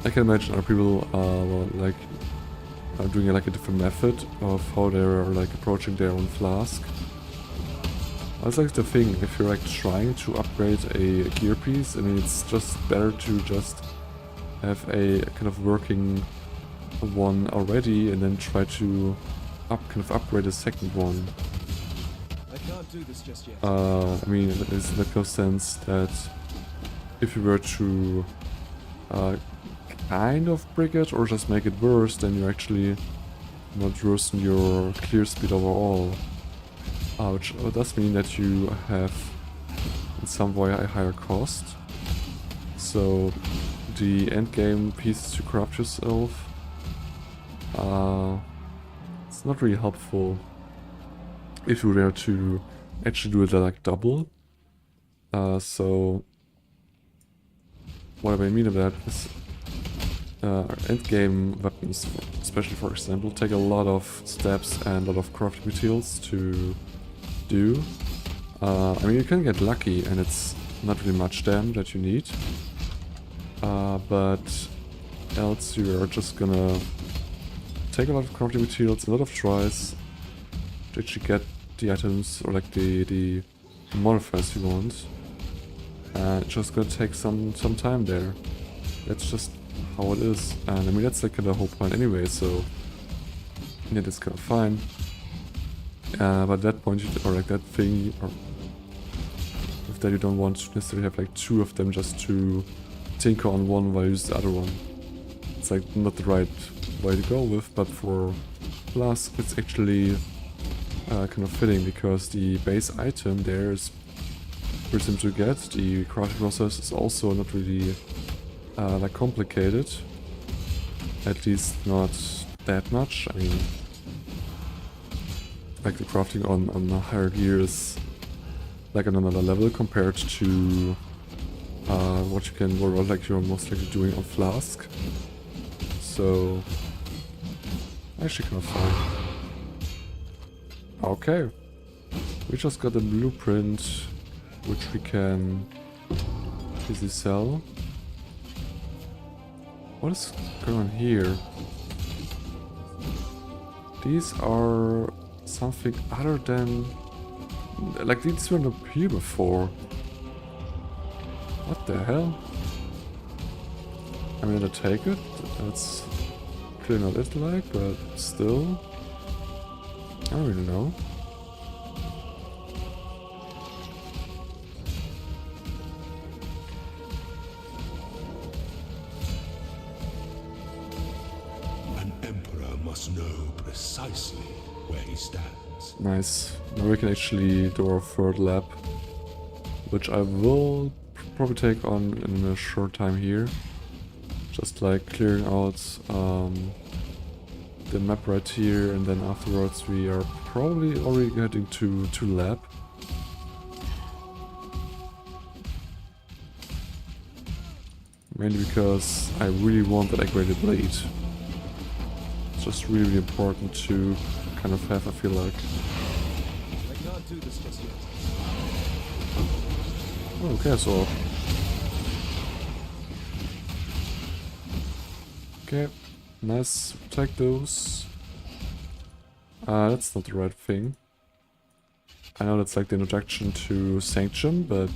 I can imagine other people are doing like a different method of how they're like approaching their own flask. That's like the thing, if you're like trying to upgrade a gear piece, I mean it's just better to just have a kind of working one already and then try to upgrade a second one. I can't do this just yet. I mean it makes no sense that if you were to kind of break it or just make it worse, then you're actually not worsen your clear speed overall. Which does mean that you have in some way a higher cost. So the end game pieces to craft yourself, it's not really helpful if you were to actually do it like double. So what I mean by that is end game weapons, especially for example, take a lot of steps and a lot of crafting materials to do. I mean you can get lucky and it's not really much damn that you need, but else you are just gonna take a lot of crafting materials, a lot of tries to actually get the items or like the modifiers you want, and it's just gonna take some time there. That's just how it is, and I mean that's like the whole point anyway, so yeah, that's kind of fine. But at that point, or like that thing, or if that you don't want to necessarily have like two of them just to tinker on one while you use the other one. It's like not the right way to go with, but for Plus it's actually kind of fitting because the base item there is pretty simple to get. The crafting process is also not really like complicated, at least not that much. I mean, like the crafting on the higher gears, like on another level compared to what you can, or like you're most likely doing on Flask. So actually kind of fine. Okay, we just got a blueprint which we can easily sell. What is going on here? These are something other than... like these weren't up here before. What the hell? I'm gonna take it. That's clearly not it like, but still. I don't really know. An emperor must know precisely where he stands. Nice. Now we can actually do our third lap, which I will probably take on in a short time here. Just like clearing out the map right here, and then afterwards we are probably already getting to lab. Mainly because I really want that upgraded blade. It's just really important to kind of have, I feel like. I can't do this just yet. Okay, so... okay, nice, take those. That's not the right thing. I know that's like the introduction to Sanction, but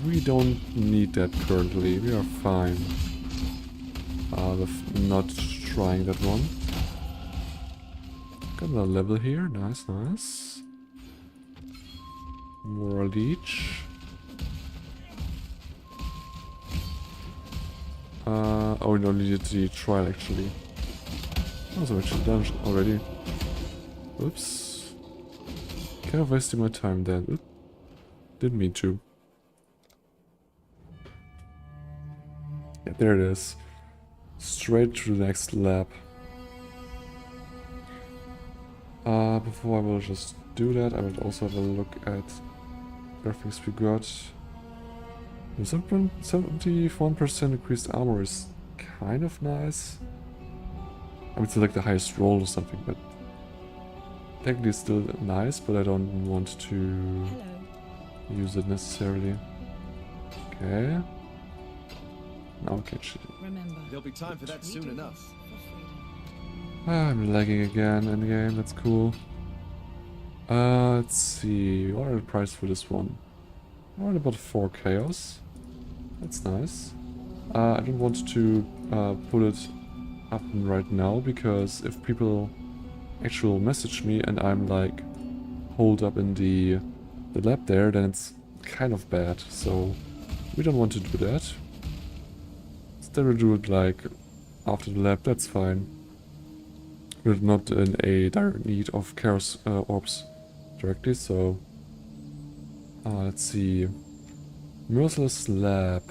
we don't need that currently. We are fine with not trying that one. Got another level here, nice, nice. More leech. Oh, we don't need the trial actually. Oh, so actually done already. Oops. Kind of wasting my time then. Oop. Didn't mean to. Yeah, there it is. Straight to the next lab. Before I will just do that, I will also have a look at the things we got. 71% increased armor is kind of nice. I would select the highest roll or something, but technically it's still nice, but I don't want to Hello. use it necessarily. Okay. Now we can Remember, There'll be time for that we soon do enough. this for freedom. I'm lagging again in game, that's cool. Let's see, what are the price for this one? Around about 4 chaos. That's nice. I don't want to put it up right now, because if people actually message me and I'm like holed up in the lab there, then it's kind of bad, so we don't want to do that. Instead we do it like after the lab, that's fine. We're not in a direct need of chaos orbs directly, so let's see. Merciless lab.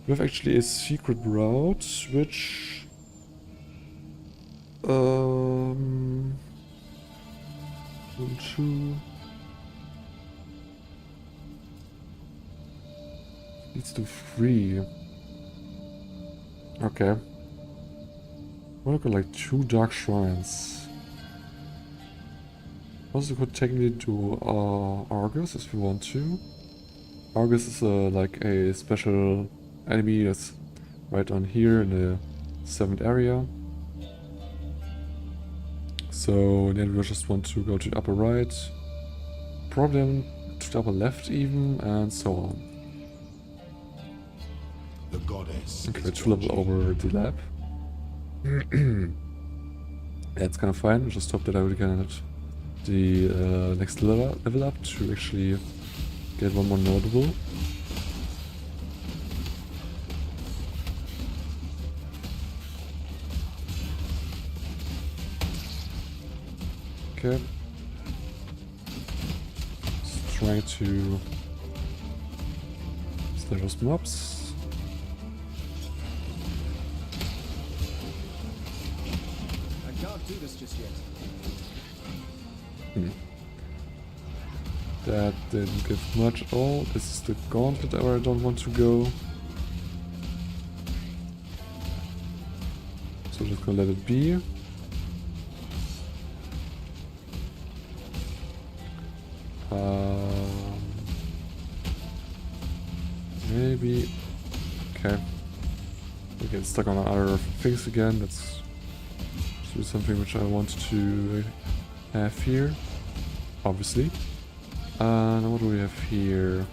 We have actually a secret route, which two leads to 3. Okay. We've got like 2 dark shrines. Also could technically do Argus if we want to. Argus is like a special enemy that's right on here in the 7th area. So then we just want to go to the upper right, probably to the upper left even, and so on. The goddess Okay, is 2 level watching. over the lab. That's kind of fine. I just hope that I will get the next level up to actually get one more notable. Okay. Just trying to slay those mobs. I can't do this just yet. That didn't give much at all. This is the gauntlet where I don't want to go. So just gonna let it be. Maybe. Okay. We get stuck on other things again. Let's do something which I want to have here. Obviously. And what do we have here?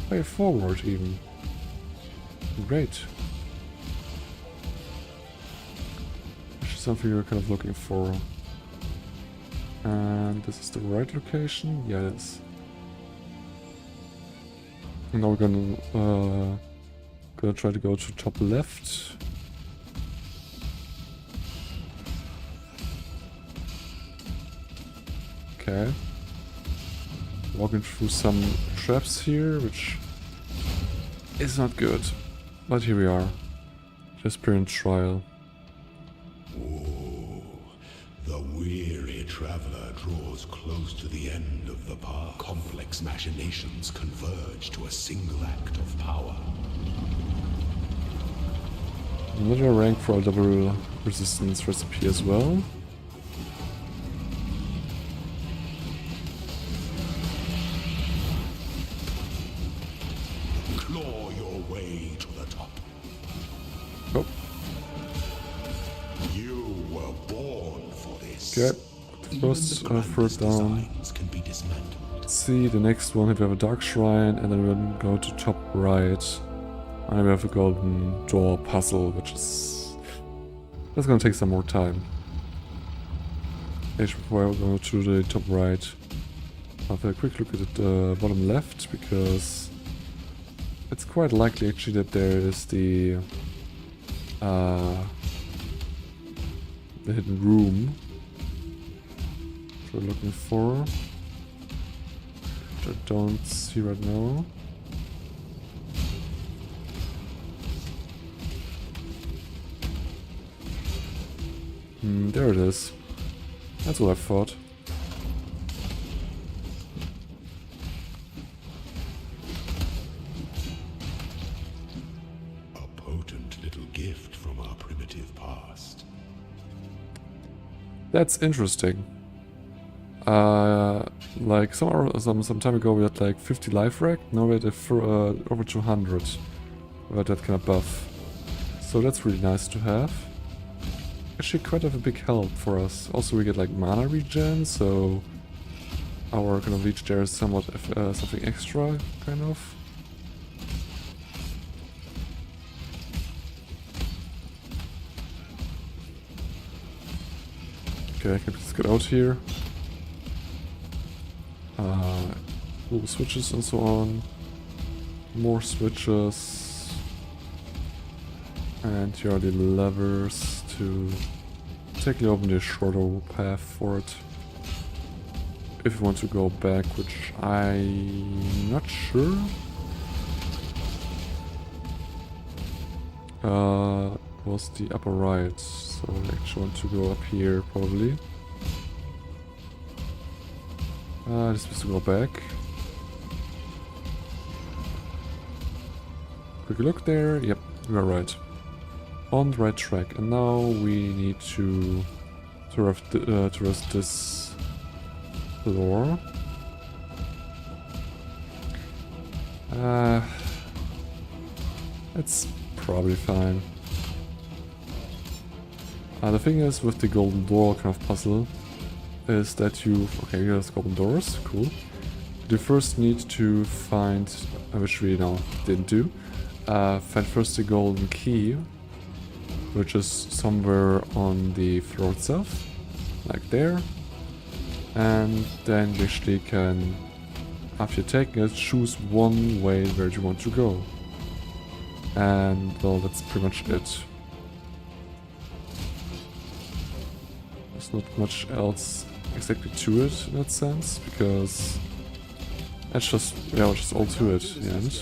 Way forward even. Great. Which is something we're kind of looking for. And this is the right location? Yeah, it is. Now we're gonna try to go to top left. Okay. Walking through some traps here, which is not good. But here we are. Desperate trial. The weary traveler draws close to the end of the path. Complex machinations converge to a single act of power. Another rank for a double resistance recipe as well. Claw your way to the top. Oh, You were born for this. okay. Even First the third grandest down. designs can be dismantled. Let's see, the next one, we have a dark shrine, and then we'll go to top right. And we have a golden door puzzle, which is... that's gonna take some more time. Actually, before I go to the top right, I'll have a quick look at the bottom left, because it's quite likely actually that there is the hidden room we're looking for, which I don't see right now. There it is. That's what I thought. A potent little gift from That's interesting. Like some time ago we had like 50 life rack, now we're at over 200. We had that kind of buff. So that's really nice to have. Actually quite of a big help for us. Also we get like mana regen, so our kind of leech there is somewhat something extra, kind of. Okay, I can just get out here. Little switches and so on. More switches. And here are the levers to technically open the shorter path for it. If you want to go back, which I'm not sure. Was the upper right, so I actually want to go up here probably. This supposed to go back. Quick look there. Yep, we are right. On the right track. And now we need to traverse this floor. It's probably fine. The thing is with the golden door kind of puzzle is that you... Okay, here's golden doors, cool. You first need to find, which we now didn't do, find first the golden key, which is somewhere on the floor itself, like there. And then you actually can, after taking it, choose one way where you want to go. And well, that's pretty much it. There's not much else exactly to it in that sense, because that's just, yeah, just all to it in the end.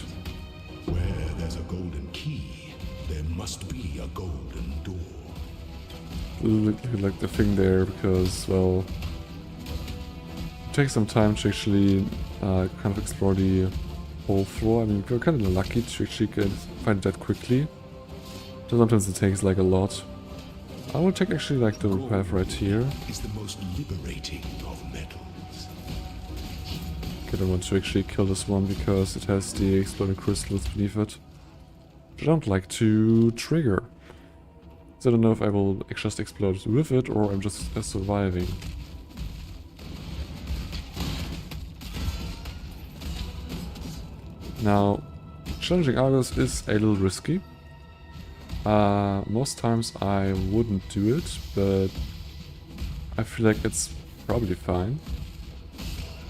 Where there's a golden key, there must be a golden door. A little bit like the thing there, because, well, it takes some time to actually kind of explore the whole floor. I mean, we're kind of lucky to actually find it that quickly. So sometimes it takes like a lot. I will take actually like the path right here. Is the most liberating of metals. Okay, I want to actually kill this one because it has the exploding crystals beneath it, which I don't like to trigger. So I don't know if I will just explode with it or I'm just surviving. Now, challenging Argos is a little risky. Most times I wouldn't do it, but I feel like it's probably fine.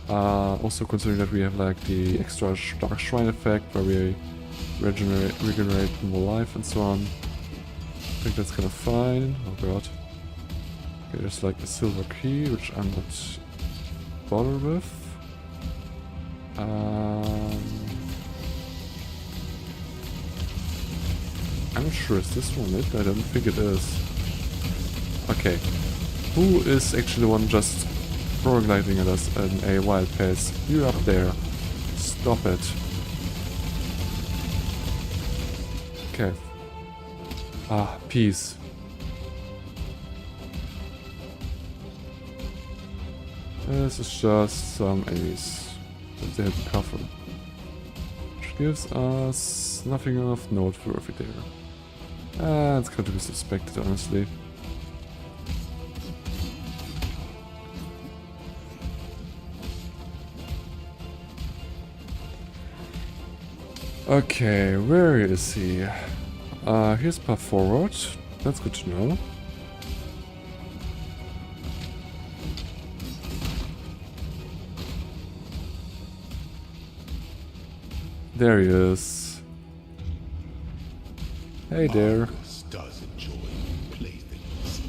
Also considering that we have like the extra Dark Shrine effect where we regenerate more life and so on. I think that's kind of fine. Oh god. Okay, there's like a silver key, which I'm not bothered with. I'm not sure, is this one it? I don't think it is. Okay. Who is actually the one just paragliding at us in a wild pace? You up there. Stop it. Okay. Ah, peace. This is just some enemies that they have to cover. Which gives us nothing of noteworthy there. It's kind of to be suspected, honestly. Okay, where is he? Here's path forward. That's good to know. There he is. Hey there. Does enjoy playthings.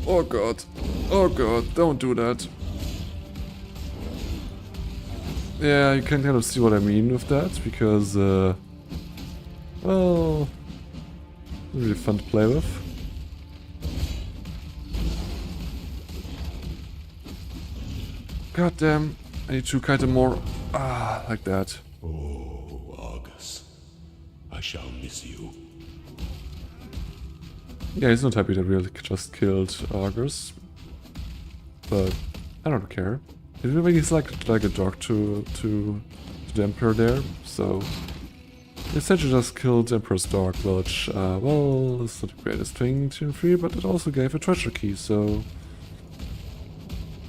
Oh god. Oh god, don't do that. Yeah, you can kind of see what I mean with that, because, well, really fun to play with. God damn, I need to kite him more. Ah, like that. Oh, Argus, I shall miss you. Yeah, he's not happy that we just killed Augurs, but I don't care. He's like a dog to the Emperor there, so he essentially just killed Emperor's dog, which, well, is not the greatest thing to free, but it also gave a treasure key, so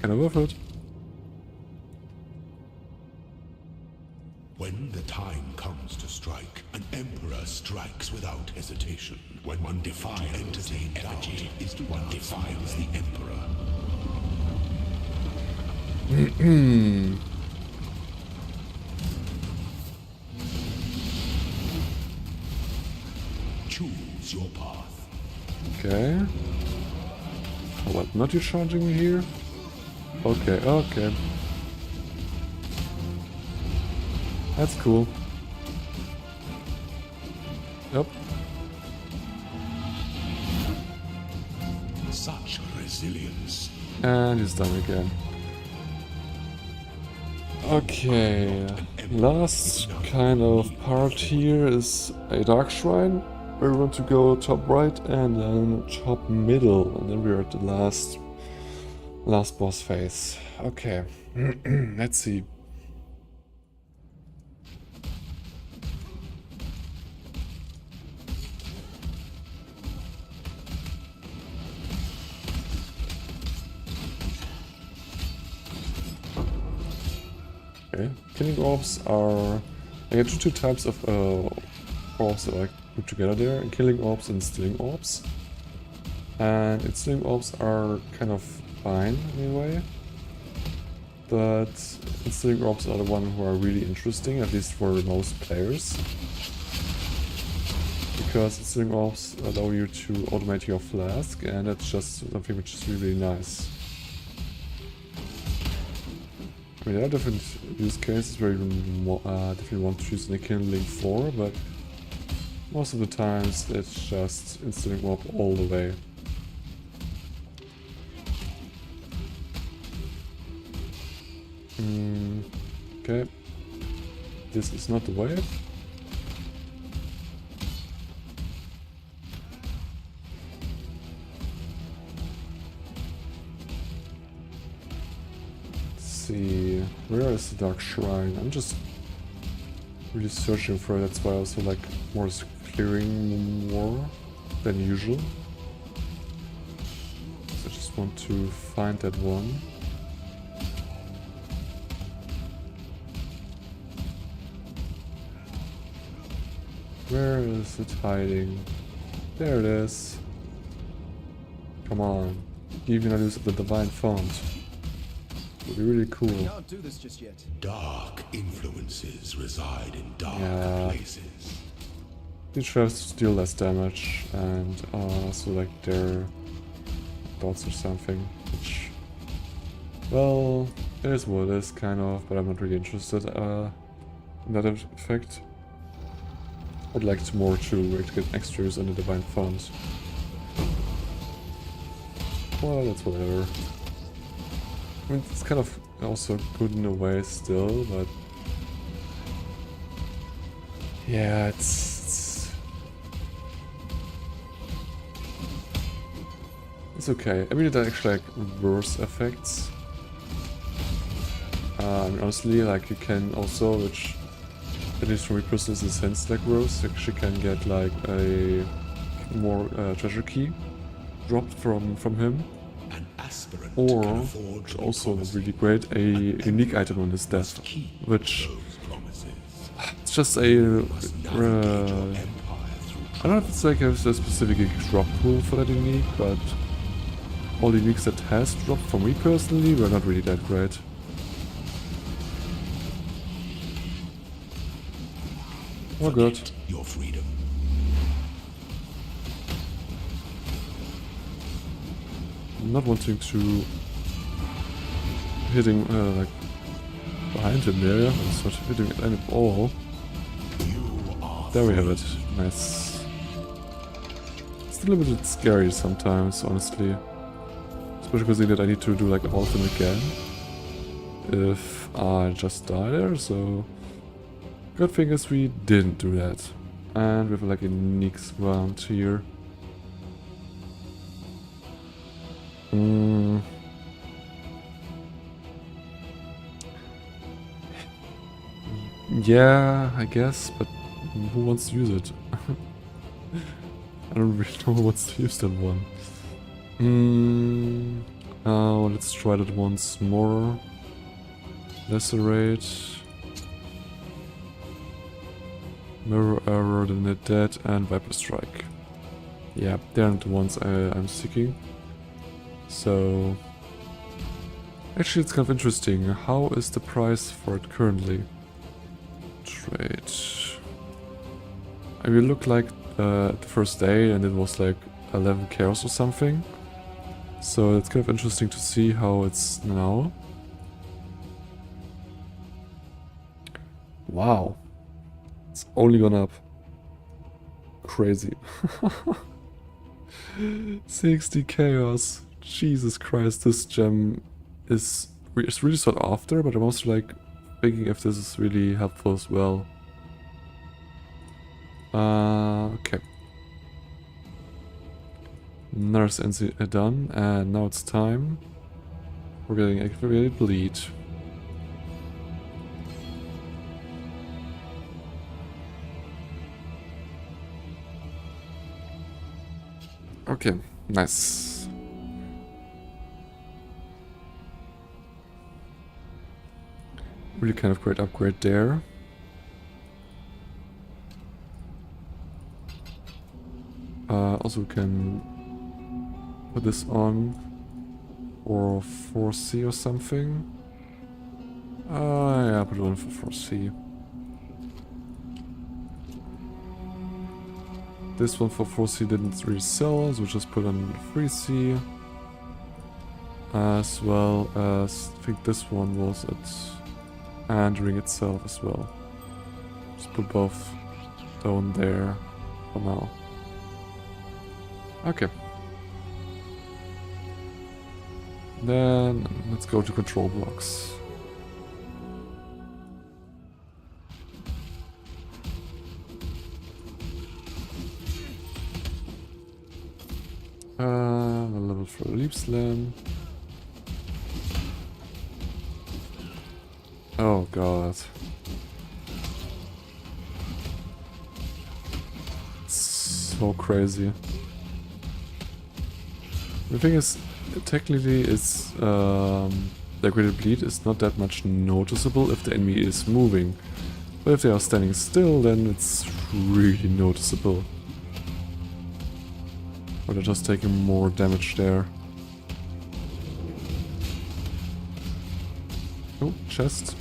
kind of worth it. When the time comes to strike, an emperor strikes without hesitation. When one defiles entertain effigy, is to one defiles the emperor. Choose your path. Okay. Oh, what? Not you charging me here? Okay, okay. That's cool. Yep. Such resilience. And he's done again. Okay. Last kind of part here is a dark shrine. Where we want to go top right and then top middle. And then we're at the last boss phase. Okay. Let's see. Okay, killing orbs are... I get two types of orbs that I put together there, killing orbs and stealing orbs. And stealing orbs are kind of fine anyway. But stealing orbs are the ones who are really interesting, at least for most players. Because stealing orbs allow you to automate your flask, and that's just something which is really nice. I mean, there are different use cases where you definitely want to use Nikin Link 4, but most of the times it's just installing orb all the way. Okay, this is not the way. See, where is the Dark Shrine? I'm just really searching for it, that's why I also like more clearing more than usual. So I just want to find that one. Where is it hiding? There it is. Come on, even a use of the Divine Font. Would be really cool. Can't do this just yet. Dark influences reside in dark places. Each has to deal less damage and also like their dots or something, which, well, it is what it is kind of, but I'm not really interested in that effect. I'd like more to get extra use on the Divine Font. Well, that's whatever. I mean, it's kind of also good in a way still, but yeah, it's okay. I mean, it actually like worse effects. I mean, honestly, like you can also, which at least for me personally is a sense like worse, you actually can get like a more treasure key dropped from him. Or, which also really great, a unique item on his death, which it's just a I don't know if it's like a specific drop rule for that unique, but all the uniques that has dropped for me personally were not really that great. Oh good. Your freedom. Not wanting to hitting like behind him there, yeah. It's not hitting at any all. There we have it. Nice. It's a little bit scary sometimes, honestly. Especially considering that I need to do like all of them again if I just die there, so good thing is we didn't do that. And we have like a unique round here. Mm. Yeah, I guess, but who wants to use it? I don't really know who wants to use that one. Let's try that once more. Lacerate. Mirror Error, the Net Dead, and Viper Strike. Yeah, they're not the ones I'm seeking. So... Actually, it's kind of interesting. How is the price for it currently? Trade. I will look like the first day and it was like 11 chaos or something. So it's kind of interesting to see how it's now. Wow. It's only gone up. Crazy. 60 chaos. Jesus Christ, this gem is really sought after, but I'm also like thinking if this is really helpful as well. Okay. Nurse NC done, and now it's time. We're getting activated bleed. Okay, nice. Really kind of great upgrade there. Also we can put this on for 4C or something. Yeah, put it on for 4C. This one for 4C didn't really sell, so we just put on 3C. As well as, I think this one was at and ring itself as well. Just put both down there for now. Okay. Then let's go to control blocks. A level for leap slam. Oh god. It's so crazy. The thing is, technically it's decorated bleed is not that much noticeable if the enemy is moving. But if they are standing still, then it's really noticeable. Or they're just taking more damage there. Oh, chest.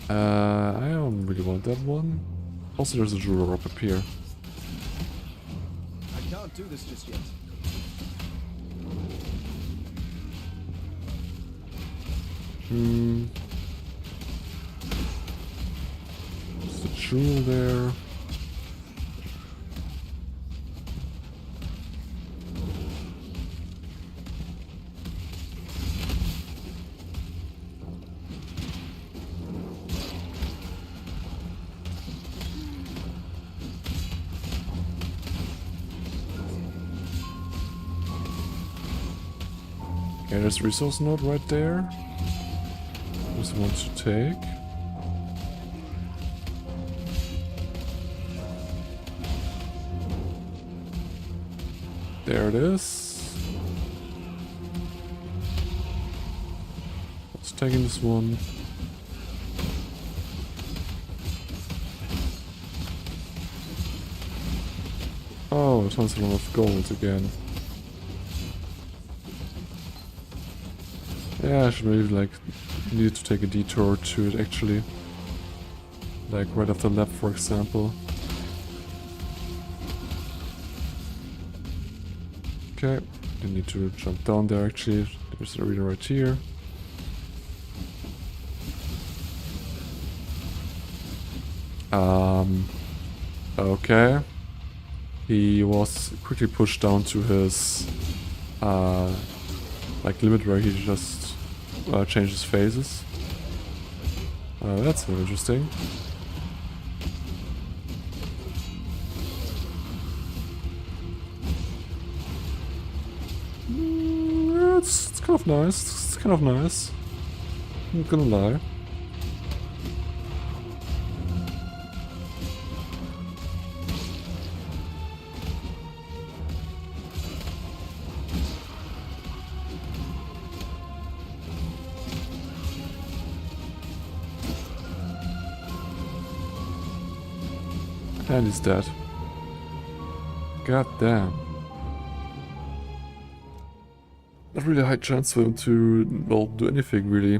I don't really want that one. Also, there's a jewel up here. I can't do this just yet. There's a jewel there. Okay, there's a resource node right there. Just want to take. There it is. Let's take in this one. Oh, it sounds a lot of gold again. Yeah, I should maybe like need to take a detour to it actually. Like right after lab, for example. Okay, I need to jump down there actually. There's a reader right here. Okay. He was quickly pushed down to his like limit where he just changes phases. That's very interesting. kind of nice. It's kind of nice. I'm not gonna lie. And he's dead. God damn. Not really a high chance for him to, well, do anything really.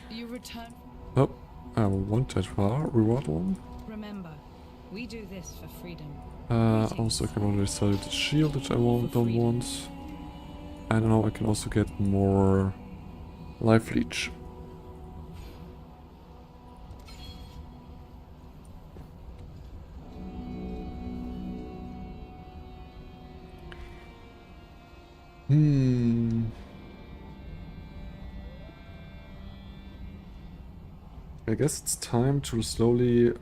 You return. Oh, I want that reward one. Remember, we do this for freedom. Also I can already sell the shield that I don't want. And now I can also get more life leech. I guess it's time to slowly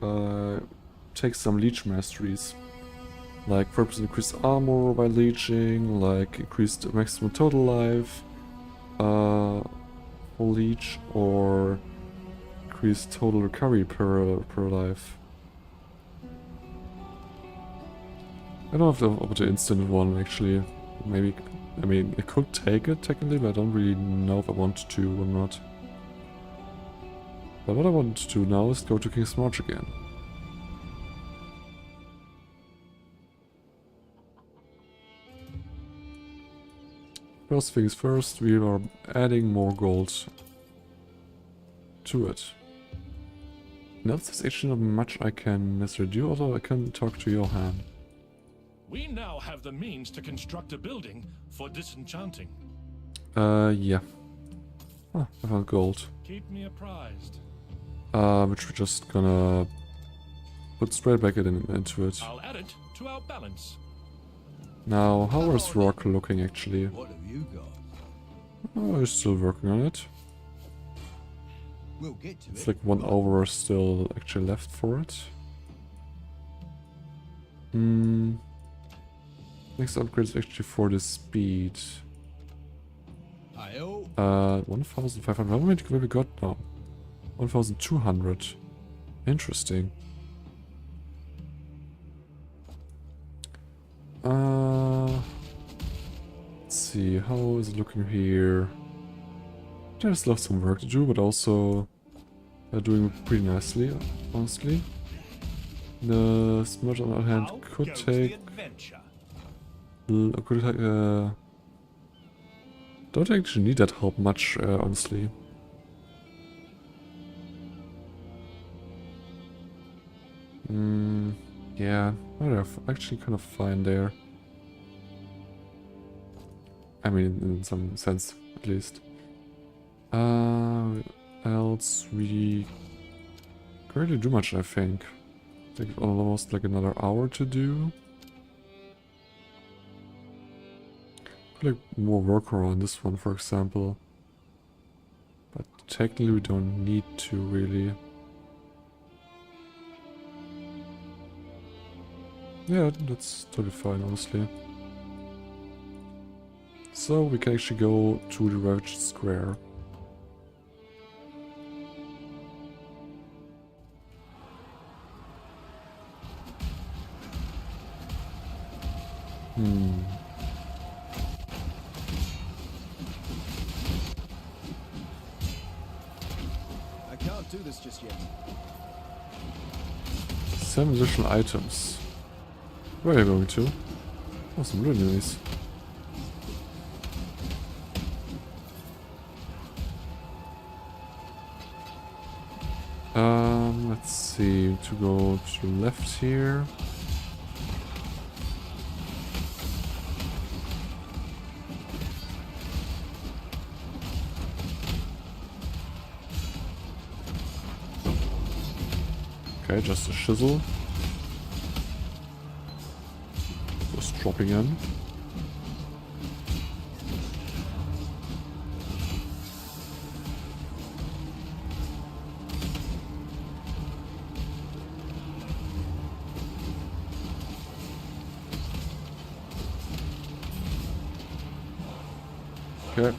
take some leech masteries. Like 4% increased armor by leeching, like increased maximum total life for leech, or increased total recovery per life. I don't have the instant one actually. Maybe, I mean, I could take it technically, but I don't really know if I want to or not. But what I want to do now is go to King's March again. First things first, we are adding more gold to it. Now there's actually not much I can necessarily do, although I can talk to Johan. We now have the means to construct a building for disenchanting. Yeah. Ah, I found gold. Keep me apprised. Which we're just gonna put straight back into it. I'll add it to our balance. Now, how is rock looking actually? What have you got? Oh, I'm still working on it. We'll get to It's it. like 1 hour still actually left for it. Next upgrade is actually for the speed. 1,500. How many have we got now? 1,200. Interesting. Let's see, how is it looking here? There's still some work to do, but also doing pretty nicely, honestly. The smudge on the other hand could take... Don't actually need that help much, honestly. Yeah, they're actually kind of fine there. I mean, in some sense, at least. Else we can't really do much, I think. Take almost like another hour to do. Like more work around this one, for example. But technically we don't need to really. Yeah, that's totally fine, honestly. So we can actually go to the Ravaged Square. I can't do this just yet. 7 additional items. Where are you going to? Oh, some really nice. Let's see, to go to the left here. Okay, just a shizzle. Just dropping in. Okay.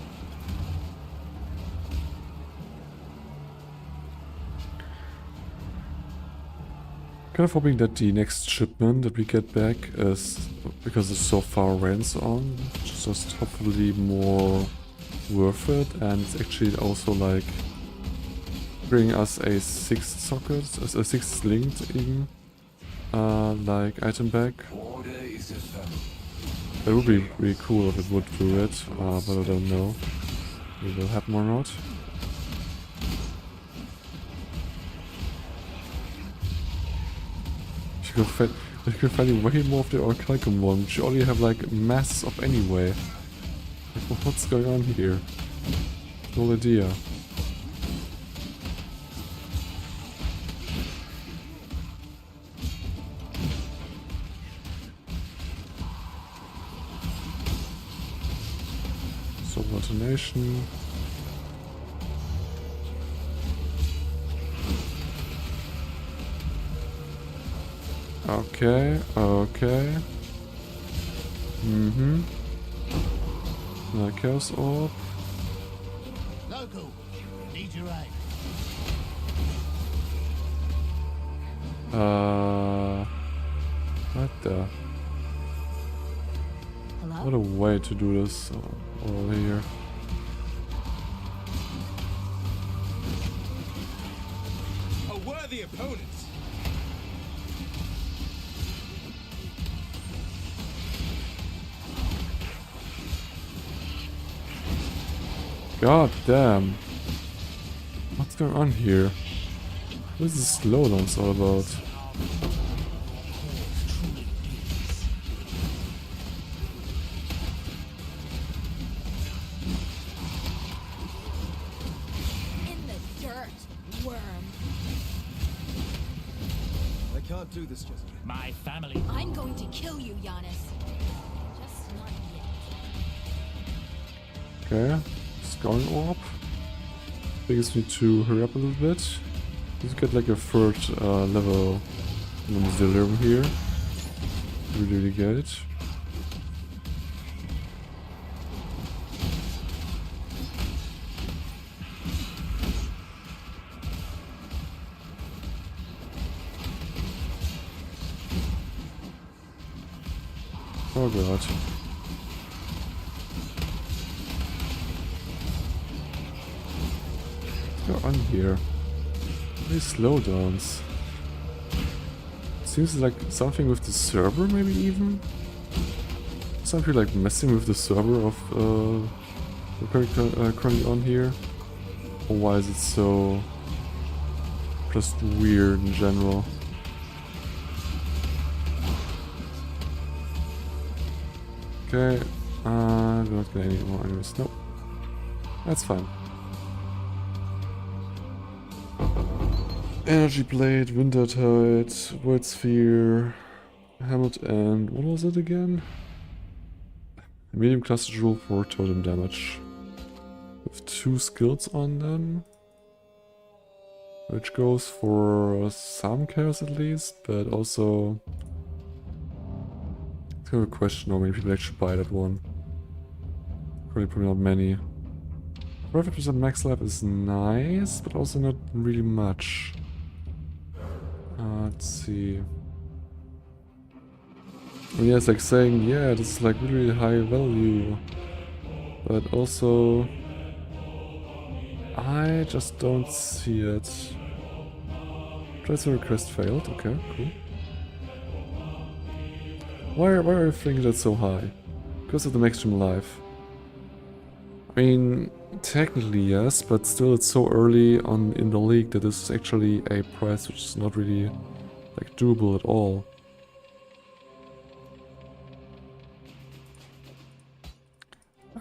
Kind of hoping that the next shipment that we get back is, because it's so far away and so on, just hopefully more worth it, and it's actually also like bring us a 6th socket, a 6th linked even, like item back. That would be really cool if it would do it, but I don't know if it will happen or not. You could find way more of the Orichalcum one, which you already have like masses of anyway. Like, what's going on here? No idea. So alternation. Okay, okay. Mm-hmm. Chaos Orb. Local, need your aid. What the? Hello? What a way to do this over here. A worthy opponent. God damn. What's going on here? What is this slowdowns all about? In the dirt, worm. I can't do this just yet. My family. I'm going to kill you, Giannis. Just not yet. Okay. Scoring Orb. I think it's need to hurry up a little bit. Let's get like a 3rd level Zillium here. Really get it. Oh god. What's going on here? These slowdowns. Seems like something with the server, maybe even? Something like messing with the server of we're currently on here. Or why is it so just weird in general? Okay, do not get any more enemies. Nope. That's fine. Energy Blade, Wintertide, Void Sphere, Helmet, and what was it again? Medium class jewel for totem damage. With 2 skills on them. Which goes for some chaos at least, but also... It's kind of a question how many people actually buy that one. Probably not many. 5% max life is nice, but also not really much. Let's see. Oh, yeah, it's like saying, yeah, this is like really high value. But also... I just don't see it. Transfer request failed, okay, cool. Why are you thinking that's so high? Because of the maximum life. I mean, technically yes, but still it's so early on in the league that this is actually a price which is not really like doable at all.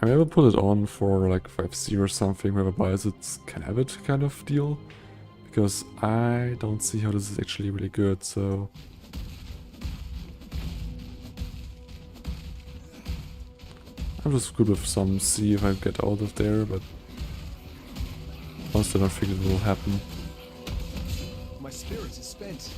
I mean, I will put it on for like 5C or something, whoever buys it can have it kind of deal. Because I don't see how this is actually really good, so... I'm just good with some C if I get out of there, but... Honestly, I don't think it will happen. My spirit is spent.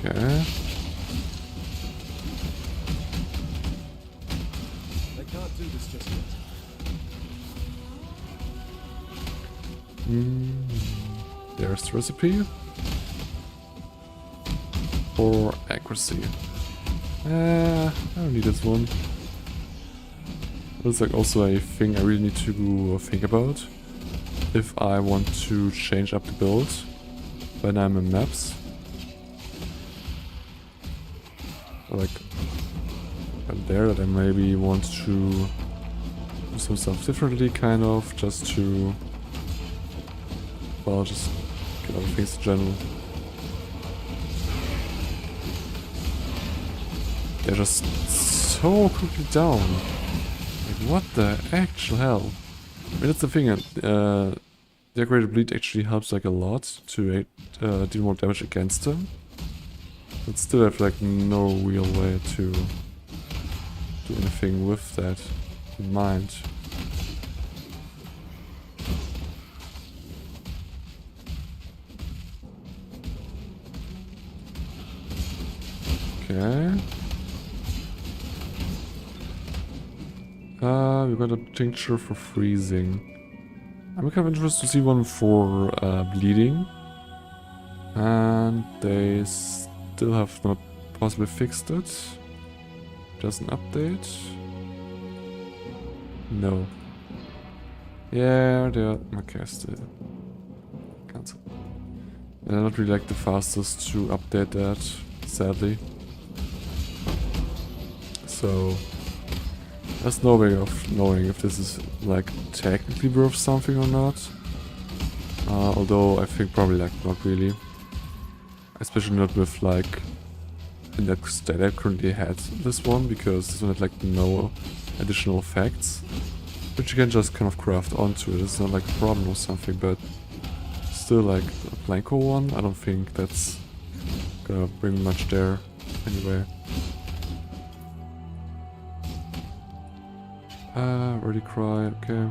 Okay. I can't do this just yet. There's the recipe. For accuracy. I don't need this one. That's like also a thing I really need to think about. If I want to change up the build when I'm in maps. Like, I'm there that I maybe want to do some stuff differently, kind of, just to, well, just get other things in general. They're just so quickly down. Like, what the actual hell? I mean, that's the thing, Decorated Bleed actually helps like a lot to deal more damage against them. But still have like no real way to do anything with that in mind. Okay. We got a tincture for freezing. I'm kind of interested to see one for bleeding. And they still have not possibly fixed it. Just an update. No. Yeah, they're... Okay, still. Cancel. They're not really like the fastest to update that, sadly. So... there's no way of knowing if this is like technically worth something or not. Although I think probably like not really. Especially not with like index that I currently had this one, because this one had like no additional effects. Which you can just kind of craft onto it. It's not like a problem or something, but still like a Blanco one, I don't think that's gonna bring much there anyway. Already cry, okay.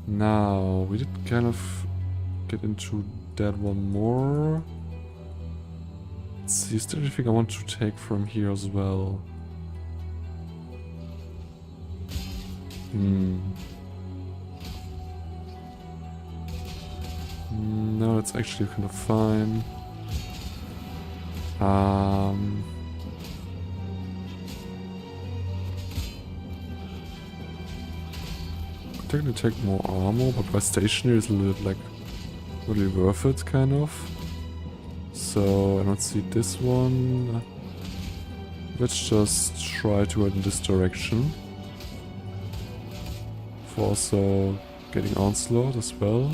Now, we did kind of get into that one more. Let's see, is there anything I want to take from here as well? No, that's actually kind of fine. Technically take more armor, but my stationary is a little bit like really worth it, kind of. So I don't see this one. Let's just try to head in this direction. For also getting onslaught as well.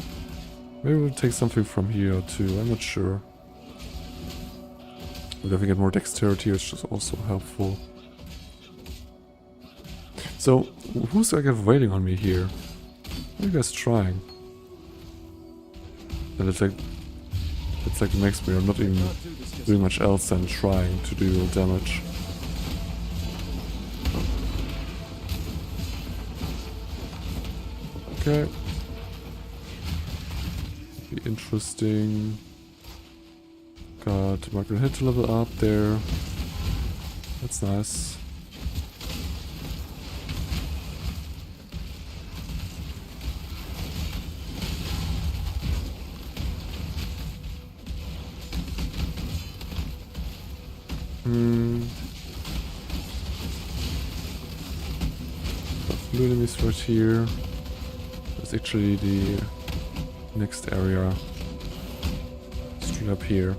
Maybe we'll take something from here too, I'm not sure. We'll definitely get more dexterity, which is also helpful. So, who's like waiting on me here? What are you guys trying? And it's like makes me, I'm not even doing much else than trying to do real damage. Okay. Be interesting. Got Margaret Hit to level up there. That's nice. Blue enemies right here. That's actually the next area. Straight up here.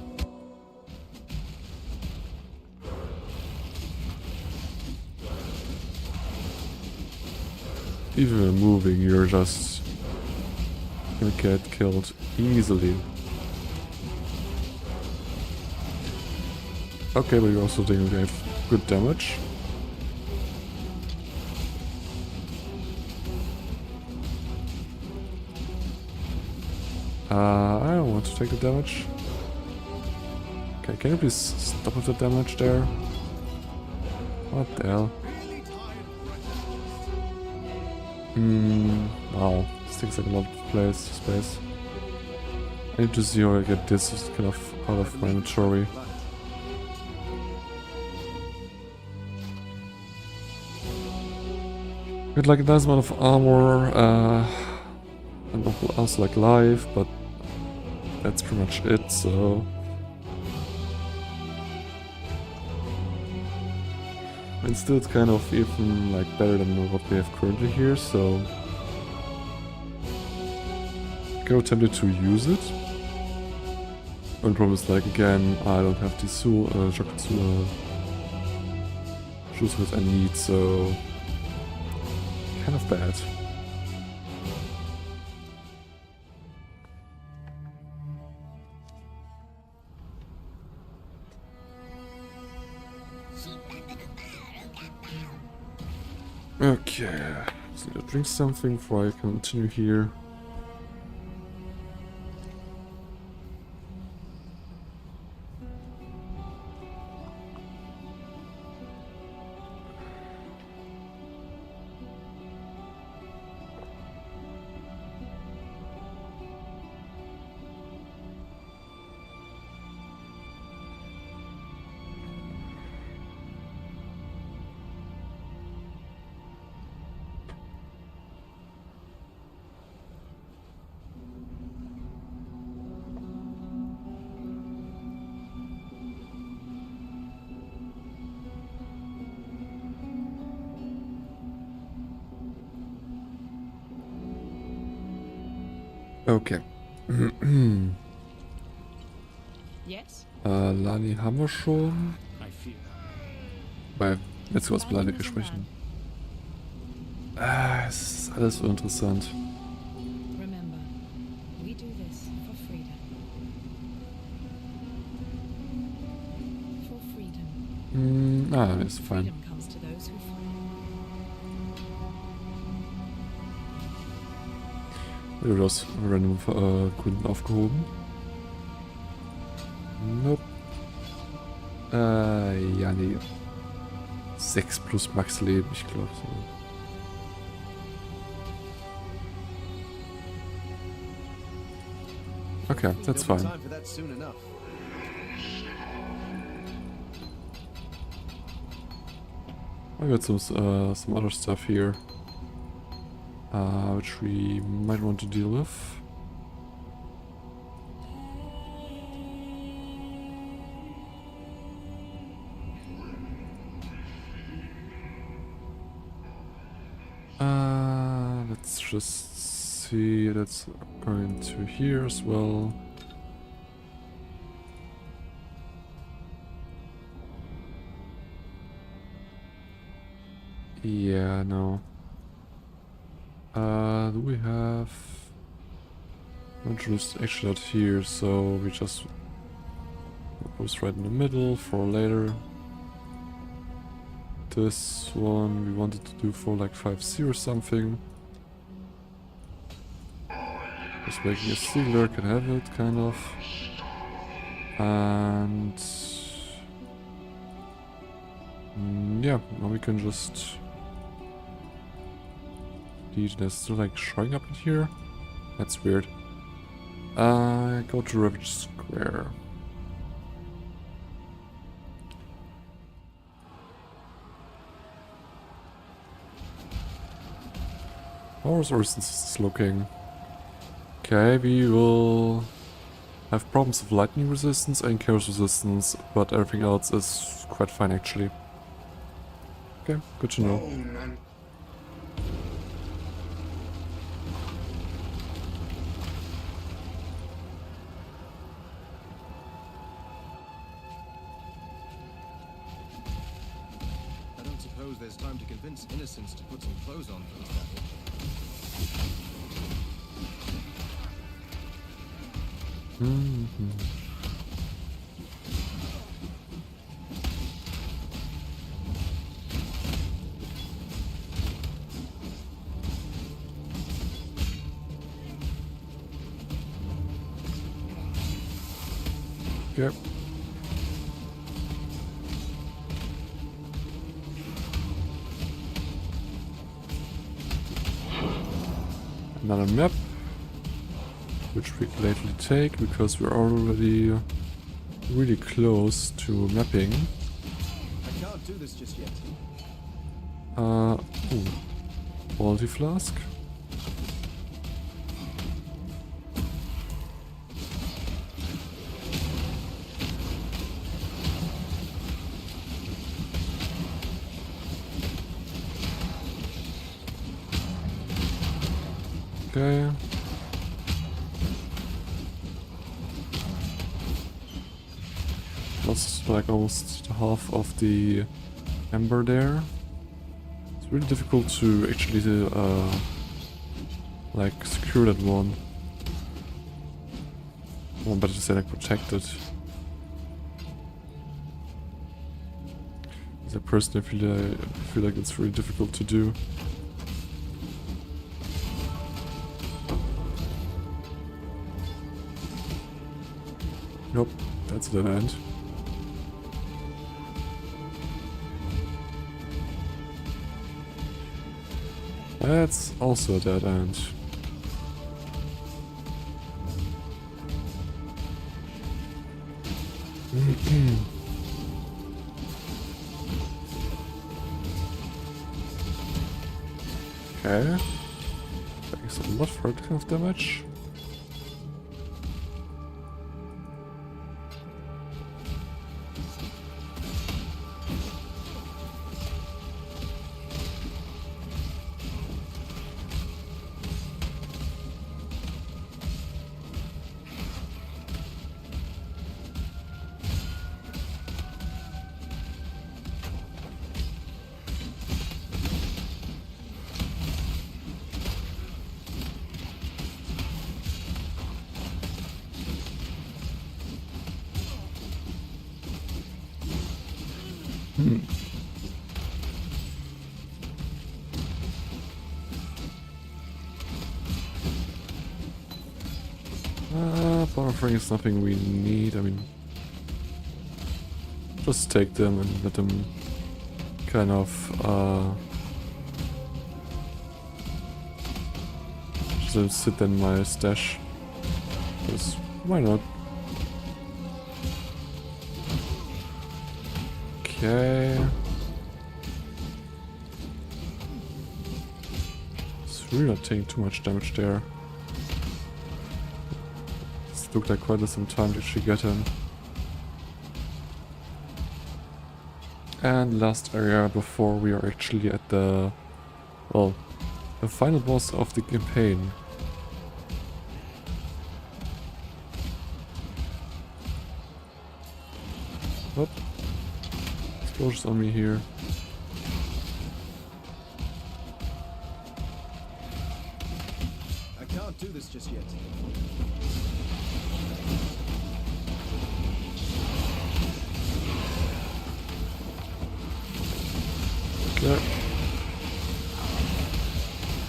Even when moving, you're just gonna get killed easily. Okay, but you're also taking good damage. I don't want to take the damage. Okay, can you please stop with the damage there? What the hell? Wow, this takes like a lot of space. I need to see how I get this kind of out of my inventory. Get like a nice amount of armor, and also like life, but that's pretty much it, so... And still it's kind of even like better than what we have currently here, so... I'm kind of tempted to use it. Only problem is like, again, I don't have the Shokatsu shoes that I need, so... Kind of bad. Okay, so I drink something before I continue here. Okay. Yes? Lani haben wir schon. I fear. Weil, jetzt was Lani gesprochen. Es ist alles so interessant. Remember, we do this for freedom. For freedom. Ist fein. Freedom comes to those who fight. Wird aus random Gründen aufgehoben? Nope. Ja, nee. 6 plus Max Leben, ich glaube so. Okay, that's fine. Time for that soon enough. I got some other stuff here, which we might want to deal with. Let's just see, that's going to here as well. Yeah, no. Do we have... Not just actually not here, so we just goes right in the middle for later. This one we wanted to do for like 5C or something. Just making a sealer can have it, kind of. And... yeah, now we can just... There's still like showing up in here? That's weird. Go to Ravage Square. How is resistance looking? Okay, we will have problems with lightning resistance and chaos resistance, but everything else is quite fine actually. Okay, good to know. I don't suppose there's time to convince innocents to put some clothes on for this battle. Yep. Another map. which we gladly take because we're already really close to mapping. I can't do this just yet. Ooh. Quality flask. Okay. Lost like almost half of the ember there. It's really difficult to actually like secure that one. Or better to say like protect it. As a person, I feel like it's really difficult to do. Nope, that's a dead end. That's also a dead end. Okay. Thanks a lot for that kind of damage. Buffering is nothing we need. I mean, just take them and let them kind of just sit in my stash. Because why not? Okay. It's really not taking too much damage there. It looked like quite some time to actually get him. And last area before we are actually at the, well, the final boss of the campaign. What? Explosions on me here. I can't do this just yet. Okay.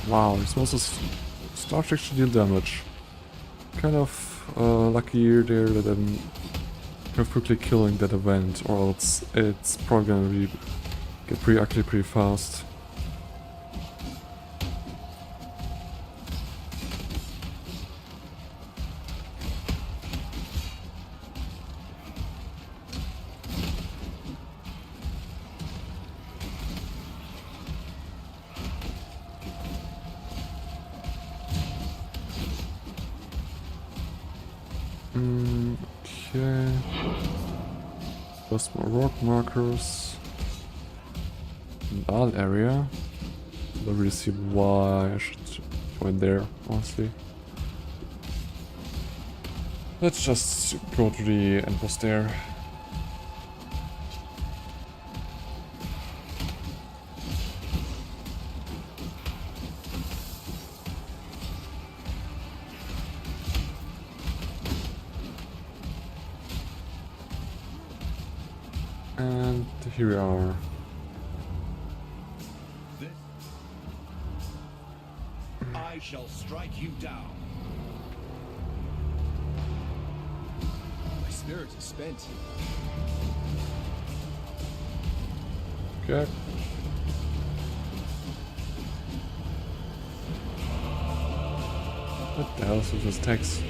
Wow, this also starts actually deal damage. Kind of lucky there that I'm kind of quickly killing that event, or else it's probably gonna get pretty ugly pretty fast. Okay. Just more rock markers. In all area. Don't really see why I should go in there, honestly. Let's just go to the end boss there. And here we are. I shall strike you down. My spirit is spent. Okay. What the hell is with this text?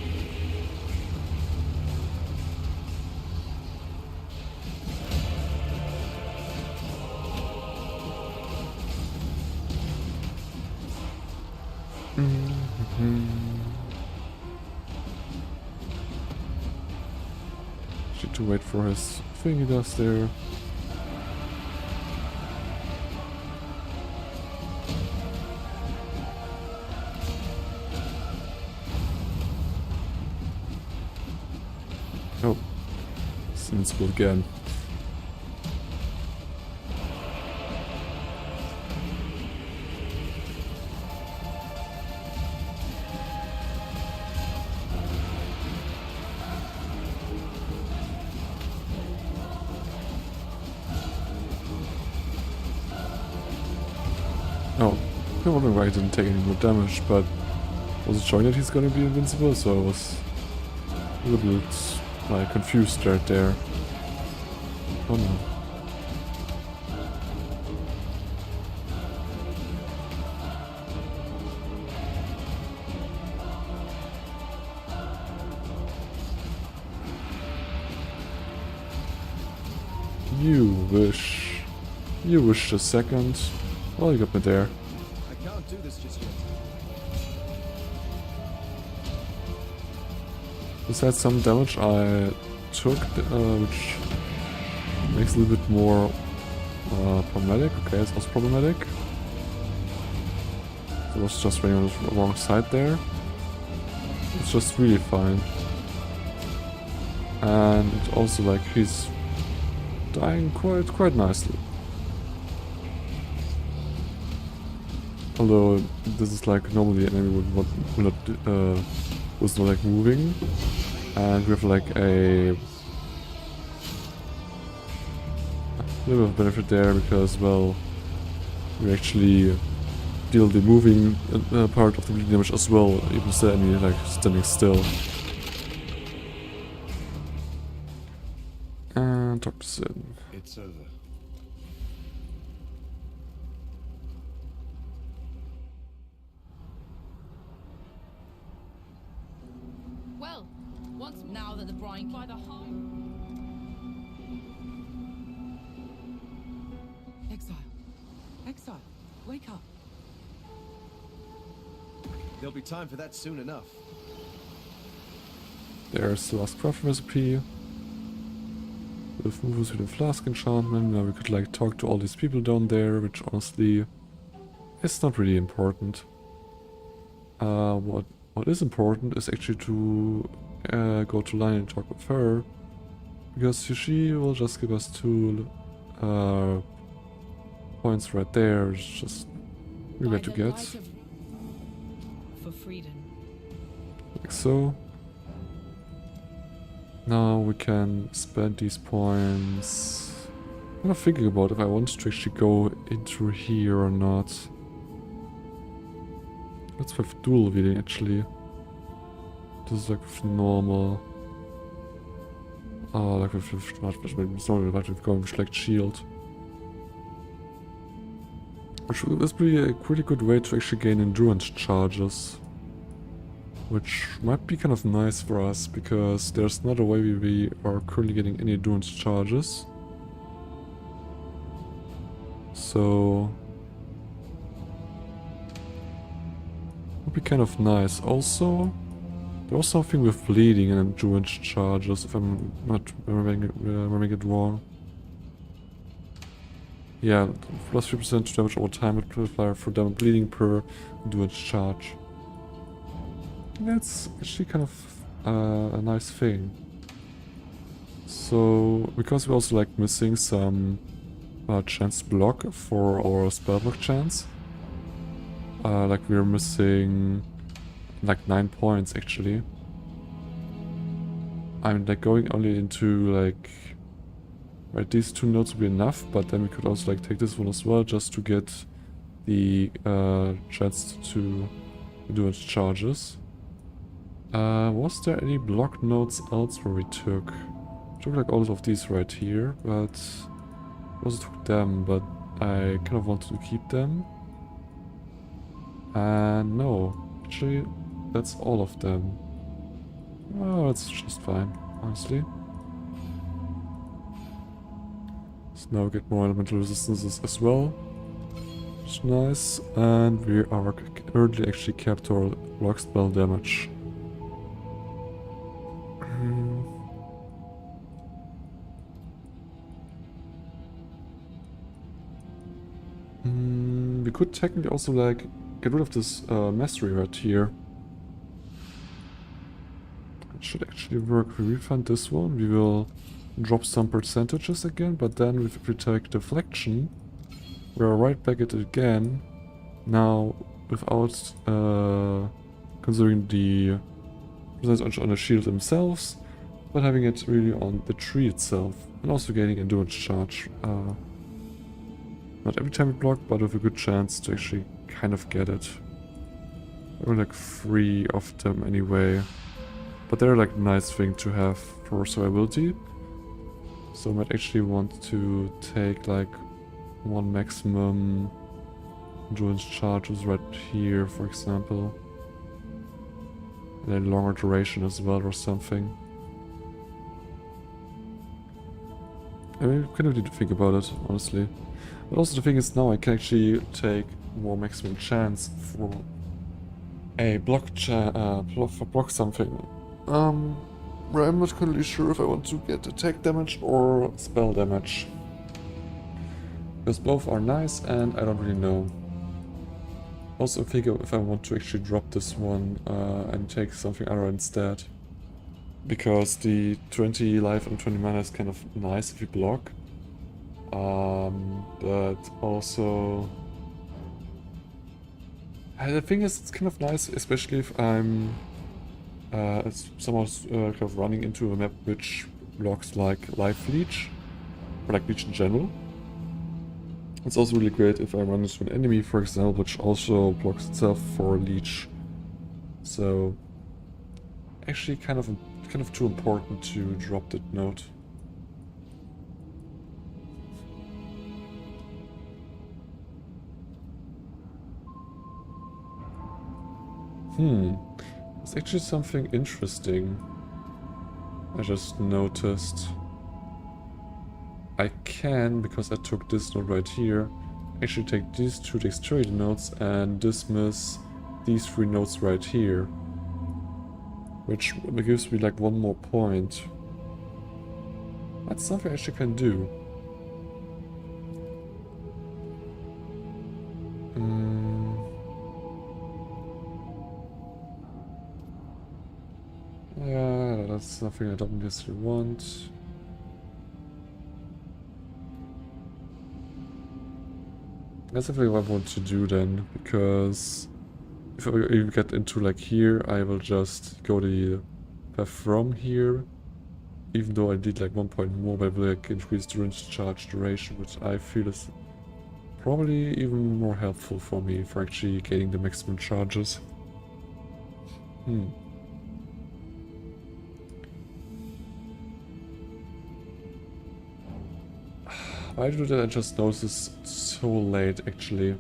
Need to wait for his thing he does there. Oh, it's invincible again. Oh, I'm wondering why he didn't take any more damage, but I was showing that he's gonna be invincible, so I was a little bit like confused right there. Oh no. You wish a second. Well, you got me there. I can't do this just yet. Besides some damage I took, which makes it a little bit more problematic. Okay, it's also problematic. So I was just running on the wrong side there. It's just really fine. And also like he's dying quite nicely. Although this is like normally an enemy would not was not like moving, and we have like a little bit of benefit there because, well, we actually deal the moving part of the bleeding damage as well, even instead of any like standing still. And toxin. It's over. Well, once now that the brine by the high. Exile, wake up. There'll be time for that soon enough. There's the last craft recipe. With moves with the flask enchantment. Now we could like talk to all these people down there, which honestly is not really important. What is important is actually to go to Line and talk with her, because she will just give us 2 points right there. It's just really bad to get. For freedom. Like so. Now we can spend these points. I'm not thinking about if I want to actually go into here or not. Let's have dual wielding actually. This is like with normal. Oh, like with going with like shield. Which is be a pretty good way to actually gain endurance charges. Which might be kind of nice for us, because there's not a way we are currently getting any endurance charges. So would be kind of nice. Also, there was something with bleeding and endurance charges, if I'm not remembering it wrong. Yeah, plus 3% damage over time multiplier for damage bleeding per endurance charge. That's actually kind of a nice thing. So, because we're also like missing some chance block for our spell block chance. Like we're missing like 9 points actually. I'm like going only into like, right, these 2 nodes will be enough, but then we could also like take this one as well just to get the chance to endurance charges. Was there any block nodes elsewhere we took? Took like all of these right here, but also took them, but I kind of wanted to keep them. And no, actually that's all of them. Oh, that's just fine, honestly. So now we get more elemental resistances as well. Which is nice. And we are currently actually capped our rock spell damage. could technically also like get rid of this mastery right here. It should actually work. We refund this one. We will drop some percentages again, but then if we take deflection, we are right back at it again. Now, without considering the percentage on the shield themselves, but having it really on the tree itself, and also gaining endurance charge. Not every time we block, but with a good chance to actually kind of get it. There are like 3 of them anyway, but they're like a nice thing to have for survivability. So I might actually want to take like 1 maximum endurance charges right here, for example. And then longer duration as well or something. I mean, I kind of need to think about it, honestly. But also the thing is now I can actually take more maximum chance for a block something. Where I'm not currently sure if I want to get attack damage or spell damage. Because both are nice and I don't really know. Also figure if I want to actually drop this one and take something other instead. Because the 20 life and 20 mana is kind of nice if you block. But also... the thing is, it's kind of nice, especially if I'm somehow kind of running into a map which blocks like life leech, or like leech in general. It's also really great if I run into an enemy, for example, which also blocks itself for leech. So actually kind of too important to drop that note. It's actually something interesting I just noticed. I can, because I took this note right here, actually take these 2 dexterity notes and dismiss these 3 notes right here. Which gives me like 1 more point. That's something I actually can do. Yeah, that's something I don't necessarily want. That's definitely what I want to do then, because if I even get into like here, I will just go the path from here. Even though I did like 1 point more, but I will like increase endurance charge duration, which I feel is probably even more helpful for me for actually gaining the maximum charges. Why did I just notice this so late, actually?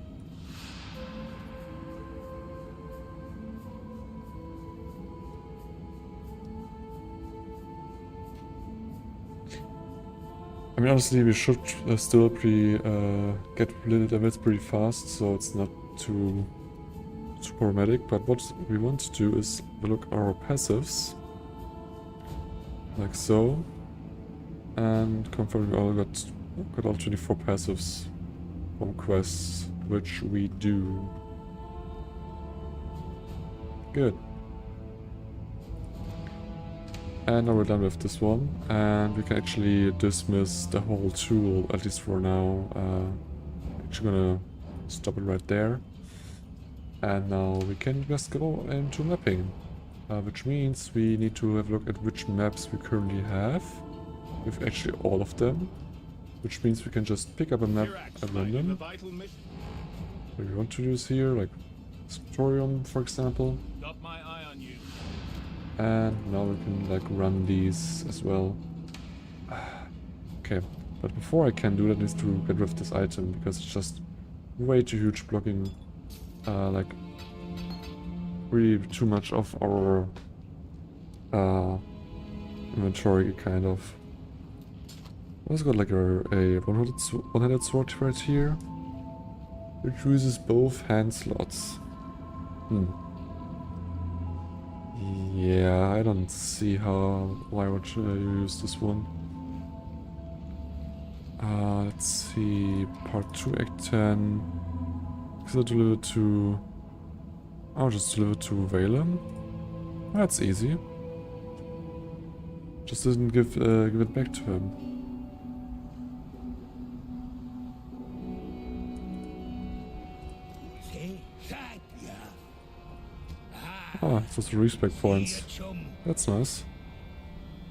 I mean, honestly, we should still get levels pretty fast, so it's not too problematic. But what we want to do is look at our passives, like so, and confirm we all got all 24 passives from quests, which we do. Good. And now we're done with this one, and we can actually dismiss the whole tool, at least for now. Actually gonna stop it right there. And now we can just go into mapping, which means we need to have a look at which maps we currently have, with actually all of them, which means we can just pick up a map at random. What we want to use here, like Scriptorium, for example. Got my eye on you. And now we can like run these as well. Okay, but before I can do that, I need to get rid of this item because it's just way too huge, blocking like really too much of our inventory, kind of. Let's got like a one-handed sword right here, which uses both hand slots. Yeah, I don't see why would you use this one. Let's see, part 2, Act 10, Because I deliver to... I'll just deliver to Valen. That's easy. Just didn't give it back to him. Ah, it's just respect points. That's nice.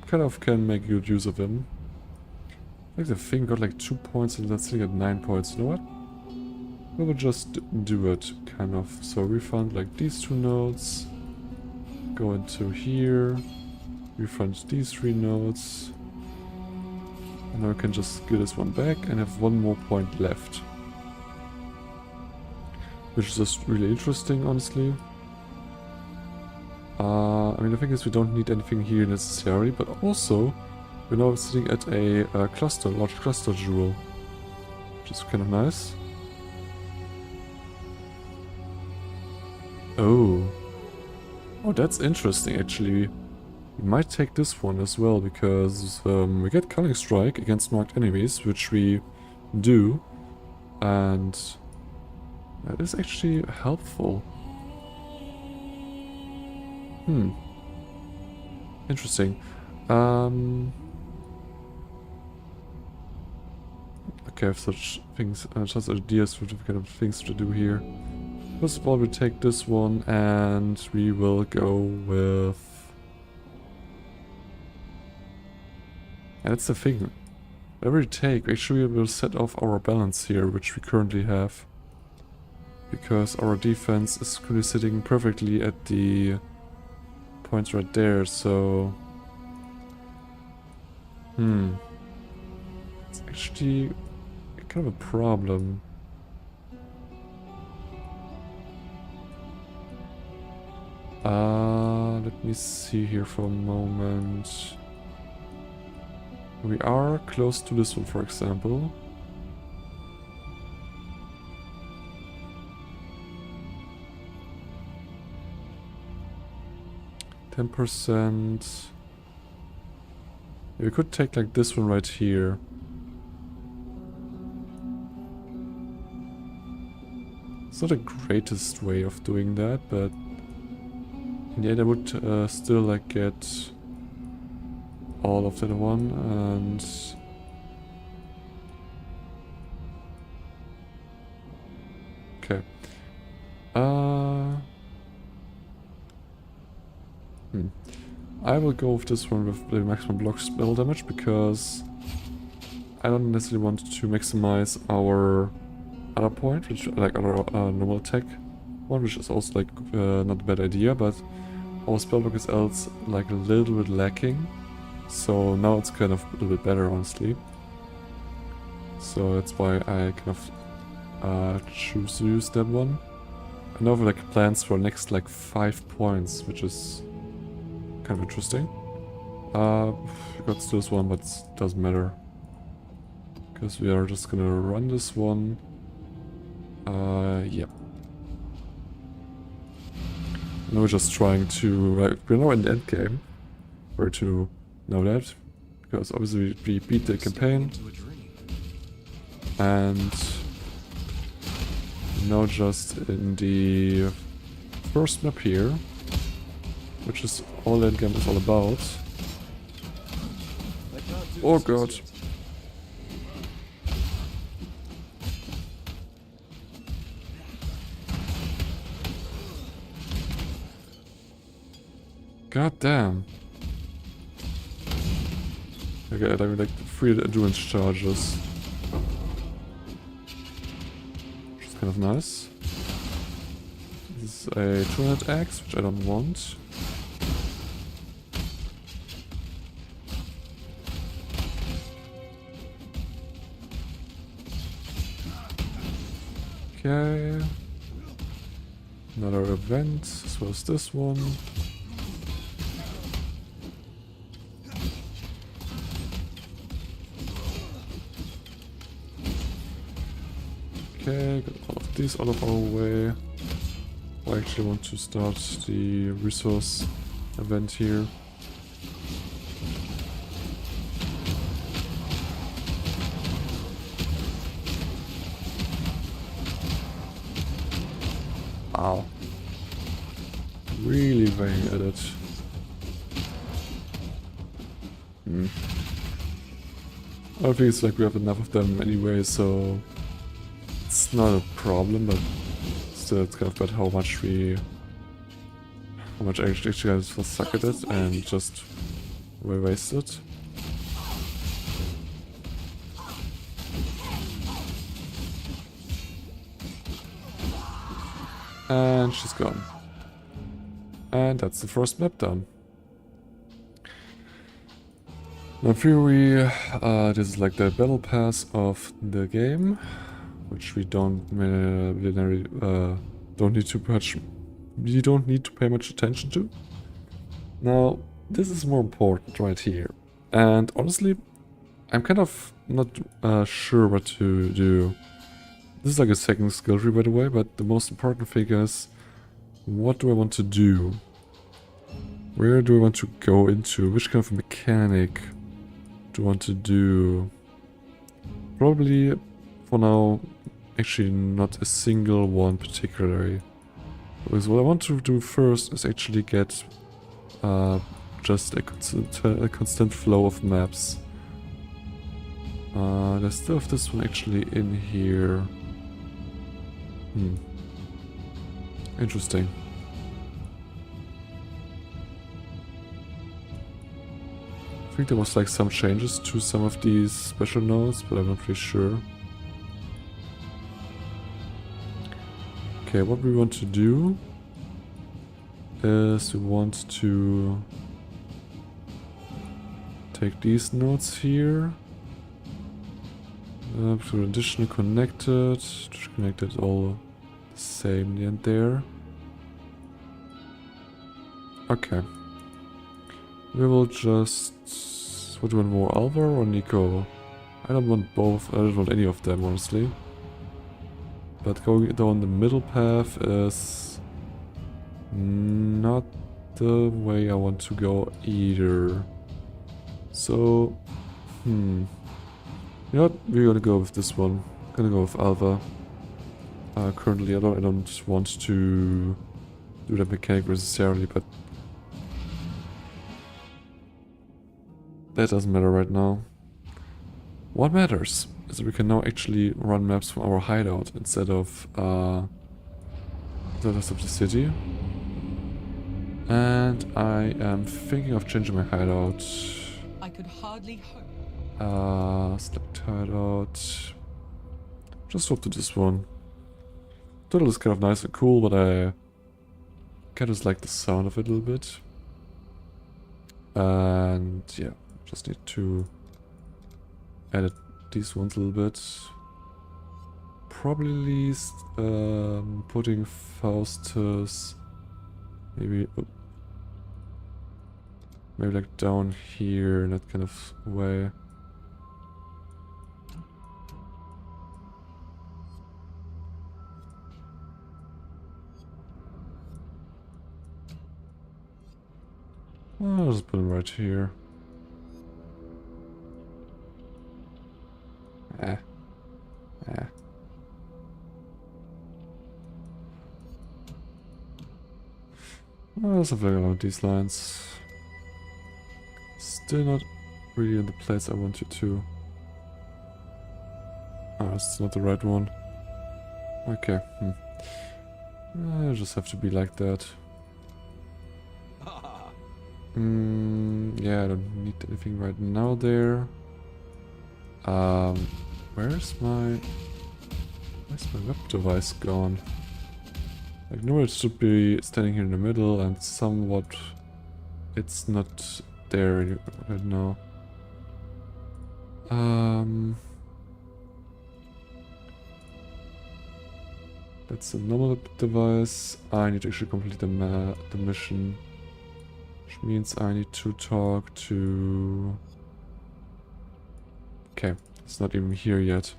Kind of can make good use of him. Like the thing got like 2 points and that's sitting at 9 points. You know what? We will just do it, kind of. So refund like these 2 nodes. Go into here. Refund these 3 nodes. And now we can just get this one back and have 1 more point left. Which is just really interesting, honestly. I mean, the thing is we don't need anything here necessarily, but also we're now sitting at a large cluster jewel, which is kind of nice. Oh, that's interesting actually. We might take this one as well, because we get Culling Strike against marked enemies, which we do, and that is actually helpful. Interesting. Okay, I have such things, such ideas for the kind of things to do here. First of all, we take this one and we will go with... And that's the thing. Whatever we take, actually we will set off our balance here, which we currently have. Because our defense is currently sitting perfectly at the points right there, so... It's actually kind of a problem. Let me see here for a moment. We are close to this one, for example. %. We could take like this one right here. It's not the greatest way of doing that, but in the end I would still like get all of that one, and okay. I will go with this one with the maximum block spell damage, because I don't necessarily want to maximize our other point, which like our normal attack one, which is also like not a bad idea, but our spell block is else like a little bit lacking. So now it's kind of a little bit better, honestly. So that's why I kind of choose to use that one. I now have like plans for next like 5 points, which is kind of interesting. We got still this one, but it doesn't matter, because we are just gonna run this one. Yeah. Now we're just trying to, we're now in the end game, where to know that, because obviously we beat the campaign, and now just in the first map here, which is all that game is all about. Oh god. God damn. Okay, I like 3 endurance charges. Which is kind of nice. This is a 200 axe, which I don't want. Okay. Another event, as well as this one. Okay, got all of these out of our way. I actually want to start the resource event here. Wow. Really weighing at it. I think it's like we have enough of them anyway, so it's not a problem, but still it's kind of bad how much actually guys will suck at it and just we waste it. And she's gone. And that's the first map done. Now in theory, this is like the battle pass of the game, which we don't need to pay much attention to. Now, this is more important right here. And honestly, I'm kind of not sure what to do. This is like a second skill tree, by the way, but the most important thing is, what do I want to do? Where do I want to go into? Which kind of mechanic do I want to do? Probably, for now, actually not a single one particularly. Because what I want to do first is actually get just a constant flow of maps. There's still have this one actually in here. Interesting. I think there was like some changes to some of these special nodes, but I'm not really sure. Okay, what we want to do is we want to take these nodes here. To additional connected, connected all the same in the end there. Okay. We will just... What do you want more, Alvar or Nico? I don't want both, I don't want any of them honestly. But going down the middle path is not the way I want to go either. So, you know what? We're gonna go with this one. Gonna go with Alva. Currently, I don't want to do that mechanic necessarily, but that doesn't matter right now. What matters is that we can now actually run maps from our hideout instead of the rest of the city. And I am thinking of changing my hideout. I could hardly hope. Select hideout. Just swap to this one. Total is kind of nice and cool, but I kind of like the sound of it a little bit. And yeah, just need to edit these ones a little bit. Probably putting Faustus maybe like down here in that kind of way. I'll just put him right here. Something along these lines. Still not really in the place I want you to. Oh, it's not the right one. Okay. I just have to be like that. Yeah, I don't need anything right now there. Where's my web device gone? Like, no, it should be standing here in the middle, and somewhat it's not there right now. That's a normal web device. I need to actually complete the mission. Which means I need to talk to... Okay, it's not even here yet.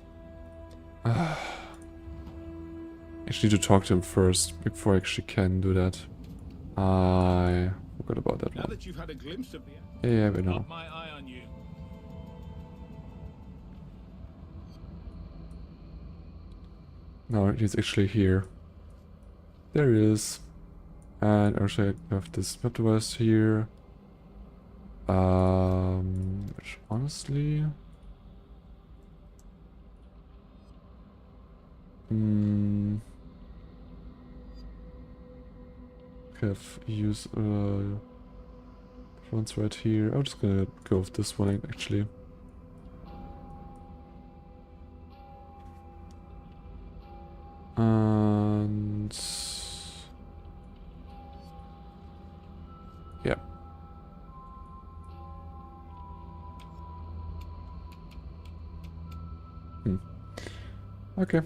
I actually need to talk to him first before I actually can do that. I forgot about that Now one. that you've had a glimpse of the Yeah, we know. got my eye on you. No, he's actually here. There he is. And actually I have this map device here. Which honestly... have use one's right here. I'm just gonna go with this one actually. And yeah. Okay.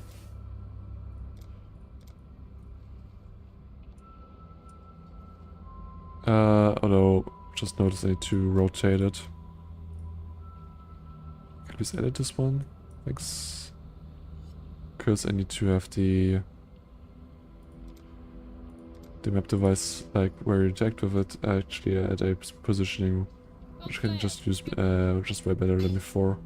Although just noticed I need to rotate it. Can we just edit this one? Thanks. Because I need to have the map device like where you interact with it actually at a positioning which can just use just way better than before.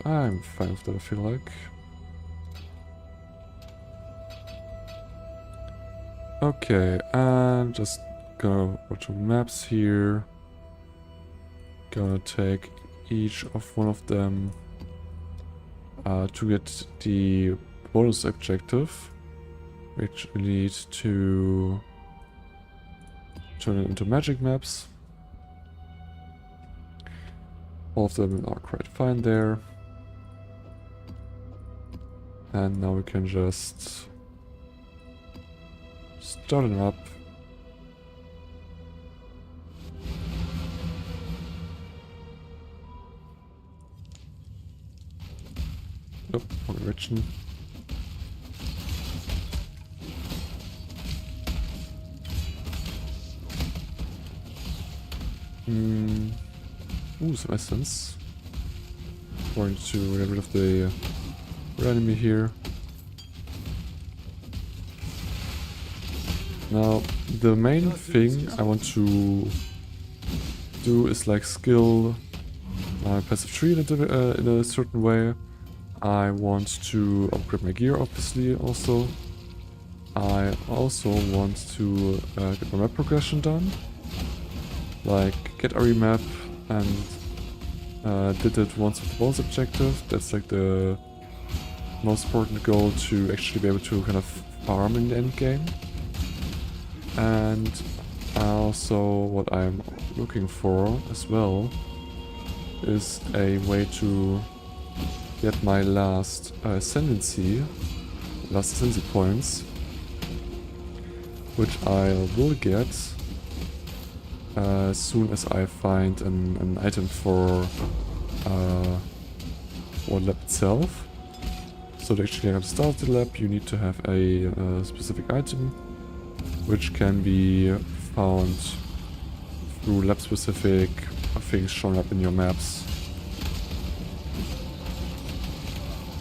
I'm fine with that, I feel like. Okay, and just gonna watch some maps here. Gonna take each of one of them to get the bonus objective, which we need to turn it into magic maps. All of them are quite fine there. And now we can just start them up. Nope, wrong direction. Ooh, some essence. Going to get rid of the red enemy here. Now, the main thing I want to do is like skill my passive tree in a certain way. I want to upgrade my gear, obviously, also. I also want to get my map progression done. Like, get a remap and did it once with the bonus objective. That's like the most important goal to actually be able to kind of farm in the end game. And also what I'm looking for as well is a way to get my last ascendancy points, which I will get as soon as I find an item for one lab itself. So to actually have start the lab, you need to have a specific item, which can be found through lab-specific things shown up in your maps.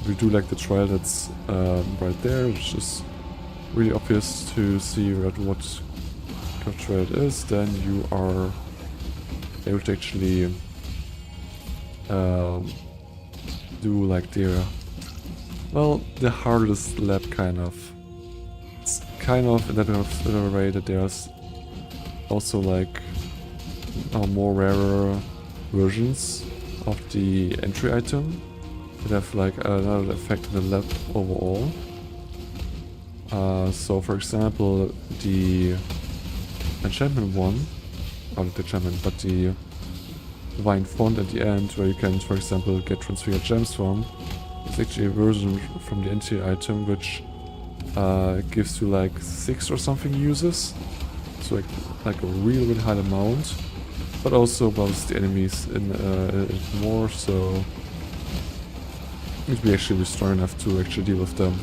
We do like the trail that's right there, which is really obvious to see what kind of trail it is. Then you are able to actually do like the hardest lab kind of. It's kind of in that way that there's also like more rarer versions of the entry item that have like another effect on the lab overall. So for example, the enchantment one, or not the enchantment, but the divine font at the end, where you can, for example, get transfigured gems from, is actually a version from the entry item which gives you like 6 or something uses, so like a really high amount, but also bounces the enemies in more, so it would be actually strong enough to actually deal with them.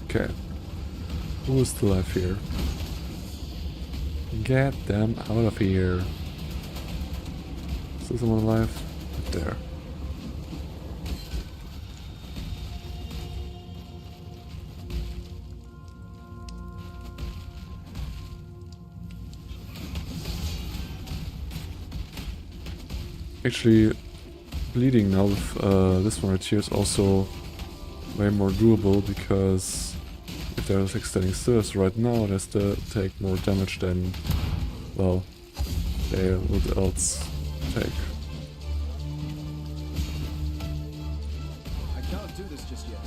Okay, who is still alive here? Get them out of here. Is there someone alive? Up there. Actually, bleeding now with this one right here is also way more doable, because if they're like standing still right now, they still take more damage than, well, they would else take. I can't do this just yet.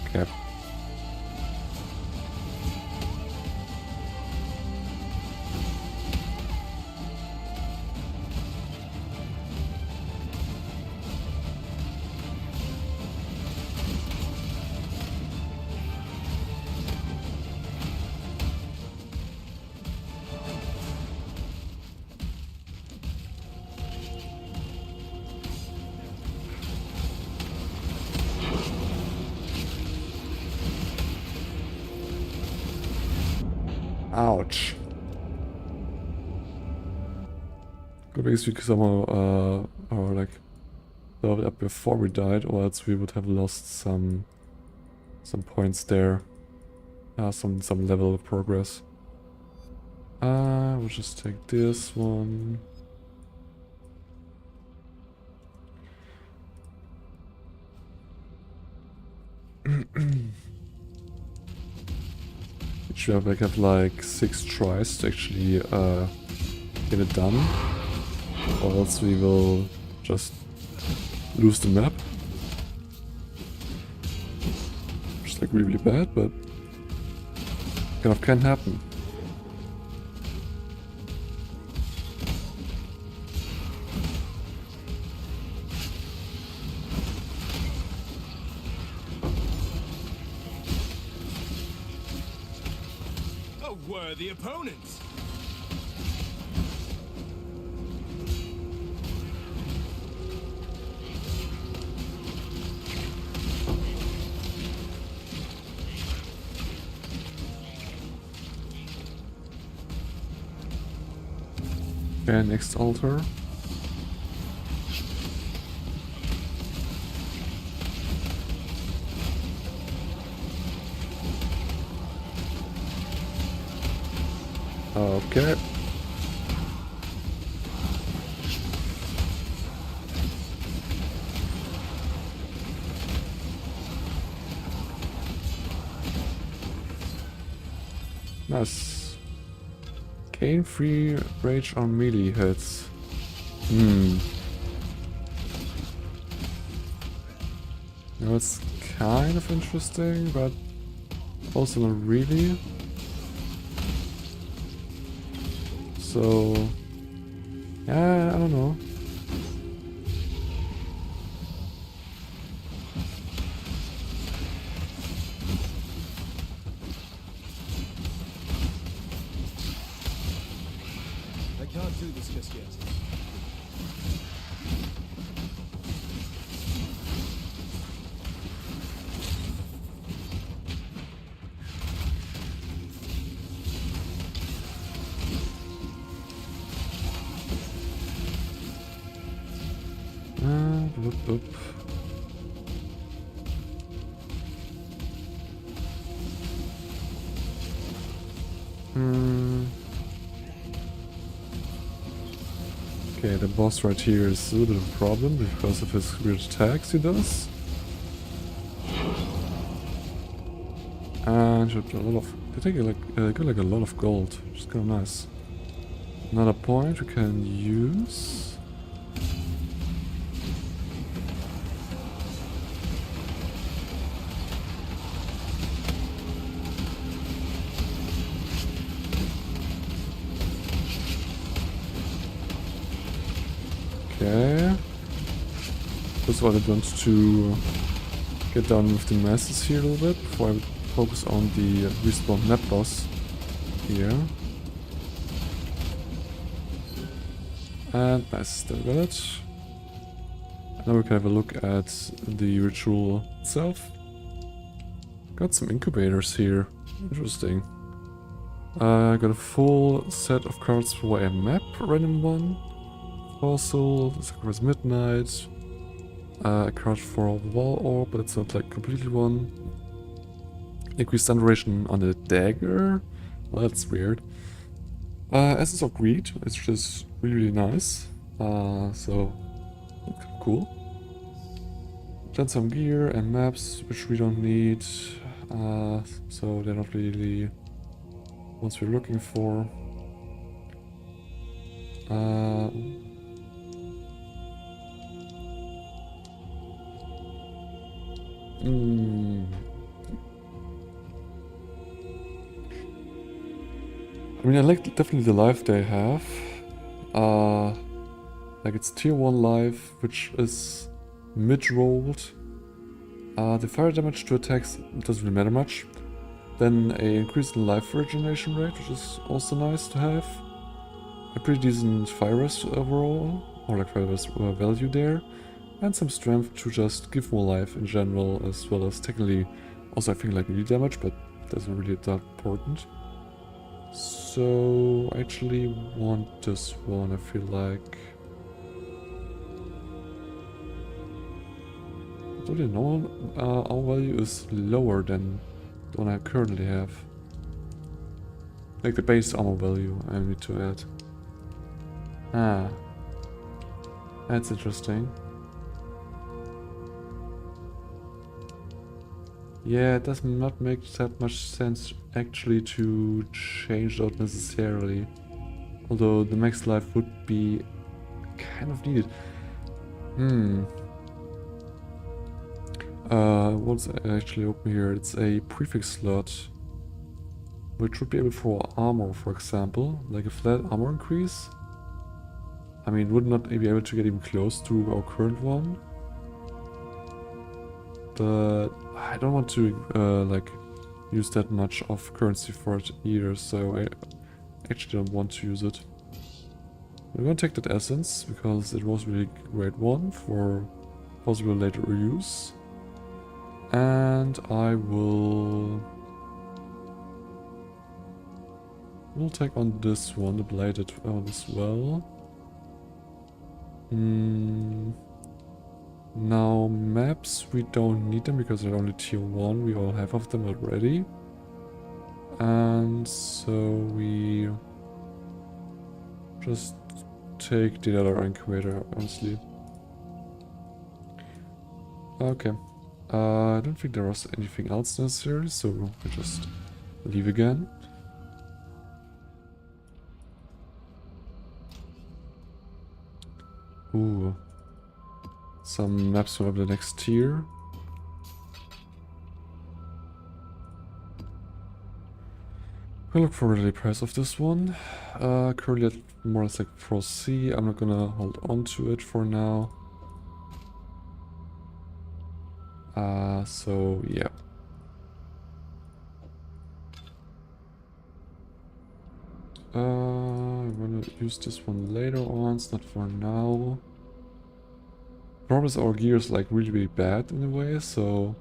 Okay. Ouch. Good, because we somehow or like leveled it up before we died, or else we would have lost some points there. Some level of progress. We'll just take this one. Should have like 6 tries to actually get it done, or else we will just lose the map. Which is like really bad, but kind of can happen. Worthy opponents. Okay, next altar. Okay. Nice. Gain free rage on melee hits. Now it's kind of interesting, but also not really. So, yeah, I don't know. I can't do this just yet. Boop. Okay, the boss right here is a little bit of a problem because of his weird attacks he does. And should a lot of they take like a lot of gold, which is kind of nice. Another point we can use. Okay. First of all, I want to get down with the masses here a little bit before I focus on the respawn map boss here. And nice, there we got it. Now we can have a look at the ritual itself. Got some incubators here. Interesting. I got a full set of cards for a map, random one. Also, the Sacrifice Midnight. A card for a wall orb, but it's not like completely one. Increased stun duration on the dagger. Well, that's weird. Essence of Greed, which is really, really nice. So, that's kind of cool. Then some gear and maps, which we don't need. So they're not really ones we're looking for. I mean, I like definitely the life they have. Like it's tier 1 life, which is mid-rolled. The fire damage to attacks doesn't really matter much. Then a increase in life regeneration rate, which is also nice to have. A pretty decent fire rest overall, or like fire rest value there. And some strength to just give more life in general, as well as technically also I think like melee damage, but that's not really that important. So I actually want this one, I feel like. So the normal our value is lower than the one I currently have. Like the base armor value I need to add. Ah. That's interesting. Yeah, it does not make that much sense actually to change that necessarily. Although the max life would be kind of needed. What's actually open here? It's a prefix slot, which would be able for armor, for example, like a flat armor increase. I mean, would not be able to get even close to our current one, but I don't want to like use that much of currency for it either, so I actually don't want to use it. We're gonna take that essence because it was really a great one for possible later use. And I will take on this one, the bladed one as well. Now maps, we don't need them because they're only tier 1, we all have of them already. And so we just take the other incubator, honestly. Okay. I don't think there was anything else necessary, so we'll just leave again. Ooh. Some maps for the next tier. We'll look for the price of this one. Currently at more or less like 4C. I'm not gonna hold on to it for now. So yeah. I'm gonna use this one later on, it's not for now. Problem is our gear is like really, really bad in a way, so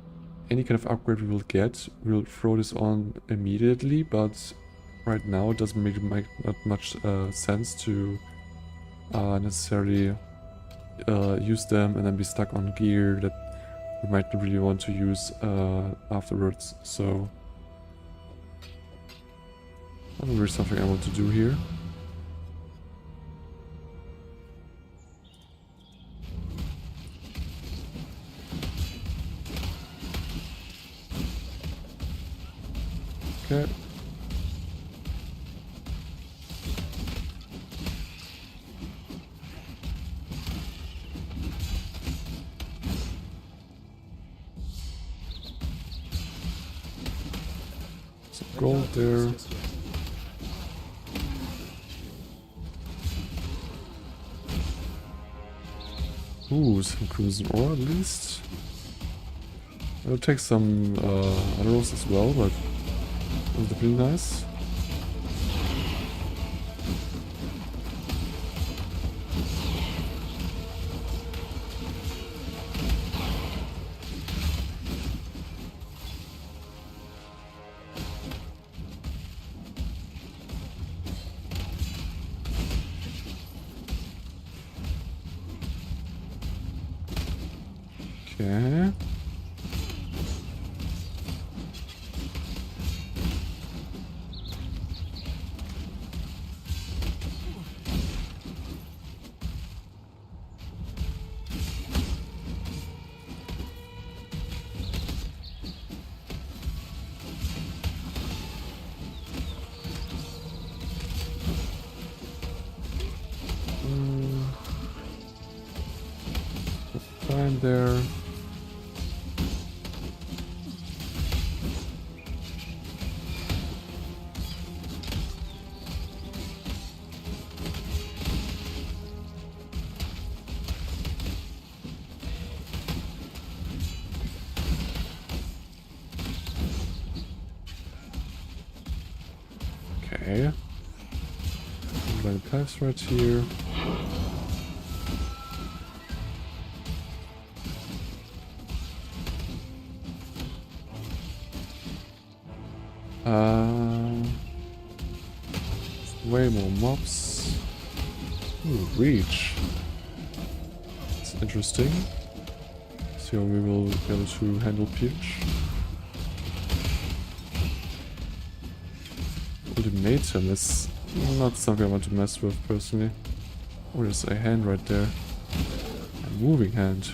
any kind of upgrade we will get, we'll throw this on immediately, but right now it doesn't make not much sense to necessarily use them and then be stuck on gear that we might not really want to use afterwards, so that's really something I want to do here. Okay. Some gold there. Ooh, some crimson ore at least. I'll take some arrows as well, but that's definitely nice. Okay. fine there. Okay. By the paths right here. Way more mobs. Ooh, reach. It's interesting. So we will be able to handle Peach. Ultimatum is not something I want to mess with personally. Oh, there's a hand right there. A moving hand.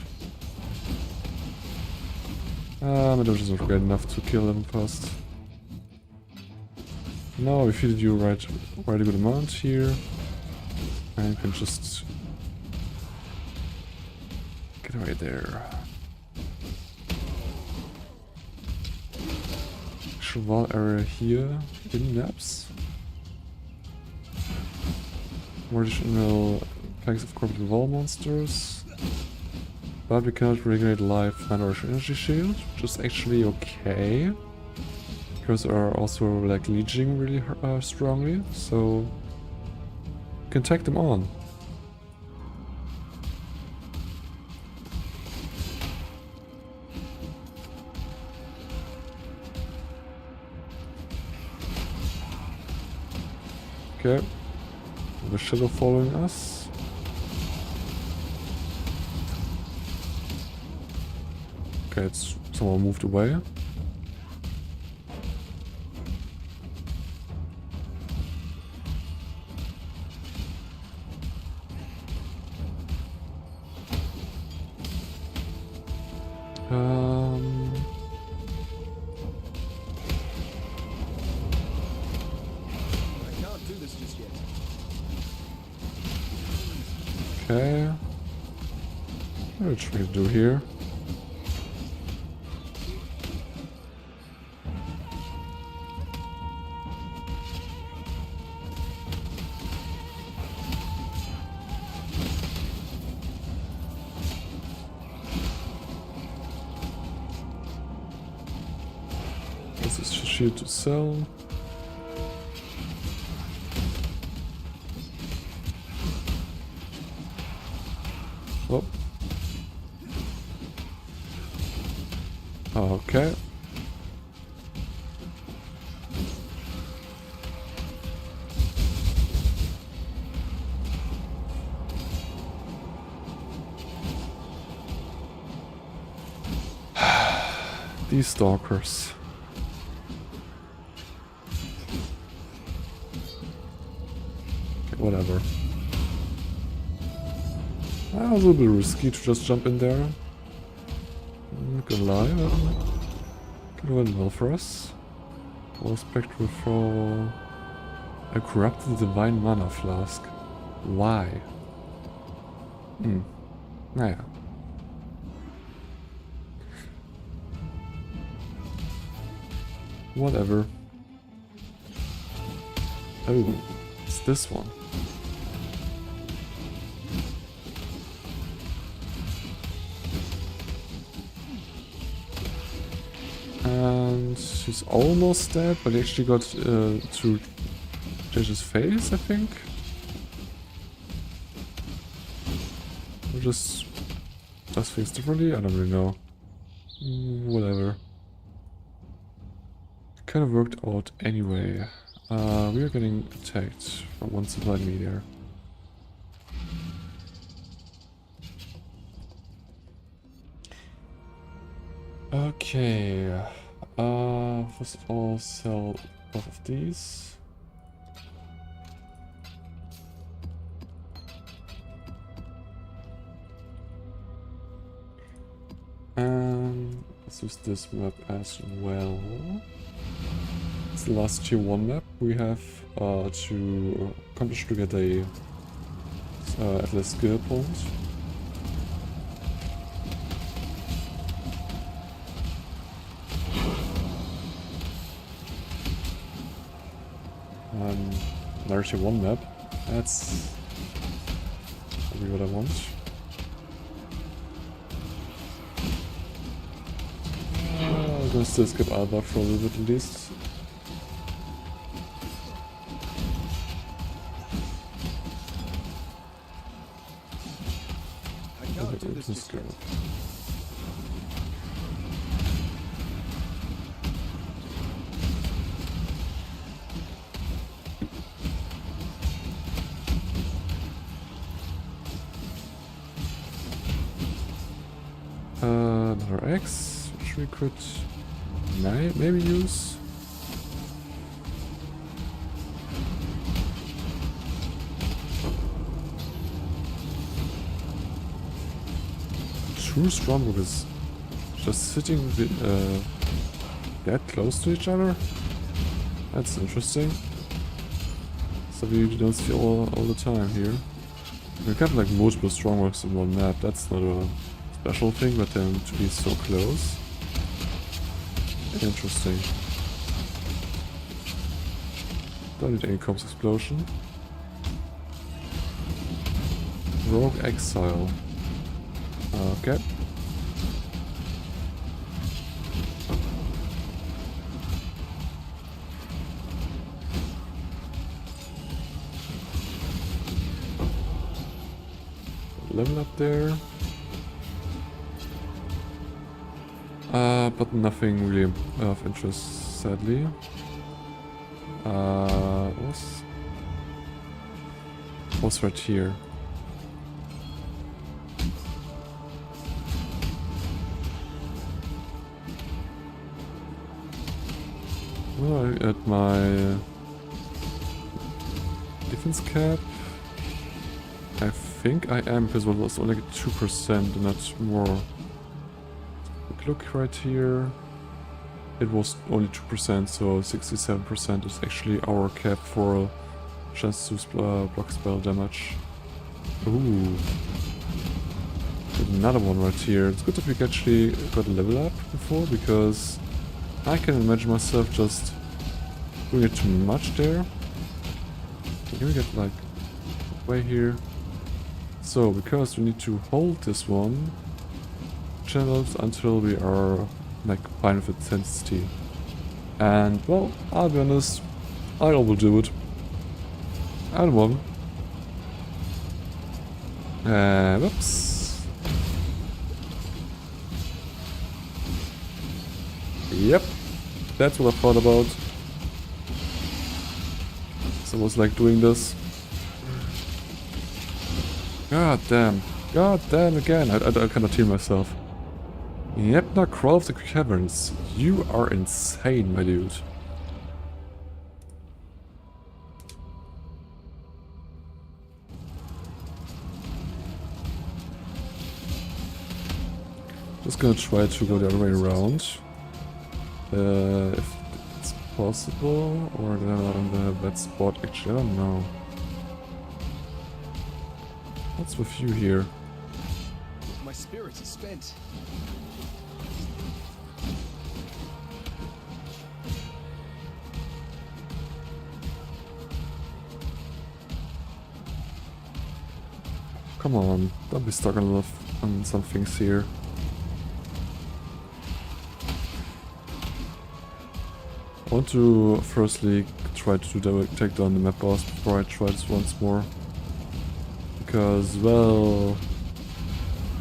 My dodge isn't great enough to kill them fast. Now we feeded you right a good amount here. And you can just get away there. Wall area here in maps. More additional planks of corporate wall monsters. But we cannot regulate life minority energy shield, which is actually okay. Because we are also like leeching really strongly, so you can take them on. Okay, the shadow following us. Okay, it's someone moved away. Okay. What are we trying to do here? This is shield to sell. Oh. Okay. These stalkers. Okay, whatever. That was a little bit risky to just jump in there. I'm not gonna lie, could have went well for us. All spectral for a corrupted divine mana flask. Why? Naja. Whatever. Oh, it's this one. And he's almost dead, but he actually got to change his face, I think. Or just does things differently? I don't really know. Whatever. Kind of worked out anyway. We are getting attacked from one supply meteor. Okay. First of all, sell both of these. And let's use this map as well. It's the last tier 1 map we have to accomplish to get a Atlas skill point. An tier 1 map. That's probably what I want. I'm gonna still skip Alba for a little bit at least. I can't do this just yet. Another X, which we could maybe use. Two Stromberg is just sitting that close to each other. That's interesting. So we don't see all the time here. We have like multiple Strombergs in one map. That's not a special thing, but then to be so close. Interesting. Don't need any comms explosion. Rogue Exile. Okay. Level up there. But nothing really of interest, sadly. What's right here? Well, at my defense cap, I think I am, because it was only 2% and not more. Look right here, it was only 2%, so 67% is actually our cap for chance to block spell damage. Ooh. Another one right here. It's good that we actually got a level up before, because I can imagine myself just doing it too much there. Can we get like way here? So, because we need to hold this one channels until we are like fine with its sensitivity. And well, I'll be honest, I will do it. I won. Whoops. Yep, that's what I thought about. So I was like doing this. God damn again, I cannot heal myself. Yep, now Crawl of the Caverns. You are insane, my dude. Just gonna try to go the other way around. If it's possible, or in the bad spot, actually, I don't know. What's with you here? My spirit is spent. Come on, don't be stuck on some things here. I want to firstly try to take down the map boss before I try this once more. Because, well,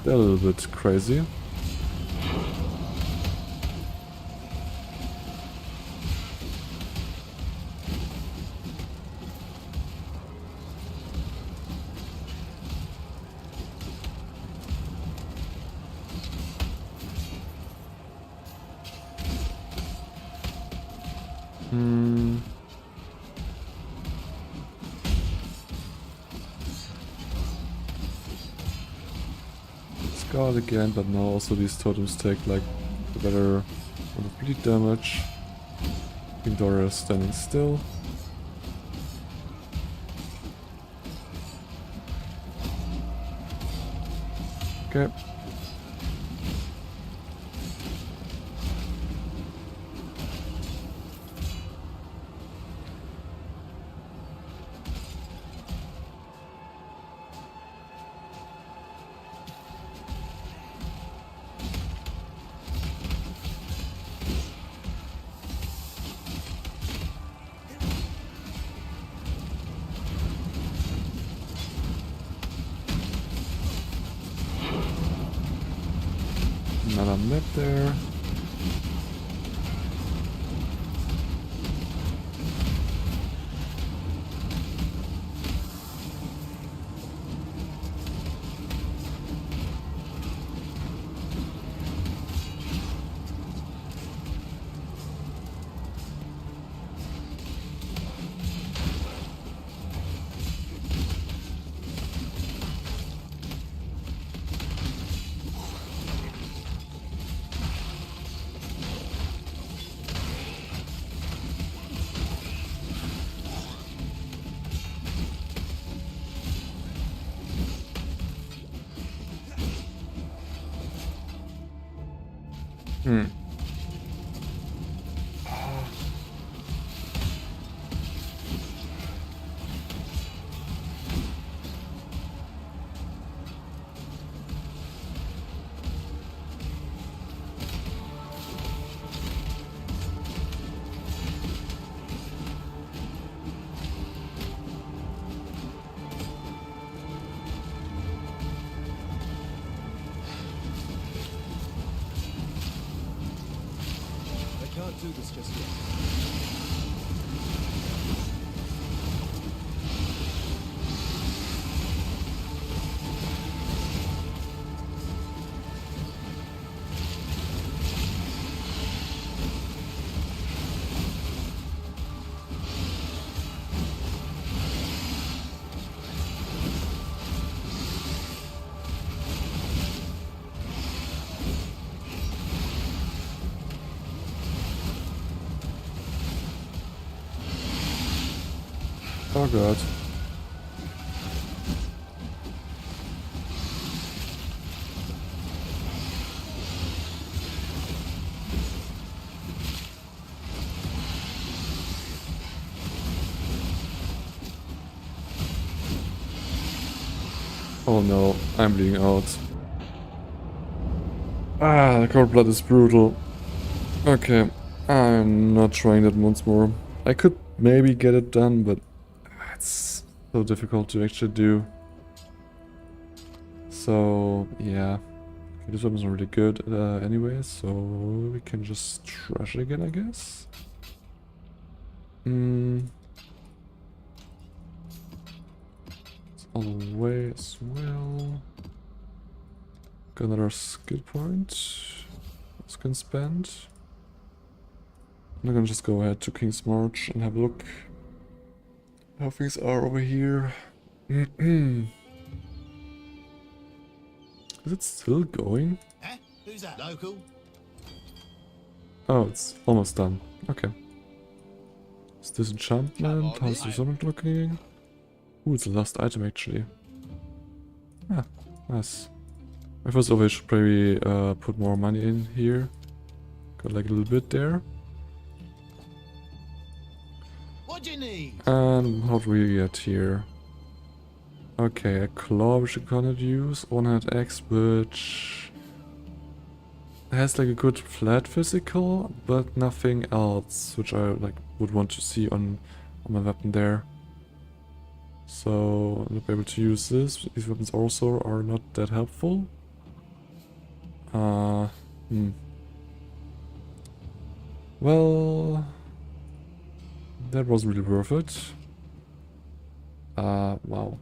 they're a little bit crazy. Scarred again, but now also these totems take like a better amount of bleed damage. I think Dora is standing still. Okay. map there. Can't do this just yet. Oh god. Oh no, I'm bleeding out. Ah, the cold blood is brutal. Okay, I'm not trying that once more. I could maybe get it done, but it's so difficult to actually do. So, yeah. Okay, this weapon's really good anyway, so we can just trash it again, I guess. It's all the way as well. Got another skill point. Let's can spend. I'm gonna just go ahead to King's March and have a look how things are over here. Is it still going? Eh? Who's that? Local? Oh, it's almost done. Okay. Is this enchantment? How's the summon looking? Ooh, it's the last item actually. Ah, nice. I first of all should probably put more money in here. Got like a little bit there. What do you need? And how do we get here? Okay, a claw which I cannot use, one-handed axe which has like a good flat physical, but nothing else which I like would want to see on my weapon there. So I'm not able to use this. These weapons also are not that helpful. Well, that was really worth it. Wow.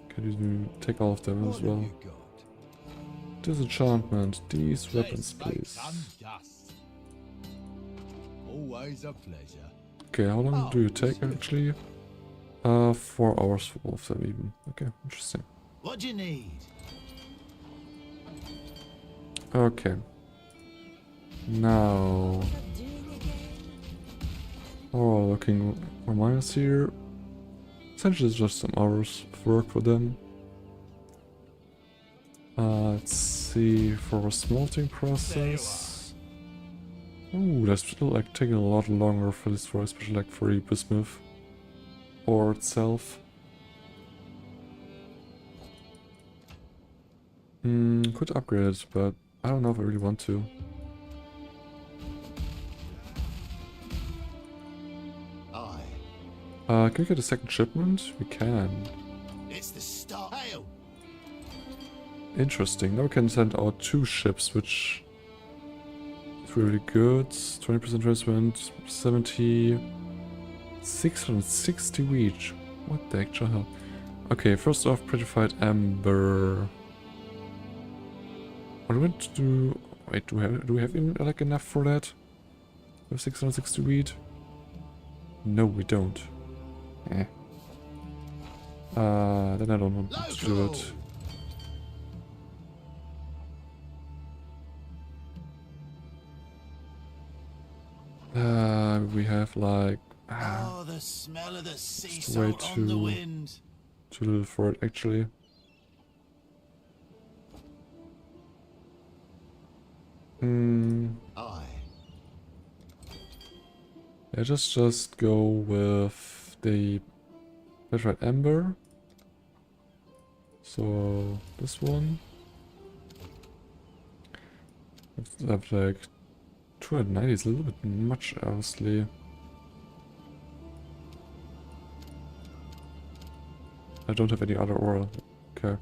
Can you take all of them as well? Disenchantment. These weapons, please. Always a pleasure. Okay, how long do you take actually? 4 hours for all of them even. Okay, interesting. What do you need? Okay. Now... Oh, looking for minus here. Essentially it's just some hours of work for them. Let's see, for a smelting process. Ooh, that's still like taking a lot longer for this, for especially like for the bismuth ore itself. Could upgrade it, but I don't know if I really want to. Can we get a second shipment? We can. It's the start. Hail. Interesting. Now we can send out 2 ships, which is really good. 20% transference, 70, 660 each. What the actual hell? Okay, first off, Prettified Amber. What do we want to do? Wait, do we have even, like, enough for that? We have 660 wheat? No, we don't. Eh. Then I don't want to do it. We have like Oh, the smell of the sea just way salt on the wind. too little for it actually. Yeah, just go with the Petrified Amber. So this one. Have like 290 is a little bit much, honestly. I don't have any other oil. Okay.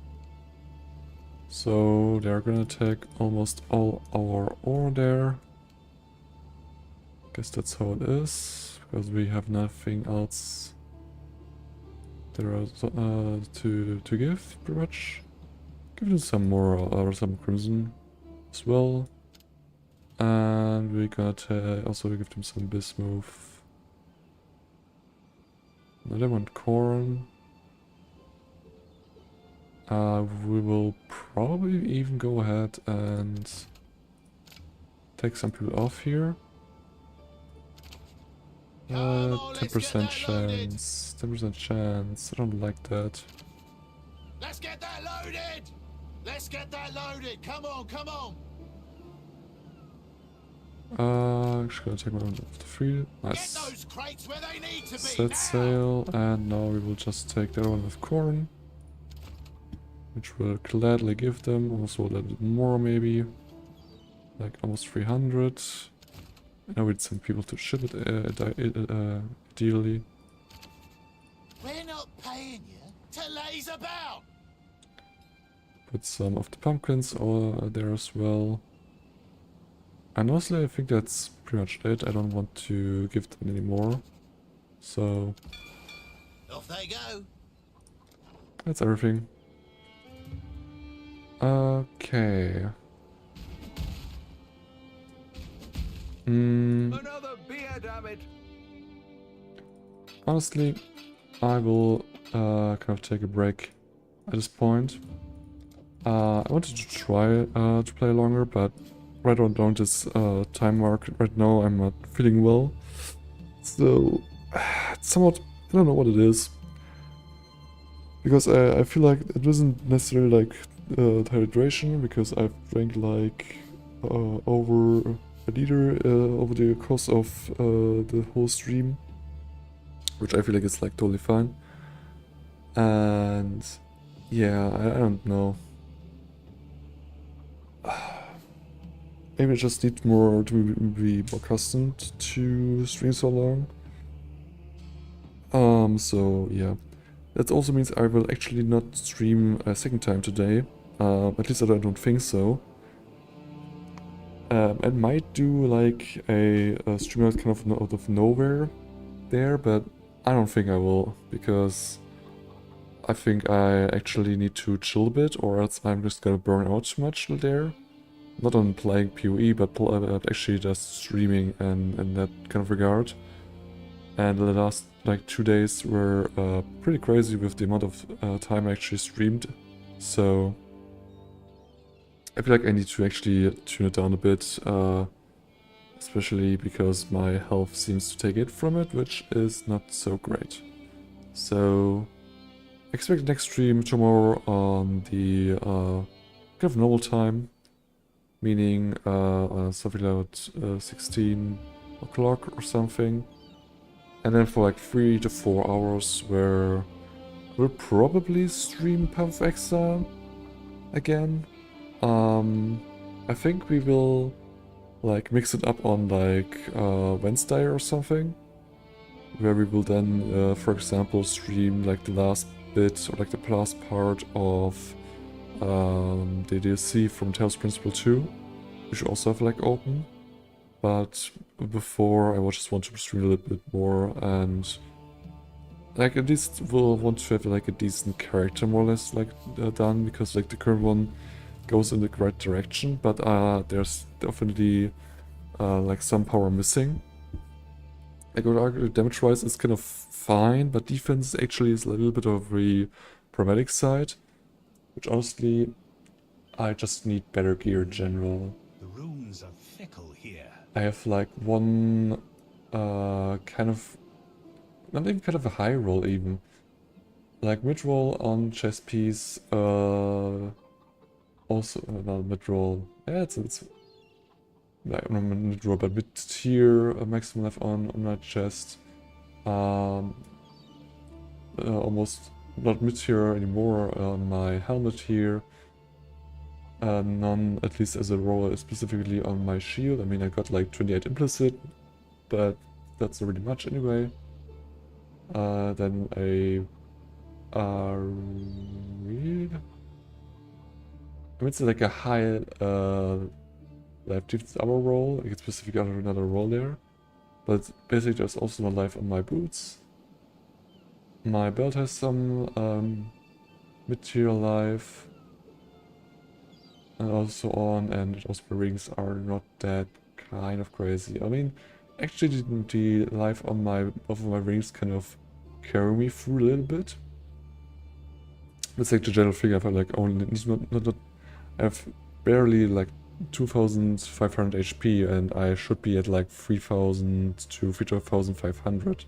So they're gonna take almost all our ore there. Guess that's how it is, because we have nothing else there to give, pretty much. Give them some more, or some crimson as well. And we got also give them some bismuth. No, they want corn. We will probably even go ahead and take some people off here. 10% chance. 10% chance. I don't like that. Let's get that loaded! Let's get that loaded! Come on, come on! Just gonna take one of the free. Nice. Get those crates where they need to be. Set sail, and now we will just take that one with corn, which we'll gladly give them. Also a little bit more, maybe, like almost 300. Now we need some people to ship it, ideally. We're not paying you to laze about. Put some of the pumpkins there as well. And honestly, I think that's pretty much it. I don't want to give them any more. So off they go. That's everything. Okay. Another beer, damn it. Honestly, I will kind of take a break at this point. I wanted to try to play longer, but right around this time mark right now I'm not feeling well. So, it's somewhat, I don't know what it is. Because I feel like it wasn't necessarily like dehydration, because I've drank like over a liter over the course of the whole stream. Which I feel like is like totally fine. And yeah, I don't know. Maybe I just need more to be more accustomed to stream so long. So yeah. That also means I will actually not stream a second time today. At least I don't think so. I might do like a stream out kind of out of nowhere there, but I don't think I will, because I think I actually need to chill a bit, or else I'm just gonna burn out too much there. Not on playing PoE, but actually just streaming and in that kind of regard. And the last like 2 days were pretty crazy with the amount of time I actually streamed. So I feel like I need to actually tune it down a bit, especially because my health seems to take it from it, which is not so great. So expect the next stream tomorrow on the kind of normal time. Meaning something like 16 o'clock or something. And then for like 3 to 4 hours where we'll probably stream Path of Exile again. I think we will like mix it up on like Wednesday or something. Where we will then, for example, stream like the last bit or like the last part of the DLC from Tails Principle 2, which you also have like open. But before I just want to stream a little bit more and like at least will want to have like a decent character more or less like done, because like the current one goes in the right direction, but there's definitely like some power missing. I would argue damage wise is kind of fine, but defense actually is a little bit of a problematic side, which honestly I just need better gear in general. The runes are fickle here. I have like one kind of, not even kind of a high roll even, like mid roll on chest piece, also not mid roll, yeah it's like not mid roll but mid tier maximum life on my chest, almost not mid tier anymore on my helmet here. None, at least as a roller, specifically on my shield. I mean, I got like 28 implicit, but that's not really much anyway. Then a real, I mean, it's like a high life defense armor roll. I get specifically another roll there, but basically there's also no life on my boots. My belt has some mid-tier life. And also on, and also the rings are not that kind of crazy. I mean, actually the life on both of my rings kind of carry me through a little bit. Let's take the general figure. I have like only I have barely like 2,500 HP, and I should be at like 3,000 to 3,500,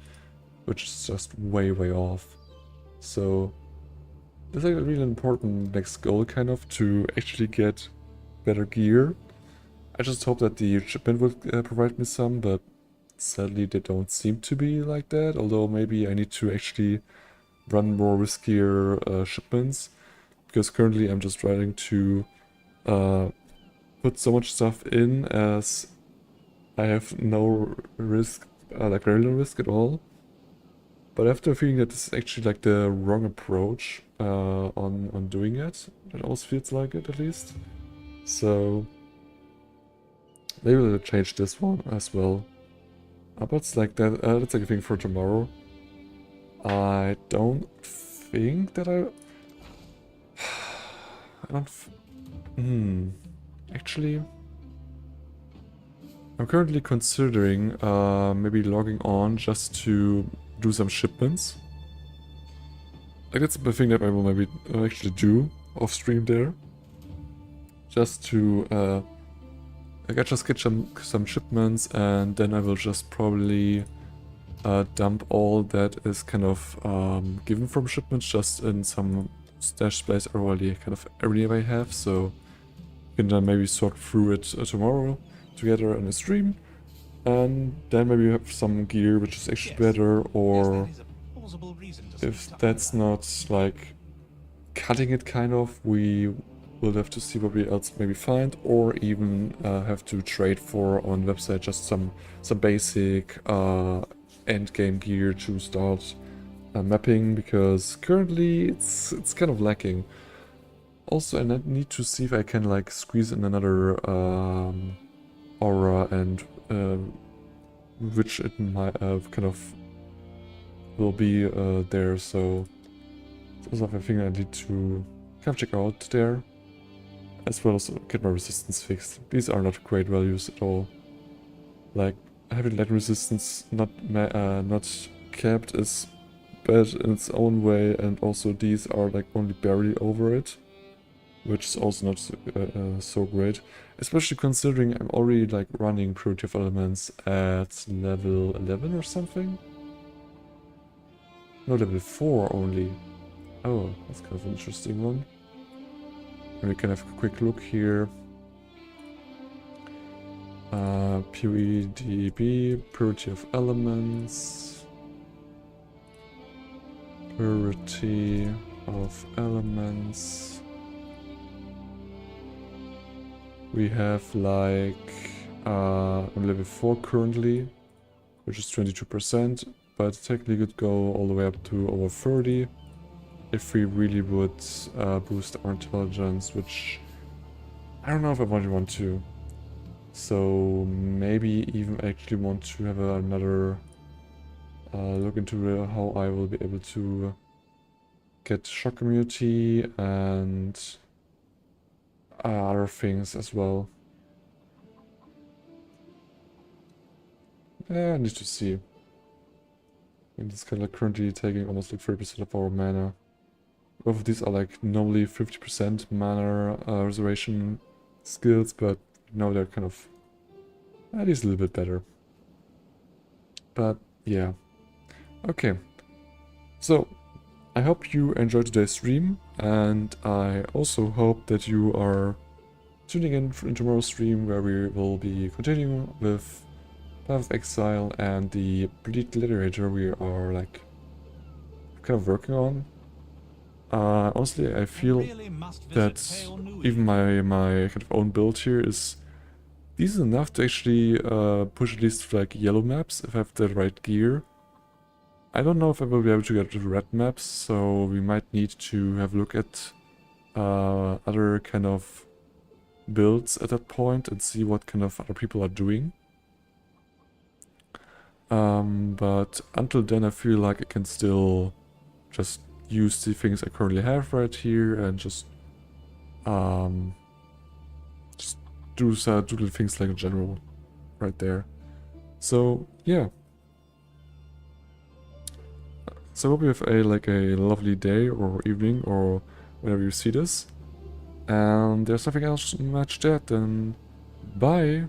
which is just way off. So that's like a really important next goal, kind of, to actually get better gear. I just hope that the shipment will provide me some, but sadly they don't seem to be like that, although maybe I need to actually run more riskier shipments, because currently I'm just trying to put so much stuff in as I have no risk, like very little risk at all. But after feeling that this is actually like the wrong approach on doing it almost feels like it at least. So maybe we'll change this one as well. But it's like that. That's like a thing for tomorrow. I don't think that I don't. Actually, I'm currently considering maybe logging on just to do some shipments. Like that's the thing that I will maybe actually do off stream there. Just to like I just get some shipments, and then I will just probably dump all that is kind of given from shipments just in some stash space I already kind of everywhere I have, so you can then maybe sort through it tomorrow together in a stream. And then maybe you have some gear which is actually better, or if that's not like cutting it kind of, we will have to see what we else maybe find, or even have to trade for on website just some basic end game gear to start mapping, because currently it's kind of lacking. Also, I need to see if I can like squeeze in another aura, and which it might kind of will be there, so those are the things I need to kind of check out there, as well as get my resistance fixed. These are not great values at all. Like having light resistance not capped is bad in its own way, and also these are like only barely over it, which is also not so great, especially considering I'm already like running primitive elements at level 11 or something. No, level 4 only. Oh, that's kind of an interesting one. And we can have a quick look here. PEDB, purity of elements. Purity of elements. We have like on level 4 currently, which is 22%, but technically could go all the way up to over 30. if we really would boost our intelligence, which I don't know if I really want to. So maybe even actually want to have another look into how I will be able to get shock immunity and other things as well. Yeah, I need to see. And it's kind of like currently taking almost like 30% of our mana. Both of these are like normally 50% mana reservation skills, but now they're kind of at least a little bit better. But yeah. Okay. So I hope you enjoyed today's stream, and I also hope that you are tuning in tomorrow's stream where we will be continuing with Path of Exile and the Gladiator we are like kind of working on. Honestly, I feel that even my kind of own build here is decent enough to actually push at least like yellow maps if I have the right gear. I don't know if I will be able to get red maps, so we might need to have a look at other kind of builds at that point and see what kind of other people are doing. But until then I feel like I can still just use the things I currently have right here and just do the things like in general right there. So yeah. So I hope you have a lovely day or evening or whenever you see this. And there's nothing else much that, then bye!